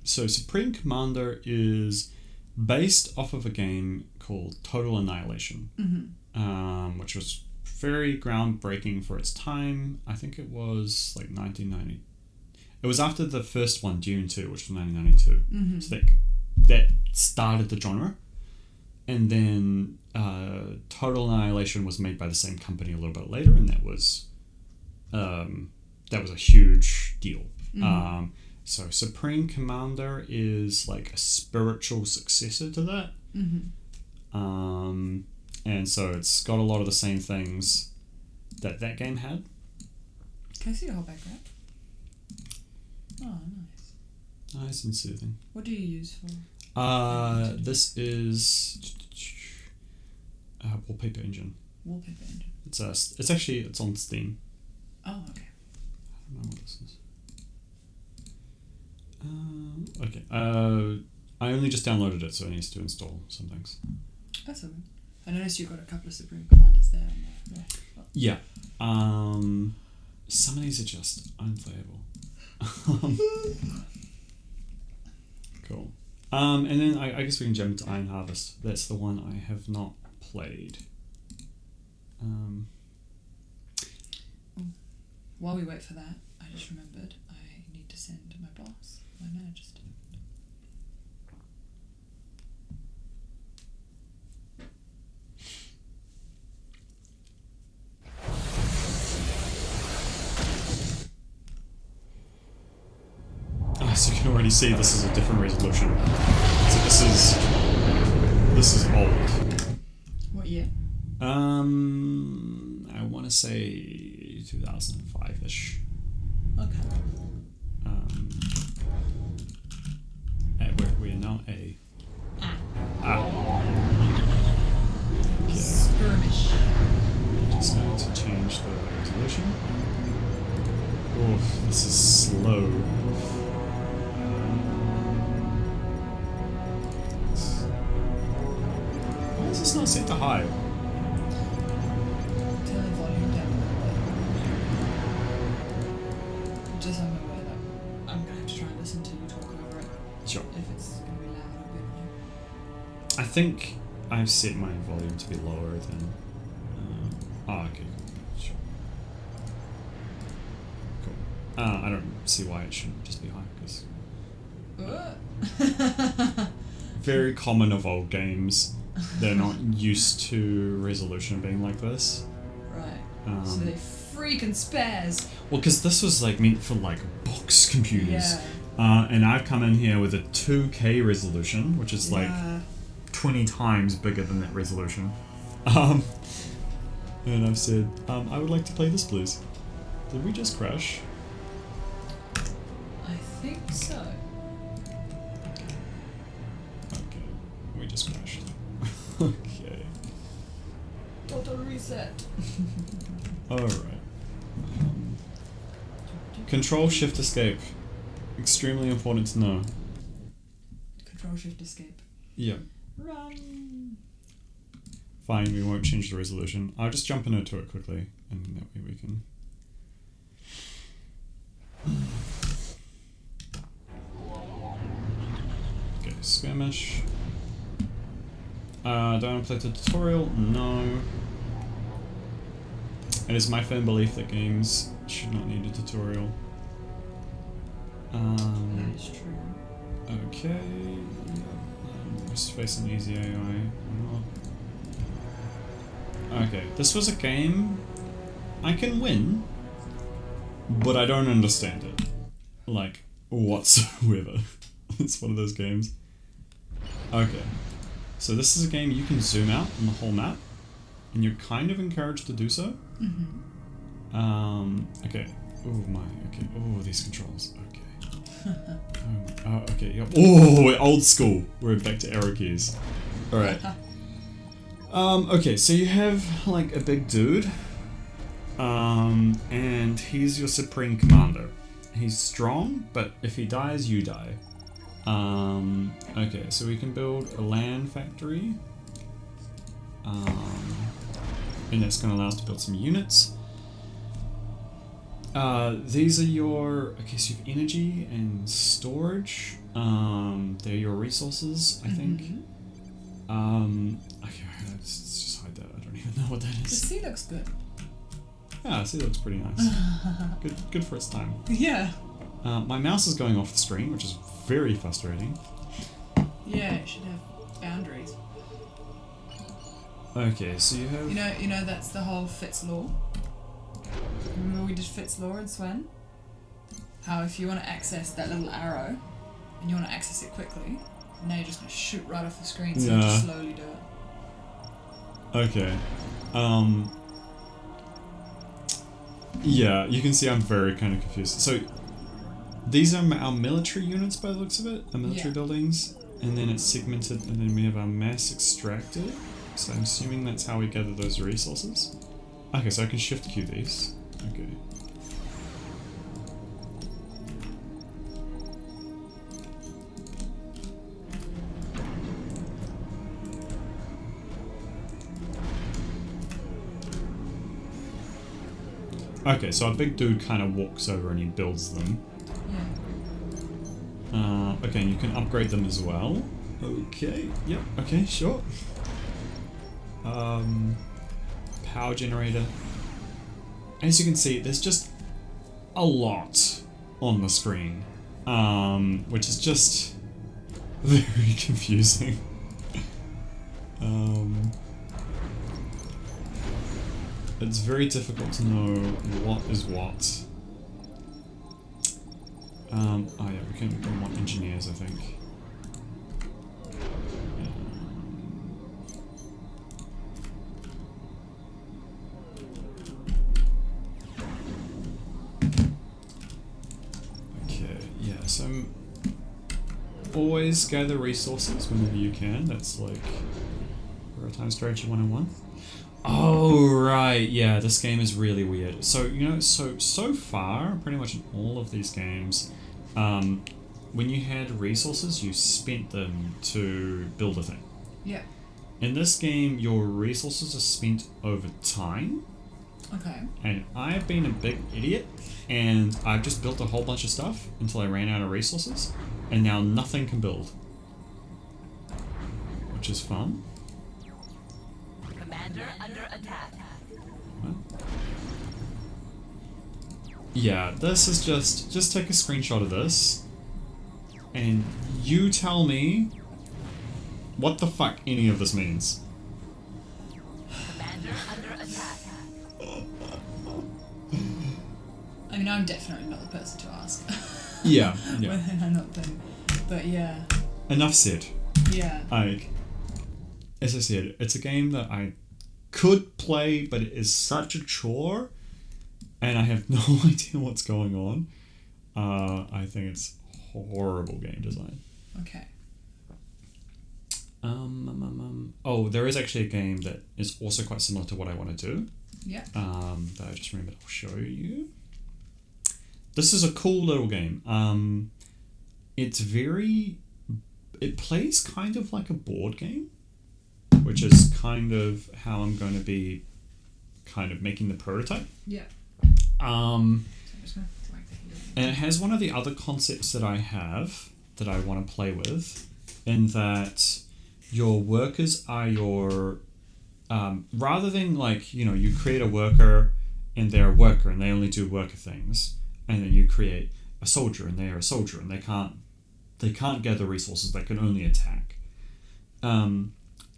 So Supreme Commander is based off of a game called Total Annihilation, which was very groundbreaking for its time. I think it was like 1990. It was after the first one, Dune 2, which was 1992. So that started the genre. And then Total Annihilation was made by the same company a little bit later, and that was a huge deal. So Supreme Commander is like a spiritual successor to that. And so it's got a lot of the same things that game had. Can I see your whole background? Oh, nice. Nice and soothing. What do you use for? This is Wallpaper Engine. Wallpaper engine. It's on Steam. Oh, okay. I don't know what this is. Okay. I only just downloaded it, so it needs to install some things. That's okay. I noticed you've got a couple of Supreme Commanders there. Yeah. Some of these are just unplayable. Cool. And then I guess we can jump into Iron Harvest. That's the one I have not played. While we wait for that, I just remembered I need to send my boss, my manager student. So you can already see this is a different resolution. So this is old. What year? I want to say 2005-ish. Okay. We're now a. Yeah. Skirmish. Just going to change the resolution. Oof, this is slow. Why is this not set to high? Turn the volume down a little bit. Just so I'm aware that I'm going to have to try and listen to you talk over it. Sure. If it's going to be loud or bit. I think I've set my volume to be lower than. Okay, sure. Cool. I don't see why it shouldn't just be high, because very common of old games. They're not used to resolution being like this. Right. So they freaking spares. Well, because this was like meant for like box computers. Yeah. And I've come in here with a 2K resolution, which is like 20 times bigger than that resolution. And I've said, I would like to play this, please. Did we just crash? So, Okay, we just crashed. Okay. total reset. Alright. Control Shift Escape. Extremely important to know. Control Shift Escape. Yeah. Run. Fine, we won't change the resolution. I'll just jump into it quickly, and that way we can... Okay, skirmish. Do I want to play the tutorial? No. It is my firm belief that games should not need a tutorial. That is true. Okay. Just face an easy AI. Okay, this was a game I can win, but I don't understand it. Like, whatsoever. It's one of those games. Okay. So this is a game you can zoom out on the whole map, and you're kind of encouraged to do so. Okay. Oh my, okay. Oh, these controls. Okay. Okay, yep. Oh, we're old school. We're back to arrow keys. Alright. Okay, so you have, like, a big dude. And he's your supreme commander. He's strong, but if he dies, you die. Okay, so we can build a land factory. And that's going to allow us to build some units. These are your... Okay, so you have energy and storage. They're your resources, I think. Okay, let's just hide that. I don't even know what that The is. sea looks good. Yeah, see, it looks pretty nice. Good for its time. Yeah. My mouse is going off the screen, which is very frustrating. Yeah, it should have boundaries. Okay, so you have... You know that's the whole Fitz law. Remember we did Fitz law in Swen? How if you want to access that little arrow, and you want to access it quickly, now you're just going to shoot right off the screen, so you just slowly do it. Okay. Yeah, you can see I'm very kind of confused. So, these are our military units by the looks of it, our military buildings, and then it's segmented, and then we have our mass extractor. So I'm assuming that's how we gather those resources. Okay, so I can shift queue these. Okay. Okay, so our big dude kind of walks over and he builds them. Yeah. Okay, and you can upgrade them as well. Okay, yep, okay, sure. Power generator. As you can see, there's just a lot on the screen, which is just very confusing. It's very difficult to know what is what. Oh yeah, we can want engineers, I think. Okay, yeah, so always gather resources whenever you can. That's like real-time strategy 101. Oh, right, yeah, this game is really weird. So, you know, so far, pretty much in all of these games, when you had resources, you spent them to build a thing. Yeah. In this game, your resources are spent over time. Okay. And I've been a big idiot, and I've just built a whole bunch of stuff until I ran out of resources, and now nothing can build. Which is fun. Commander under attack. Yeah, this is just take a screenshot of this, and you tell me what the fuck any of this means. Commander under attack. I mean, I'm definitely not the person to ask. Yeah, Whether or not then. But yeah. Enough said. Yeah. As I said, it's a game that I could play, but it is such a chore, and I have no idea what's going on. I think it's horrible game design. Okay. Oh, there is actually a game that is also quite similar to what I want to do. Yeah. That I just remembered. I'll show you. This is a cool little game. It plays kind of like a board game, which is kind of how I'm going to be kind of making the prototype. Yeah. And it has one of the other concepts that I have that I want to play with, in that your workers are your, rather than like, you create a worker and they're a worker and they only do worker things, and then you create a soldier and they're a soldier and they can't gather resources, they can only attack. In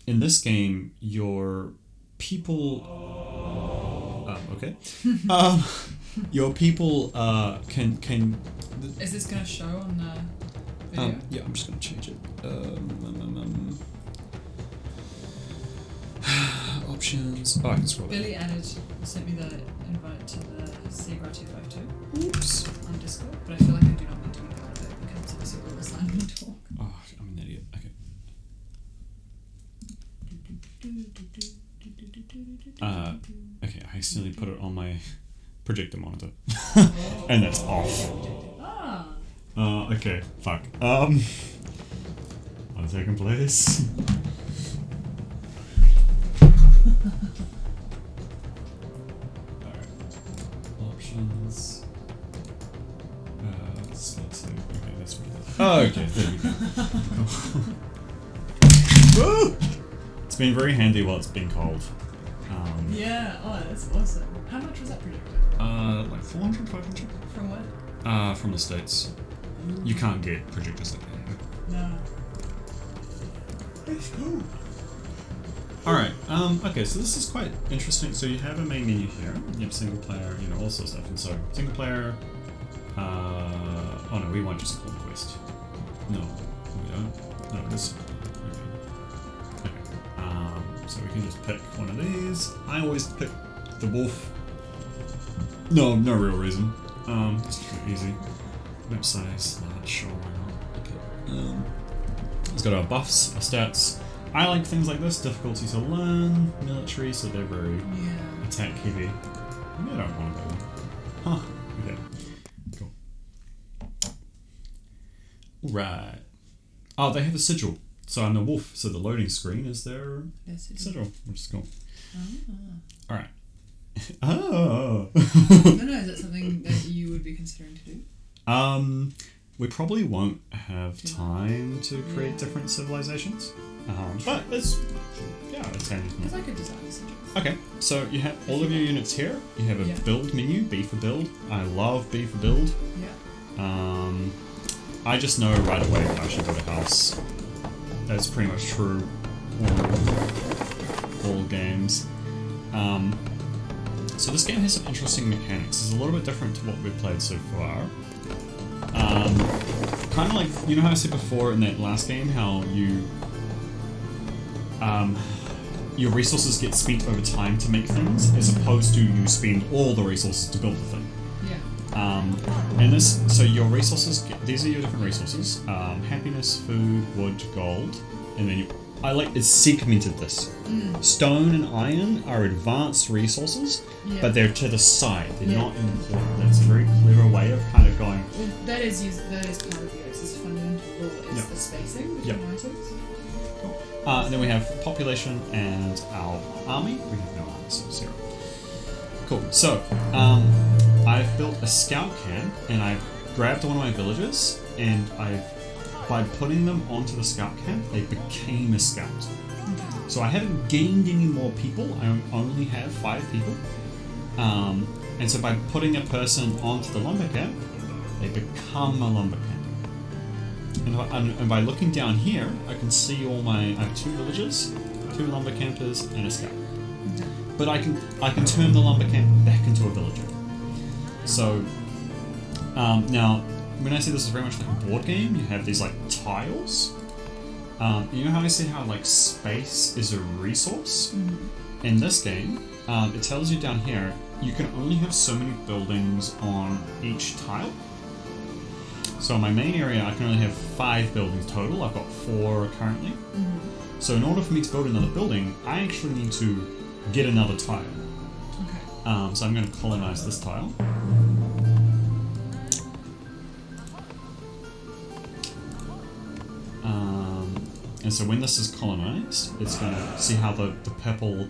this game, your people, your people can. Is this going to show on the video? Yeah, I'm just going to change it. Options. Oh, I can scroll. Billy sent me the invite to the Seagra 252. Oops. On Discord, but I feel like I do not need to be part of it because it's obviously all assignment talk. Oh, I'm an idiot. Okay. Okay, I accidentally put it on my projector monitor. And that's off. Okay, fuck. On second place. Alright. Options. Let's see. Okay, that's what it is. Oh, okay, there we go. Woo! It's been very handy while it's been cold. Yeah, oh, that's awesome. How much was that projector? Like 400, 500? From what? From the States. You can't get projectors like that here. No. That's cool. Alright, okay, so this is quite interesting. So you have a main menu here. You have single player, all sorts of stuff. And so, single player, oh no, we want just conquest. No, we don't. No, this. Okay. So we can just pick one of these. I always pick the wolf. No real reason. It's too easy. Map size, large, sure, why not? Okay. It's got our buffs, our stats. I like things like this. Difficulty to learn, military, so they're very attack heavy. Maybe I don't want to go there. Huh. Okay. Cool. Right. Oh, they have a sigil. So I'm the wolf, so the loading screen is their sigil, which is cool. Alright. Oh. No, is that something that you would be considering to do? We probably won't have time to create different civilizations. But it's handy. Because I could design sigils. Okay, so you have all of your units here. You have a build menu, B for build. I love B for build. Yeah. I just know right away if I should build a house. That's pretty much true all games. So this game has some interesting mechanics. It's a little bit different to what we've played so far. Kind of like, how I said before in that last game, how your resources get spent over time to make things, as opposed to you spend all the resources to build the thing. Yeah. And so your resources, these are your different resources. Happiness, food, wood, gold, and then it's segmented this. Stone and iron are advanced resources, but they're to the side. They're not important. That's a very clever way of kind of going. Well, that is part of UX's fundamental law, is the spacing between items. And then we have population and our army. We have no army, so 0. Cool. So, I've built a scout camp, and I've grabbed one of my villagers, and by putting them onto the scout camp, they became a scout. Okay. So I haven't gained any more people. I only have 5 people. And so by putting a person onto the lumber camp, they become a lumber camp. And by looking down here, I can see I have 2 villagers, 2 lumber campers, and a scout. Okay. But I can turn the lumber camp back into a villager. So now, when I say this is very much like a board game, you have these like tiles. You know how I say how like space is a resource? Mm-hmm. In this game, it tells you down here you can only have so many buildings on each tile. So in my main area, I can only have 5 buildings total. I've got 4 currently. So in order for me to build another building, I actually need to get another tile. Okay. So I'm going to colonize this tile. And so when this is colonized, it's going to see how the purple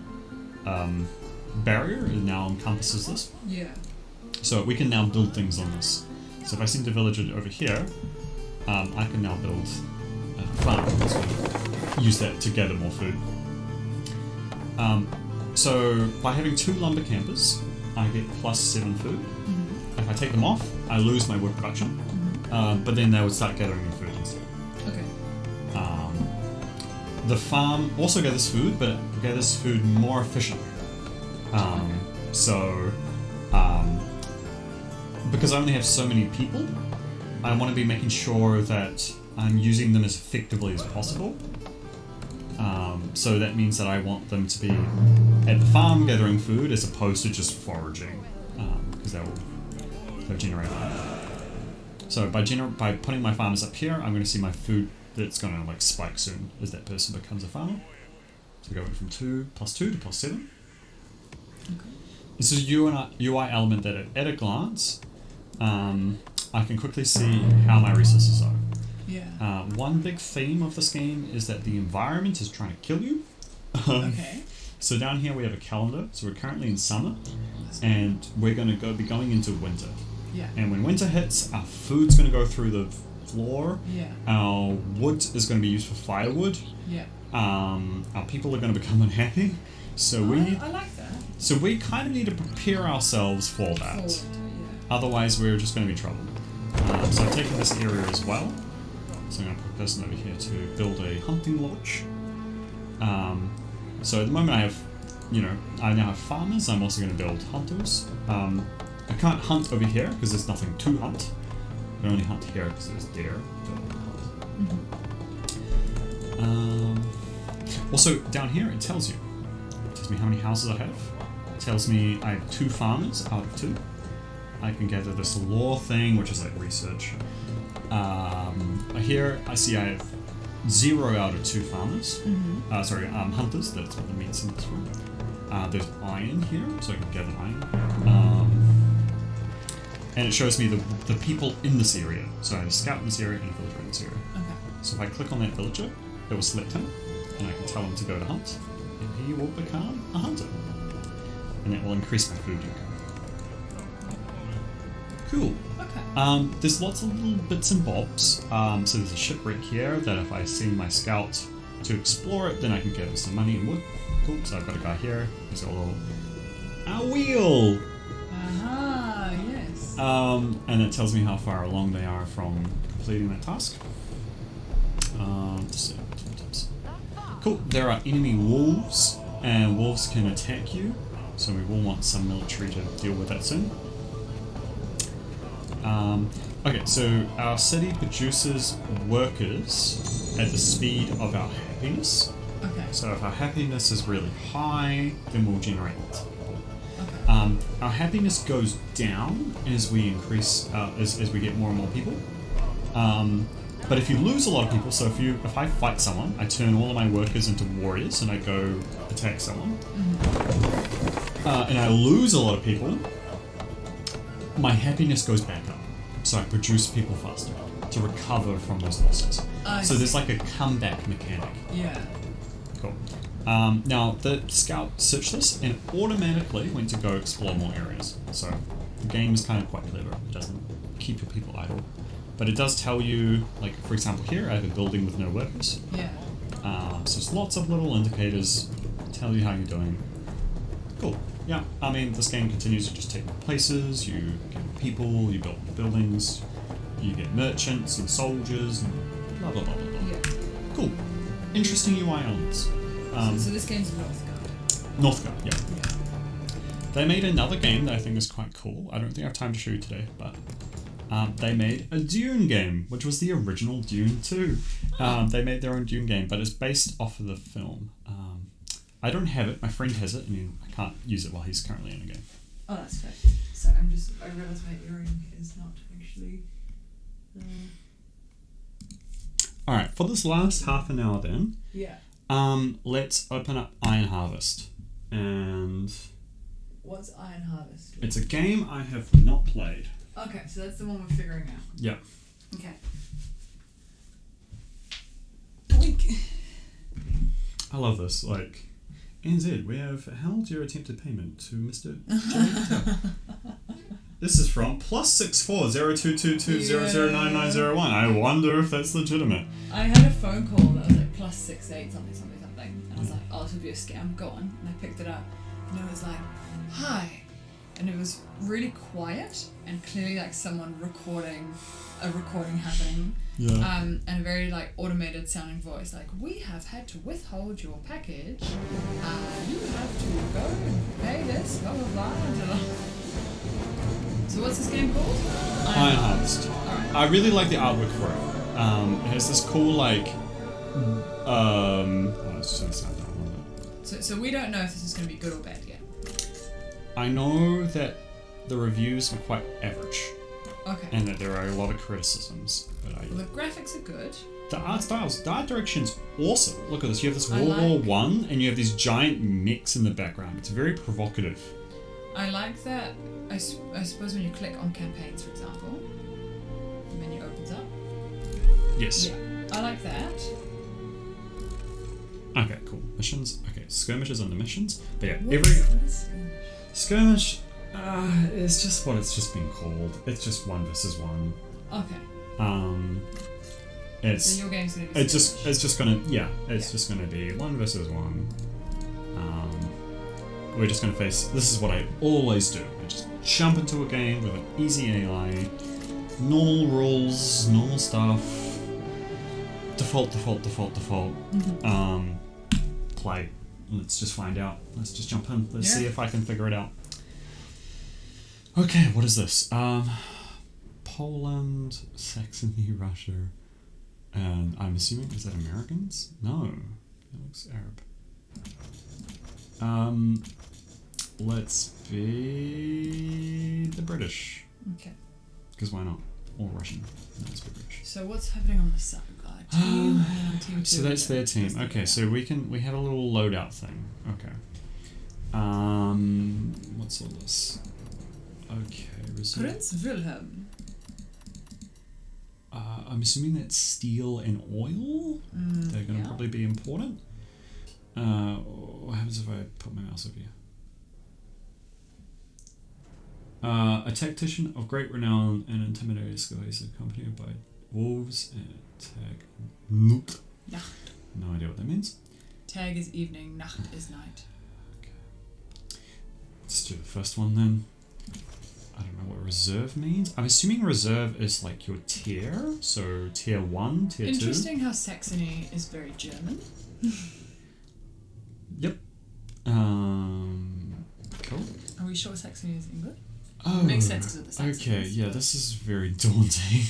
barrier now encompasses this. Yeah. So we can now build things on this. So if I send a villager over here, I can now build a farm. So use that to gather more food. So by having 2 lumber campers, I get +7 food. If I take them off, I lose my wood production. But then they would start gathering the food instead. Okay. The farm also gathers food, but it gathers food more efficiently. Because I only have so many people, I want to be making sure that I'm using them as effectively as possible. So that means that I want them to be at the farm gathering food as opposed to just foraging, because they'll generate money. So by putting my farmers up here, I'm going to see my food that's going to like spike soon as that person becomes a farmer. So going from +2 to +7. Okay. This is a UI element that at a glance, I can quickly see how my resources are. Yeah. One big theme of this game is that the environment is trying to kill you. Okay. So down here we have a calendar. So we're currently in summer, and we're going to be going into winter. Yeah. And when winter hits, our food's going to go through the floor. Yeah. Our wood is going to be used for firewood. Yeah. Our people are going to become unhappy. So I like that. So we kind of need to prepare ourselves for that. Yeah. Otherwise, we're just going to be in trouble. So I've taken this area as well. So I'm going to put a person over here to build a hunting lodge. So at the moment I now have farmers. I'm also going to build hunters. I can't hunt over here because there's nothing to hunt. I can only hunt here because there's deer. Also down here it tells me how many houses I have. It tells me I have 2 farmers out of 2. I can gather this lore thing, which is like research. Here I see I have 0 out of 2 farmers. Hunters, that's what the meat symbol's for. There's iron here, so I can gather iron. And it shows me the people in this area. So I have a scout in this area and a villager in this area. Okay. So if I click on that villager, it will select him, and I can tell him to go to hunt, and he will become a hunter. And that will increase my food income. Cool. Okay. There's lots of little bits and bobs. So there's a shipwreck here that if I send my scout to explore it, then I can gather some money and wood. Cool. So I've got a guy here. He's got a wheel. Yes. And it tells me how far along they are from completing that task. Cool. There are enemy wolves, and wolves can attack you, so we will want some military to deal with that soon. Okay, so our city produces workers at the speed of our happiness. Okay. So if our happiness is really high, then we'll generate it. Okay. Our happiness goes down as we increase, as we get more and more people. But if you lose a lot of people, so if I fight someone, I turn all of my workers into warriors and I go attack someone, and I lose a lot of people, my happiness goes back up. So I produce people faster to recover from those losses. So there's like a comeback mechanic. Yeah. Cool. Now the scout searched this and it automatically went to go explore more areas. So the game is kind of quite clever. It doesn't keep your people idle. But it does tell you, like for example here, I have a building with no workers. Yeah. So there's lots of little indicators tell you how you're doing. Cool. Yeah, I mean, this game continues to just take more places, you get people, you build buildings, you get merchants and soldiers, and blah blah blah blah blah. Yeah. Cool. Interesting UI elements. So this game's Northgard. Northgard, yeah. They made another game that I think is quite cool. I don't think I have time to show you today, but they made a Dune game, which was the original Dune 2. They made their own Dune game, but it's based off of the film. I don't have it. My friend has it, and I can't use it while he's currently in a game. Oh, that's fair. So I realised my earring is not actually All right, for this last half an hour, then, Yeah. let's open up Iron Harvest, and What's Iron Harvest? it's a game I have not played. Okay, so that's the one we're figuring out. Yeah. Okay. Doink. I love this. Like, NZ, we have held your attempted payment to Mr. J. Patel. This is from +640222009901. I wonder if that's legitimate. I had a phone call that was like +68 something something something, and I was like, oh, this would be a scam. Go on, and I picked it up, and it was like, hi, and it was really quiet and clearly like someone recording a recording happening. Yeah. And a very like automated sounding voice, like, we have had to withhold your package. You have to go and pay this, blah blah blah. Blah, blah. So what's this game called? Iron Harvest. Alright. I really like the artwork for it. It has this cool like it's just not that one. So we don't know if this is going to be good or bad yet. I know that the reviews are quite average Okay. and that there are a lot of criticisms. But Well, the graphics are good. the art styles, the art direction's awesome. Look at this. You have this I World like- War One, and you have these giant mechs in the background. It's very provocative. I like that. I suppose when you click on campaigns, for example, the menu opens up. Yes. Yeah, I like that. Okay, cool. Missions. Okay, skirmishes and the missions. But yeah, What every is skirmish is just what it's just been called. It's just 1 versus 1. Okay, It's so your game's gonna be. it's skirmish. just gonna just gonna be 1 versus 1. We're just gonna face. This is what I always do. I just jump into a game with an easy AI, normal rules, normal stuff. Default. Play. Let's just find out. Let's just jump in. Let's see Yeah. if I can figure it out. Okay, what is this? Poland, Saxony, Russia, and I'm assuming, is that Americans? No, it looks Arab. Let's be the British, Okay. because why not? Or Russian. No, let's be British. So what's happening on the side? Team two. So that's their team. That's Okay, so we have a little loadout thing. Okay. What's all this? Okay, resume. Prince Wilhelm. I'm assuming that's steel and oil. They're going to yeah. probably be important. What happens if I put my mouse over here? A tactician of great renown and intimidating skill. He's accompanied by wolves and tag. Nope. Nah. No idea what that means. Tag is evening, Nacht is night. Okay. Let's do the first one then. I don't know what reserve means. I'm assuming reserve is like your tier. So tier 1, tier 2. Interesting how Saxony is very German. Yep. Cool. Are we sure Saxony is English? Oh, Makes sense 'cause of the Saxons. okay, yeah, this is very daunting.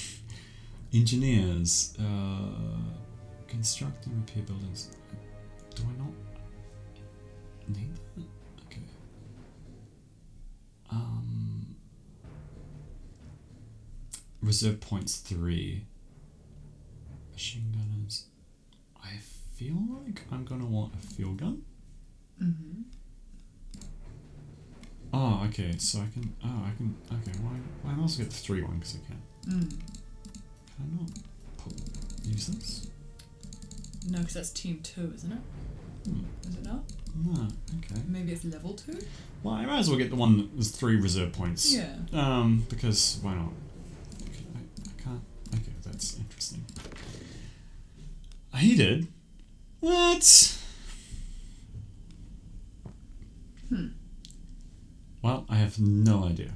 Engineers, construct and repair buildings. Do I not need that? Okay. Reserve points 3. Machine gunners. I feel like I'm gonna want a field gun. Mm-hmm. Oh, okay, so I can, okay, why I also get the 3 one, because I can. Can I not use this? No, because that's team 2, isn't it? Is it not? No, okay. Maybe it's level 2? Well, I might as well get the one that was 3 reserve points. Yeah. Because, why not? Okay, I can't, okay, that's interesting. He did? What? Well, I have no idea.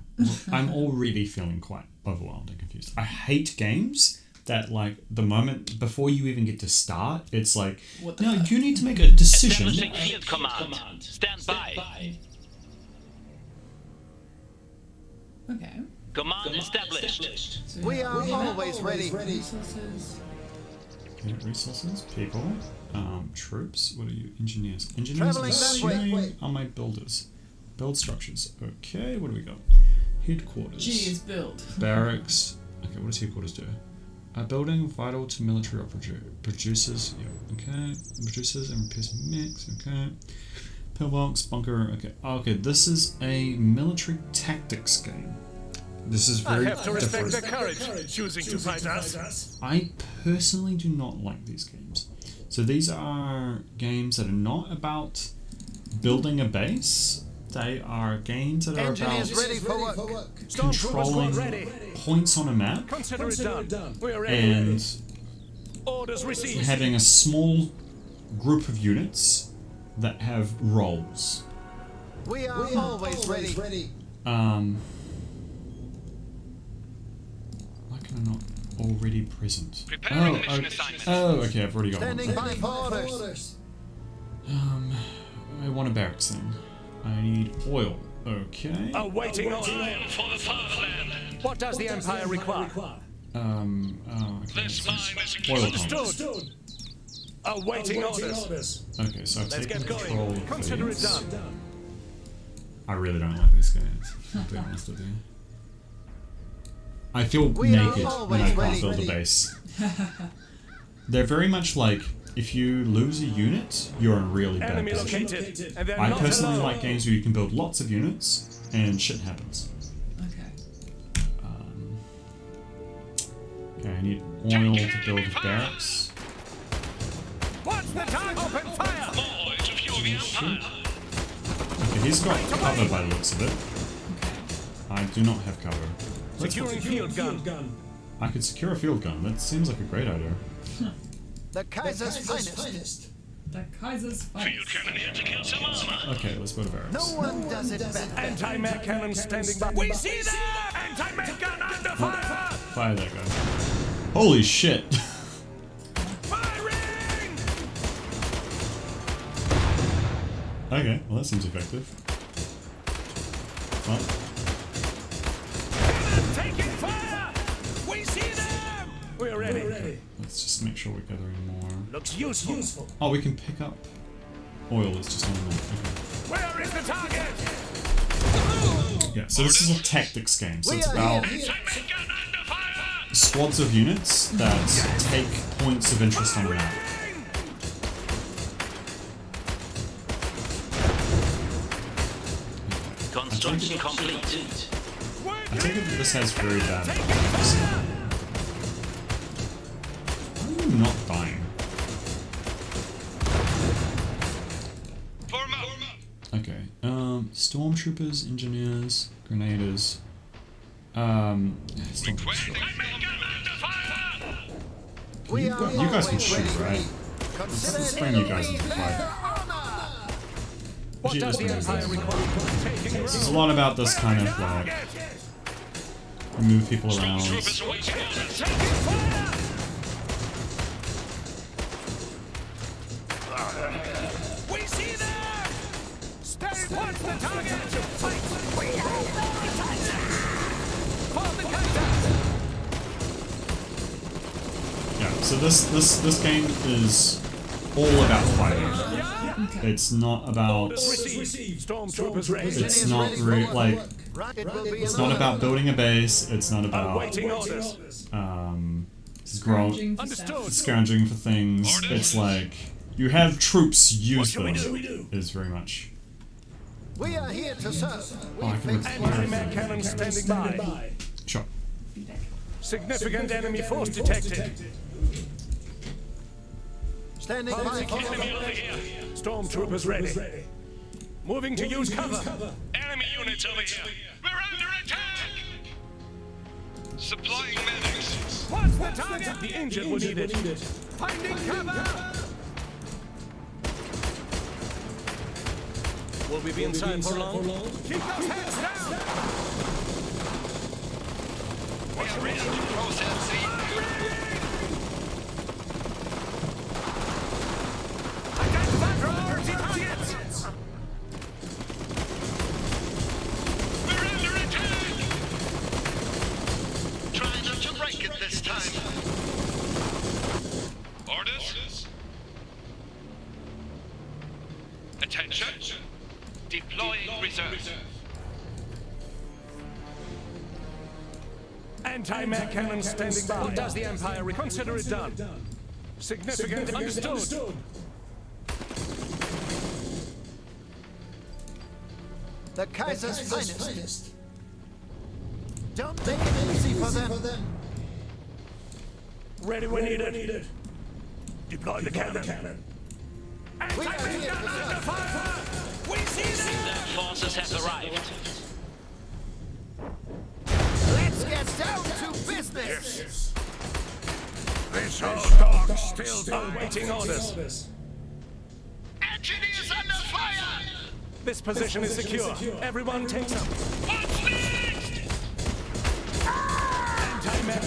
I'm already feeling quite overwhelmed and confused. I hate games that, like, the moment before you even get to start, it's like, What the no, fuck? you need to make a decision. Establishing field command. Stand by. Okay. Command established. So We are always ready. resources. Okay, resources, people, troops. What are you? Engineers. Engineers. Traveling that Assuming way. are my builders. Build structures. Okay, what do we got? Headquarters. G is build. Barracks. Okay, what does headquarters do? A building vital to military producers. Yeah, okay. Producers and repairs mix. Okay. Pillbox, bunker. Okay. Okay. This is a military tactics game. This is very different. their courage, choosing to fight us. I personally do not like these games. So these are games that are not about building a base. They are games that are about ready for work. controlling points on a map Consider it done. We are ready. and Orders received. having a small group of units that have roles. We are always ready. Why can I not already present? Preparing mission assignment. Oh, okay, I've already got Standing one. by for orders. I want a barracks then. I need oil. Okay. Awaiting orders. For the fatherland. What does the Empire require? Oh, okay. This mine is Oil secure. comms. Stood. Awaiting orders. Okay, so I've Let's taken get control going. of Consider it these. done. I really don't like these games. I'll be honest with you. I feel We are naked when I always can't ready. build a base. They're very much like, if you lose a unit, you're in a really bad Enemy position. located. And they're I not personally alone. like games where you can build lots of units and shit happens. Okay. Okay, I need oil to build barracks. What's the time? Open fire. More to fuel the Empire. Okay, he's got cover by the looks of it. I do not have cover. Securing field gun. I could secure a field gun. That seems like a great idea. The Kaiser's finest. The Kaiser's fight. Field cannon here to kill some armor. Okay, let's go to barracks. No one does it better. Anti-mech cannon standing by. We see them! Anti-mech gun under fire! Fire that guy. Holy shit! Firing! Okay, well that seems effective. Well, Taking fire! We see them! We're ready. let's just make sure we're gathering more. Looks useful. Oh, we can pick up oil. It's just on the map. Okay. Where is the target? Yeah, so this is a tactics game. So We it's are about here. Anti-mech gun under fire. squads of units that take points of interest on the map. Construction complete. I take it that this has very bad graphics. How are you not dying? Form up. Okay. Stormtroopers, engineers, grenadiers. Requesting anti-mech gun under fire. We are You guys can always shoot, ready. right? Let's bring you guys into the fight. What does the Actually, Empire require? this is a lot about this kind of like move people around. Troopers awaiting orders. We see them! Stay watch the target! Fight! We have the Kaiser! For the Kaiser! Yeah. So this game is all about fighting. It's not about. Stormtroopers ready. It's not like. Rocket will be It's not about building a base. It's not about Awaiting orders. Scrounging for Understood. stuff. scrounging for things. It's like you have troops, use shall them. we do? Is very much. We are here to serve. Oh, I can repair Anti-mech things. cannon standing by. Sure. Significant enemy force detected. Standing by. Enemy over here. Stormtroopers ready. Moving to use cover. Enemy units over here. We're under attack. Supplying medics. What's the target? The engine will need it. Finding cover. Will we be inside for long? Keep those hands down. We are ready to process the Identify priority targets. We're under attack! Try not to break it this time. Orders? Attention. Deploying reserve. Anti-mech cannon standing by. Does the Empire consider it done? Significant. Understood. The Kaiser's finest. Don't make it easy for them. Ready when needed. Deploy the cannon. We are here to Under fire! We see them! Their forces have arrived. Let's get down to business. This old dog still awaiting orders. Engineers under fire! This position is secure. Everyone takes up. What's next? Anti-mech.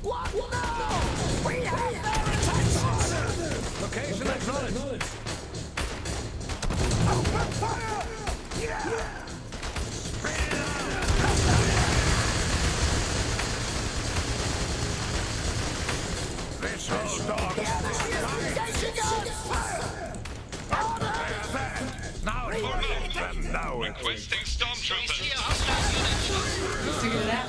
What now? We have their attention. Location acknowledged. Open fire! Yeah! This old dog. Engaging us! Now Requesting stormtroopers. Figured it out.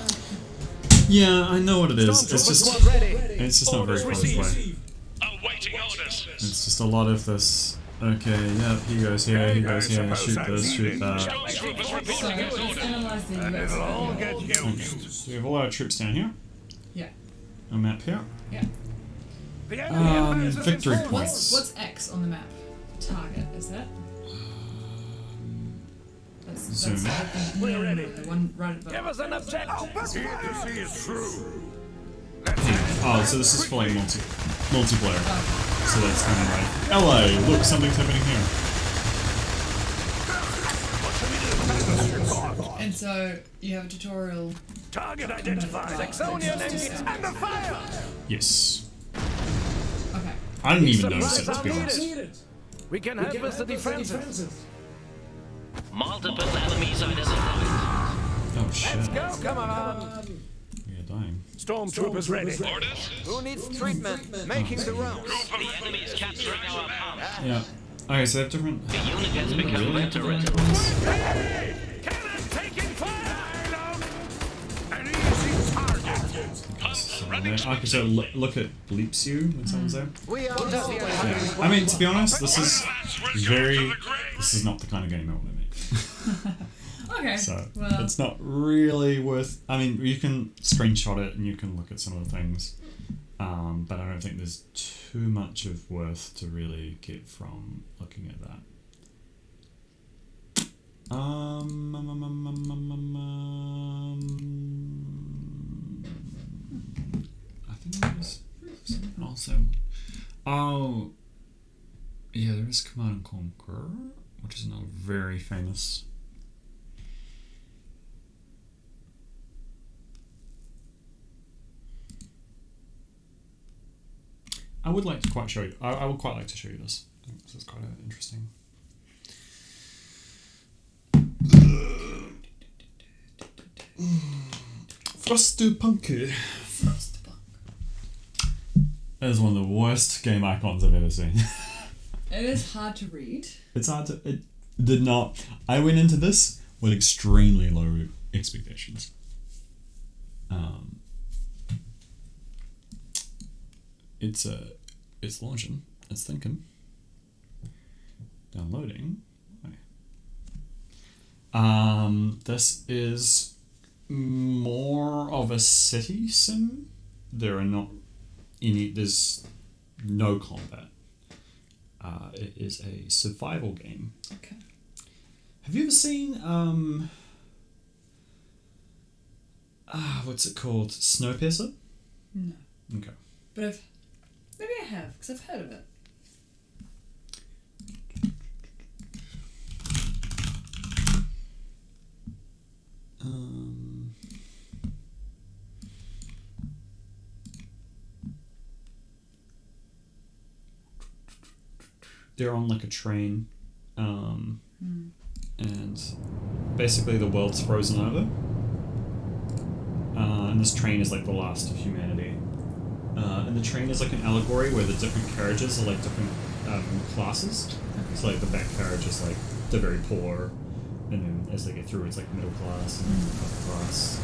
Yeah, I know what it is. It's Stormtrooper just squad ready. it's just not very fun to play. Awaiting orders. It's just a lot of this. Okay, yep, he goes here, he goes here, shoot this, shoot that. Stormtroopers So reporting as let's ordered. analyze the US. All get Okay. used. So we have a lot of troops down here. Yeah. A map here. Yeah. The enemy advances in Victory force. points. What's X on the map? Target, is that? That's Zoom in. We're ready. The one right above. Give us an objective. Here is true. Oh, so this is for like multiplayer. So that's kind of like, LA, look, something's happening here. And so you have a tutorial. Target identified. Saxonian engines under fire. Yes. Okay. I didn't even notice it, Supplies to be are honest. needed. We can help us the defenses. Multiple enemies identified. Oh shit. Go, come on. We are dying. Stormtroopers ready. Orders? Who needs treatment? Making the rounds. The enemy is capturing our power. Yeah. Okay, so they have different. The unit has become Really have different veteran. icons? Cannon taking fire. An easy target. Okay, so look at bleeps you when someone's there. We are Yeah. I mean, to be honest, this is very. This is not the kind of game I want to make. Okay. So well, it's not really worth. I mean, you can screenshot it and you can look at some of the things, but I don't think there's too much of worth to really get from looking at that. I think there's something also. Oh, yeah, there is Command and Conquer, which is not very famous. I would like to quite show you. I would quite like to show you this. I think this is quite interesting. Frostpunk. That is one of the worst game icons I've ever seen. it is hard to read. It's hard to. It did not. I went into this with extremely low expectations. It's launching. It's thinking. Downloading. This is more of a city sim. There are not any. There's no combat. It is a survival game. Okay. Have you ever seen what's it called? Snowpiercer? No. Okay. But maybe I have, because I've heard of it. They're on like a train, and basically the world's frozen over, and this train is like the last of humanity. And the train is like an allegory where the different carriages are like different classes. So like the back carriage is like the very poor, and then as they get through, it's like middle class and upper class.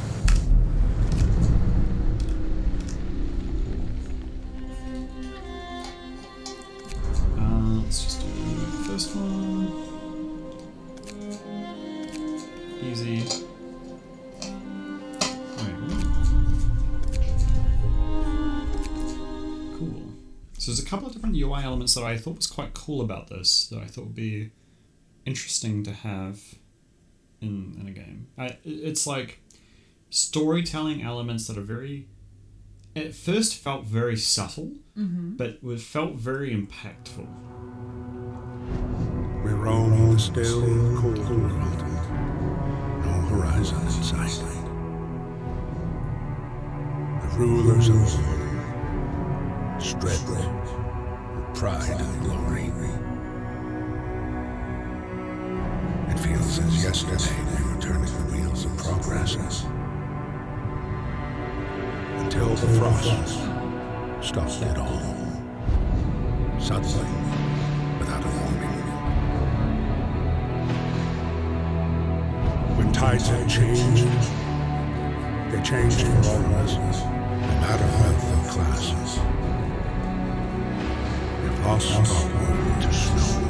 Let's just do the first one. Easy. Cool. So there's a couple of different UI elements that I thought was quite cool about this, that I thought would be interesting to have in a game. It's like storytelling elements that are very, at first felt very subtle, but felt very impactful. We roam the still, cold world. No horizon in sight. The rulers of all, strength, pride, and glory. It feels as yesterday we were turning the wheels of progress. Until the frost stopped it all. Suddenly, without a warning. When tides have changed, they changed for all of us, no matter wealth or classes. We've lost our world to snow,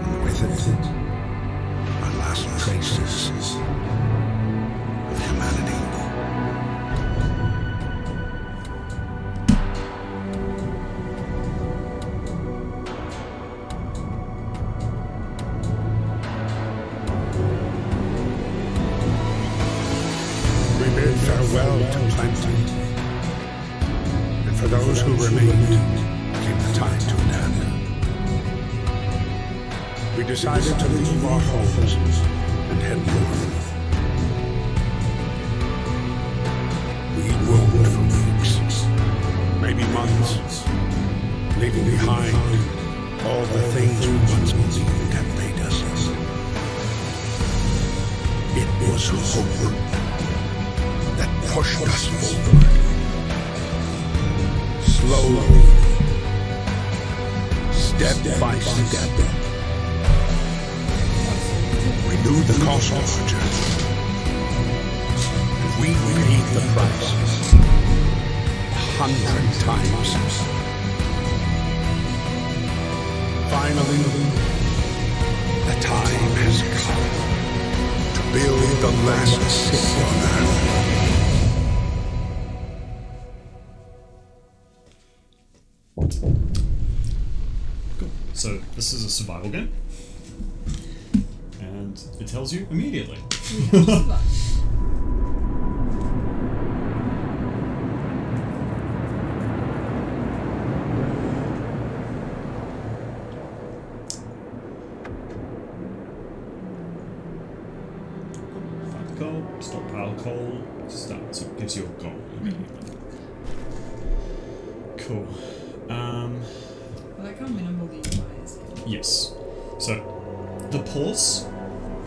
and with it, our last traces of humanity. Farewell to plenty, and for those who remained, came the time to adapt. We decided to leave our homes and head north. We roamed for weeks, maybe months, leaving behind all the things we once believed had made us. It was hope that pushed us forward. Slowly, step by step, we knew the cost of our journey, and we paid the price 100 times. Finally, the time has come to build the last city on Earth. Cool. So this is a survival game, and it tells you immediately. Find the coal, stockpile coal, start. So it gives you a goal immediately. Cool. I like how minimal the UI is here. Yes. So, the pause,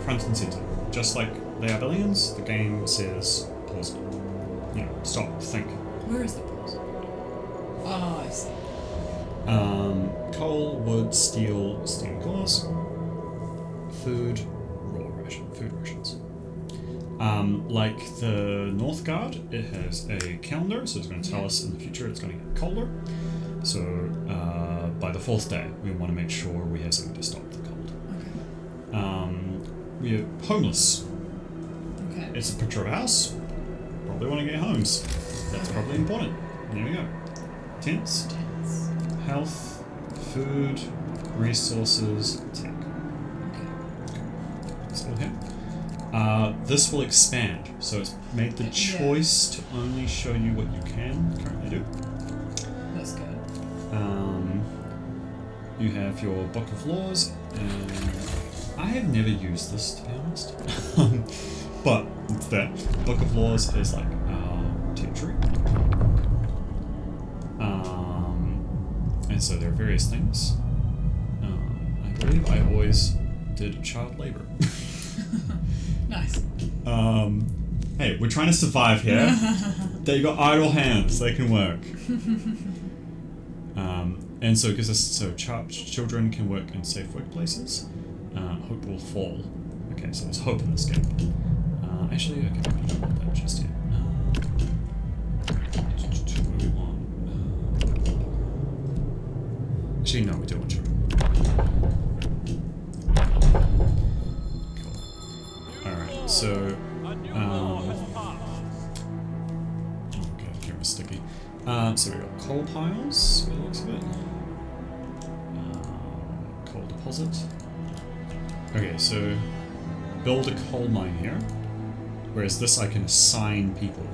front and center. Just like they are billions, the game says pause it. You know, stop, think. Where is the pause? Oh, I see. Coal, wood, steel, steam cores. Food, food rations. Like the Northgard, it has a calendar, so it's going to tell us in the future it's going to get colder. So by the 4th day, we want to make sure we have something to stop the cold. Okay. We are homeless. Okay. It's a picture of a house. Probably want to get homes. That's probably important. There we go. Tents, health, food, resources, tech. Okay. That's all here. This will expand, so it's made the choice to only show you what you can currently do. That's good. You have your Book of Laws, and I have never used this, to be honest. But it's there. Book of Laws is like territory. And so there are various things. I believe I always did child labor. Nice. Hey, we're trying to survive here. They got idle hands; they can work. And so it gives us children can work in safe workplaces. Hope will fall. Okay, so there's hope in this game. Actually, okay, we don't want that just yet. What do we want? Actually, no, we do want children. Cool. Alright, so... okay, the camera's sticky. So we got coal piles, by the looks of it. Coal deposit. Okay, so build a coal mine here. Whereas this I can assign people.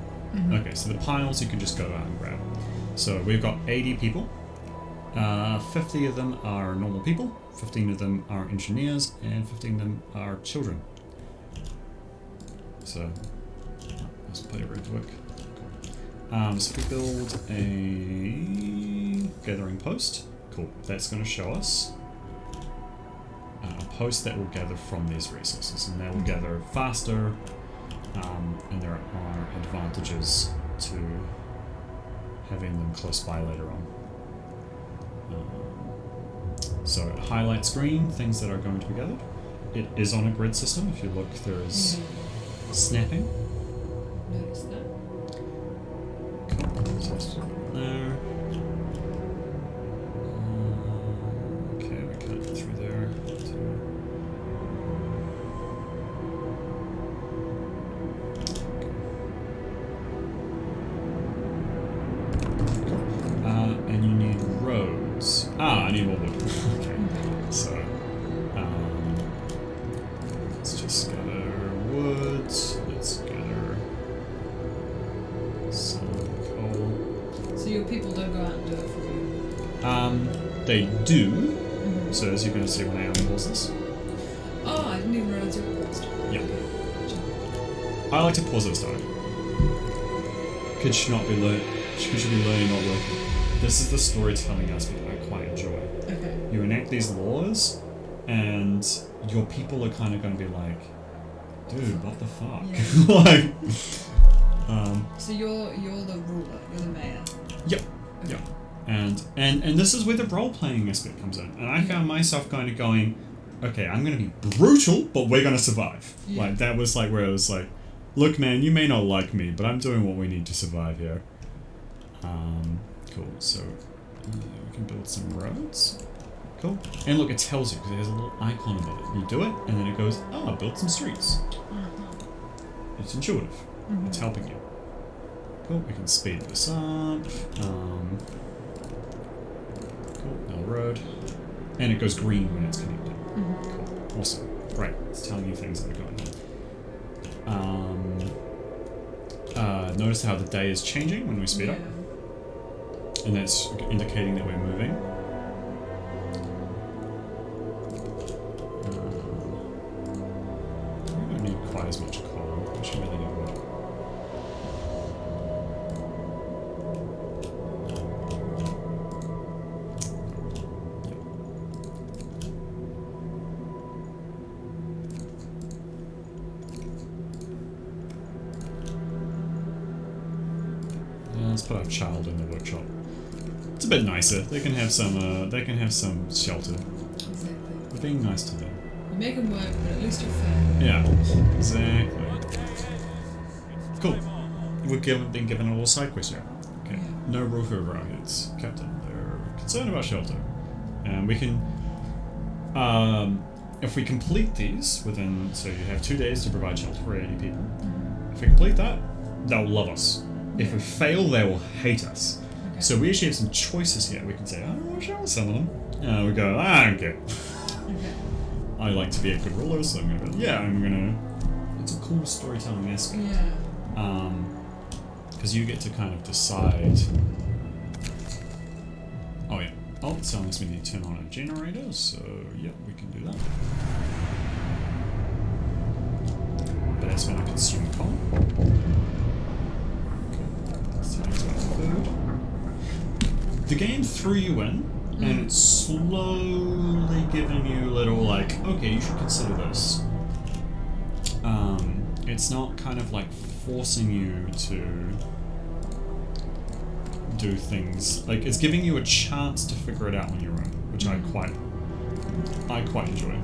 Okay, so the piles you can just go out and grab. So we've got 80 people. 50 of them are normal people, 15 of them are engineers, and 15 of them are children. So let's play it right quick. Cool. So we build a gathering post. Cool. That's going to show us a post that will gather from these resources, and they will gather faster. And there are advantages to having them close by later on. So it highlights green, things that are going to be gathered. It is on a grid system. If you look, there is snapping. Notice that. Cool. So let's do it there. Okay, we cut through there. And you need roads. I need more wood. Okay. So, let's just gather wood. Let's gather some coal. So your people don't go out and do it for you? They do. So as you're going to see when I unpause this. Oh, I didn't even realize you were paused. Yeah. I like to pause at the start. Kids should not be learning. Kids should be learning, not working. This is the storytelling aspect I quite enjoy. Okay. You enact these laws, and your people are kind of going to be like, dude, what the fuck? Yeah. So you're the ruler, you're the mayor. Yep. Okay. Yep. And this is where the role-playing aspect comes in. And I found myself kind of going, okay, I'm going to be brutal, but we're going to survive. Yeah. Like, that was like where it was like, look, man, you may not like me, but I'm doing what we need to survive here. Cool, so we can build some roads. Cool. And look, it tells you, because it has a little icon above it. You do it, and then it goes, build some streets. It's intuitive. It's helping you. Cool, we can speed this up. Cool, another road. And it goes green when it's connected. Cool, awesome. Right, it's telling you things that are going on. Notice how the day is changing when we speed up. And that's indicating that we're moving. We don't need quite as much coal. We should really need wood. Let's put our child in the workshop. It's a bit nicer. They can have some shelter. Exactly. We're being nice to them. You make them work, but at least you're fair. Yeah, exactly. Cool. We're being given a little side quest here. Okay. Yeah. No roof over our heads, Captain. They're concerned about shelter. And we can, if we complete these within, so you have 2 days to provide shelter for 80 people. If we complete that, they'll love us. If we fail, they will hate us. Okay. So we actually have some choices here. We can say, I don't want to shower some of them. We go, I don't care. Okay. I like to be a good ruler, so I'm gonna go, it's a cool storytelling aspect. Yeah. Because you get to kind of decide. Oh yeah. Oh, it's telling us we need to turn on a generator, so yeah, we can do that. But that's when I consume coal. It's telling us about food. The game threw you in, and it's slowly giving you little like, okay, you should consider this. It's not kind of like forcing you to do things. Like, it's giving you a chance to figure it out on your own, which I quite enjoy.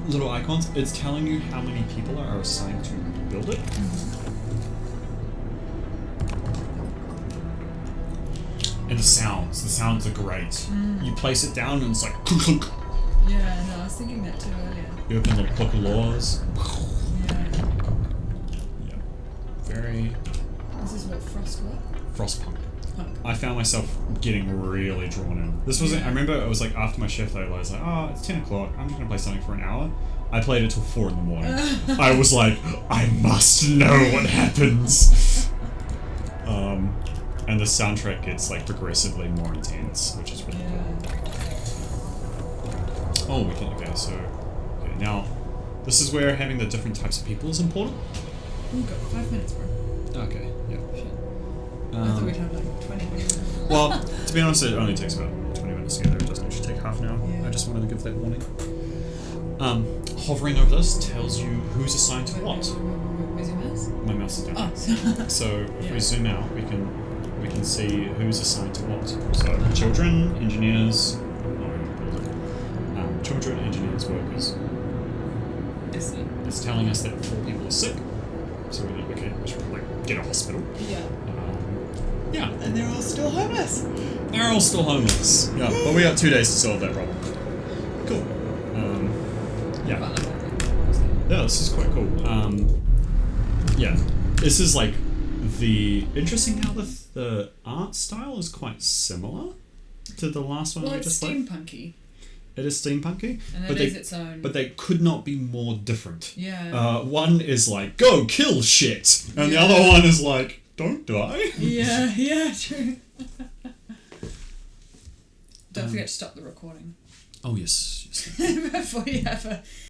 little icons, it's telling you how many people are assigned to build it. And the sounds are great. You place it down and it's like clunk, clunk. Yeah, no, I was thinking that too earlier. You open the book of laws. Yeah. Yeah. Very This is what Frostpunk. Punk. I found myself getting really drawn in. This wasn't, I remember it was like after my shift, I was like, oh, it's 10 o'clock, I'm just gonna play something for an hour. I played it till 4 in the morning. I was like, I must know what happens. And the soundtrack gets like progressively more intense, which is really cool. Oh, we can, okay, so, okay, now, this is where having the different types of people is important. We've got 5 minutes, bro. Okay, yeah. Shit. I thought we'd have like 20 minutes. Well, to be honest, it only takes about 20 minutes to get there. It doesn't actually take half an hour. Yeah. I just wanted to give that warning. Hovering over this tells you who's assigned to what. Where's your mouse? My mouse is down. Oh, So if Yeah. we zoom out, we can see who's assigned to what. So children, engineers, children, engineers, workers. I see. It's telling us that 4 people are sick. So we should probably get a hospital. Yeah. Yeah. And they're all still homeless. They're all still homeless. Yeah, but we got 2 days to solve that problem. Cool. Yeah. Yeah, this is quite cool. Yeah, this is like interesting how the art style is quite similar to the last one Well, we it's just played. steampunky. It is steampunky, And but it they, is its own. but they could not be more different. Yeah. One is like, go kill shit, and the Yeah. other one is like, don't die. Yeah, true. Don't forget to stop the recording Oh yes. before you have a